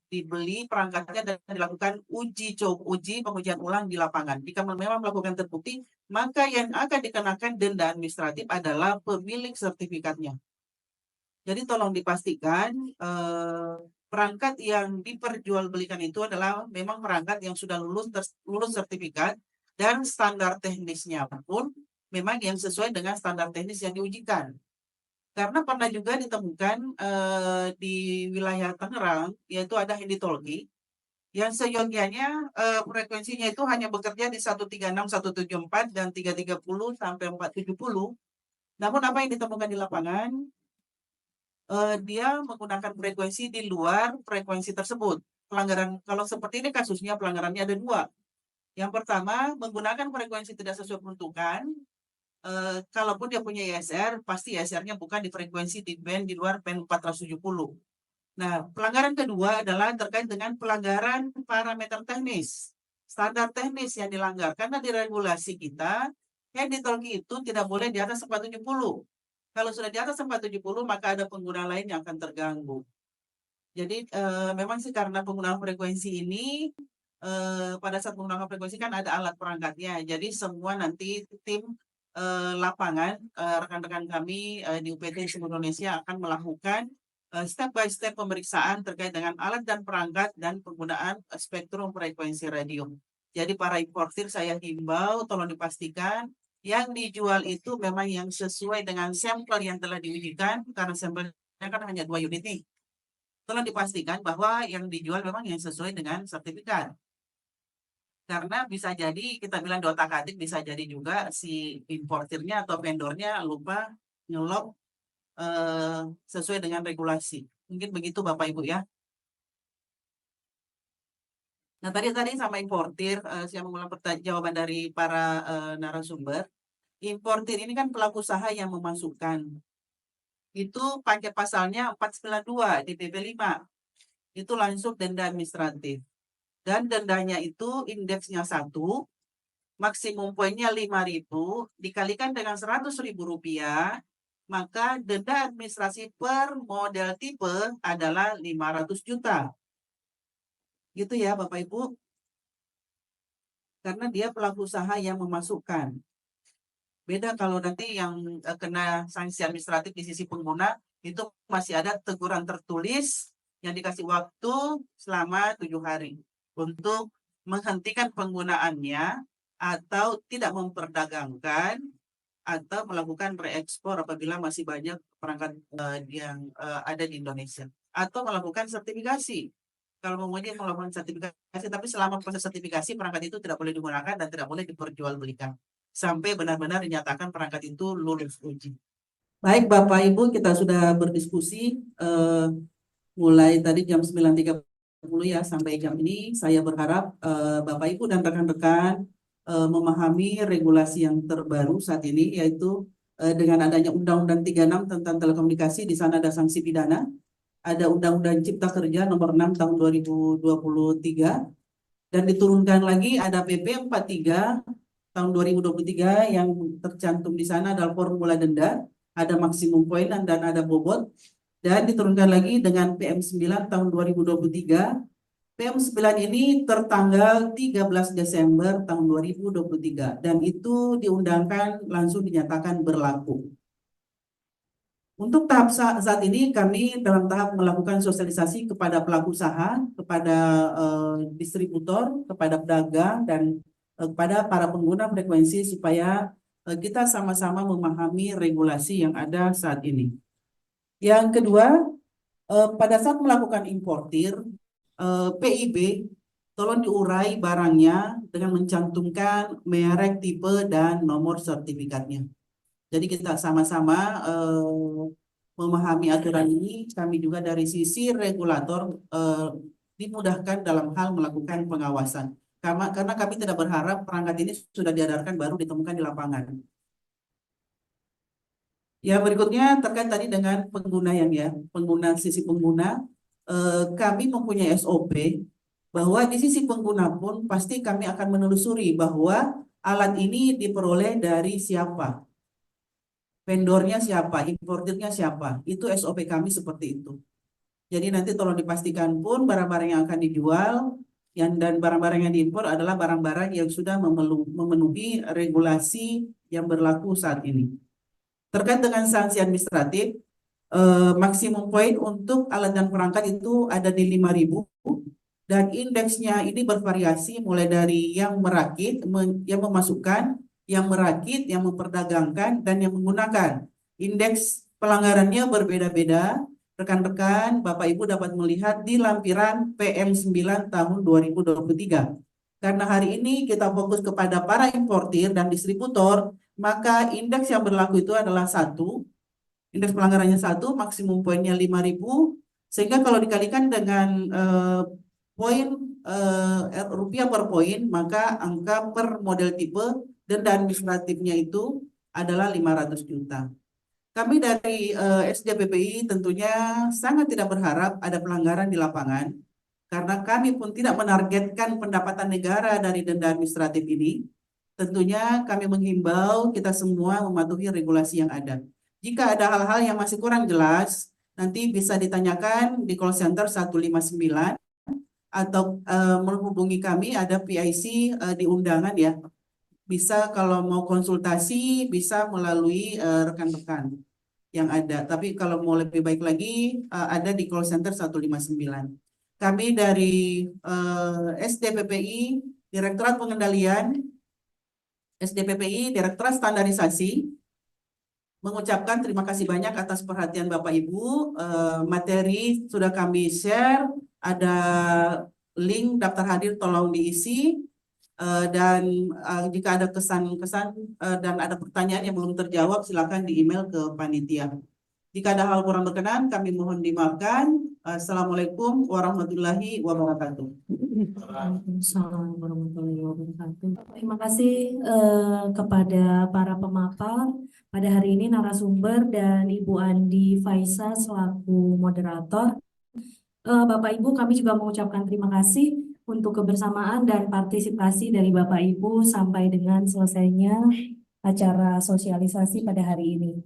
dibeli perangkatnya dan dilakukan uji pengujian ulang di lapangan. Jika memang melakukan terbukti, maka yang akan dikenakan denda administratif adalah pemilik sertifikatnya. Jadi tolong dipastikan perangkat yang diperjualbelikan itu adalah memang perangkat yang sudah lulus sertifikat dan standar teknisnya pun memang yang sesuai dengan standar teknis yang diujikan. Karena pernah juga ditemukan di wilayah Tangerang, yaitu ada Handitolki, yang seyogianya frekuensinya itu hanya bekerja di 136, 174, dan 330 sampai 470. Namun apa yang ditemukan di lapangan, dia menggunakan frekuensi di luar frekuensi tersebut. Pelanggaran, kalau seperti ini kasusnya pelanggarannya ada 2. Yang pertama, menggunakan frekuensi tidak sesuai peruntukan. Kalaupun dia punya ISR, pasti ISR-nya bukan di frekuensi di band di luar band 470. Nah, pelanggaran kedua adalah terkait dengan pelanggaran parameter teknis, standar teknis yang dilanggar. Karena di regulasi kita, Handitolki itu tidak boleh di atas 470. Kalau sudah di atas 470, maka ada pengguna lain yang akan terganggu. Jadi, memang sih karena penggunaan frekuensi ini, pada saat menggunakan frekuensi kan ada alat perangkatnya. Jadi, semua nanti tim lapangan, rekan-rekan kami di UPT seluruh Indonesia akan melakukan step by step pemeriksaan terkait dengan alat dan perangkat dan penggunaan spektrum frekuensi radio. Jadi para importir saya himbau tolong dipastikan yang dijual itu memang yang sesuai dengan sampel yang telah diujikan, karena sampelnya kan hanya 2 unit nih. Tolong dipastikan bahwa yang dijual memang yang sesuai dengan sertifikat. Karena bisa jadi kita bilang di otak-atik, bisa jadi juga si importirnya atau vendornya lupa ngelok sesuai dengan regulasi. Mungkin begitu Bapak Ibu ya. Nah tadi sama importir, saya mengulang jawaban dari para narasumber. Importir ini kan pelaku usaha yang memasukkan. itu pakai pasalnya 492 di PP 5. Itu langsung denda administratif. Dan dendanya itu indeksnya 1, maksimum poinnya 5.000, dikalikan dengan 100.000 rupiah, maka denda administrasi per model tipe adalah 500 juta. Gitu ya Bapak Ibu. Karena dia pelaku usaha yang memasukkan. Beda kalau nanti yang kena sanksi administratif di sisi pengguna, itu masih ada teguran tertulis yang dikasih waktu selama 7 hari untuk menghentikan penggunaannya atau tidak memperdagangkan atau melakukan reekspor apabila masih banyak perangkat yang ada di Indonesia, atau melakukan sertifikasi. Kalau kemudian melakukan sertifikasi, tapi selama proses sertifikasi perangkat itu tidak boleh digunakan dan tidak boleh diperjualbelikan sampai benar-benar dinyatakan perangkat itu lulus uji. Baik Bapak Ibu, kita sudah berdiskusi mulai tadi jam 9.30 ya sampai jam ini. Saya berharap Bapak Ibu dan rekan-rekan memahami regulasi yang terbaru saat ini, yaitu dengan adanya Undang-Undang 36 tentang telekomunikasi. Di sana ada sanksi pidana, ada Undang-Undang Cipta Kerja nomor 6 tahun 2023, dan diturunkan lagi ada PP 43 tahun 2023 yang tercantum di sana adalah formula denda, ada maksimum poin dan ada bobot, dan diturunkan lagi dengan PM 9 tahun 2023. PM9 ini tertanggal 13 Desember tahun 2023 dan itu diundangkan langsung dinyatakan berlaku. Untuk tahap saat ini kami dalam tahap melakukan sosialisasi kepada pelaku usaha, kepada distributor, kepada pedagang, dan kepada para pengguna frekuensi supaya kita sama-sama memahami regulasi yang ada saat ini. Yang kedua, pada saat melakukan importir, PIB, tolong diurai barangnya dengan mencantumkan merek, tipe, dan nomor sertifikatnya. Jadi kita sama-sama memahami aturan ini. Kami juga dari sisi regulator dimudahkan dalam hal melakukan pengawasan. Karena kami tidak berharap perangkat ini sudah diedarkan baru ditemukan di lapangan. Yang berikutnya terkait tadi dengan pengguna pengguna sisi pengguna. Kami mempunyai SOP bahwa di sisi pengguna pun pasti kami akan menelusuri bahwa alat ini diperoleh dari siapa, vendornya siapa, importirnya siapa. Itu SOP kami seperti itu. Jadi nanti tolong dipastikan pun barang-barang yang akan dijual dan barang-barang yang diimpor adalah barang-barang yang sudah memenuhi regulasi yang berlaku saat ini. Terkait dengan sanksi administratif, maksimum poin untuk alat dan perangkat itu ada di 5.000 dan indeksnya ini bervariasi mulai dari yang merakit, yang memasukkan, yang merakit, yang memperdagangkan, dan yang menggunakan. Indeks pelanggarannya berbeda-beda. Rekan-rekan, Bapak Ibu dapat melihat di lampiran PM9 tahun 2023. Karena hari ini kita fokus kepada para importir dan distributor, maka indeks yang berlaku itu adalah 1. Indeks pelanggarannya 1, maksimum poinnya 5.000, sehingga kalau dikalikan dengan poin rupiah per poin, maka angka per model tipe denda administratifnya itu adalah 500 juta. Kami dari SDPPI tentunya sangat tidak berharap ada pelanggaran di lapangan, karena kami pun tidak menargetkan pendapatan negara dari denda administratif ini. Tentunya kami menghimbau kita semua mematuhi regulasi yang ada. Jika ada hal-hal yang masih kurang jelas, nanti bisa ditanyakan di call center 159 atau menghubungi kami, ada PIC di undangan ya. Bisa kalau mau konsultasi, bisa melalui rekan-rekan yang ada. Tapi kalau mau lebih baik lagi, ada di call center 159. Kami dari SDPPI, Direktorat Pengendalian, SDPPI, Direktorat Standarisasi, mengucapkan terima kasih banyak atas perhatian Bapak Ibu. Materi sudah kami share, ada link daftar hadir tolong diisi, dan jika ada kesan-kesan dan ada pertanyaan yang belum terjawab silakan di email ke panitia. Jika ada hal kurang berkenan, kami mohon dimaafkan. Assalamualaikum warahmatullahi wabarakatuh. Waalaikumsalam warahmatullahi wabarakatuh. Terima kasih kepada para pemaparan pada hari ini, narasumber dan Ibu Andi Faisa selaku moderator. Bapak Ibu, kami juga mengucapkan terima kasih untuk kebersamaan dan partisipasi dari Bapak Ibu sampai dengan selesainya acara sosialisasi pada hari ini.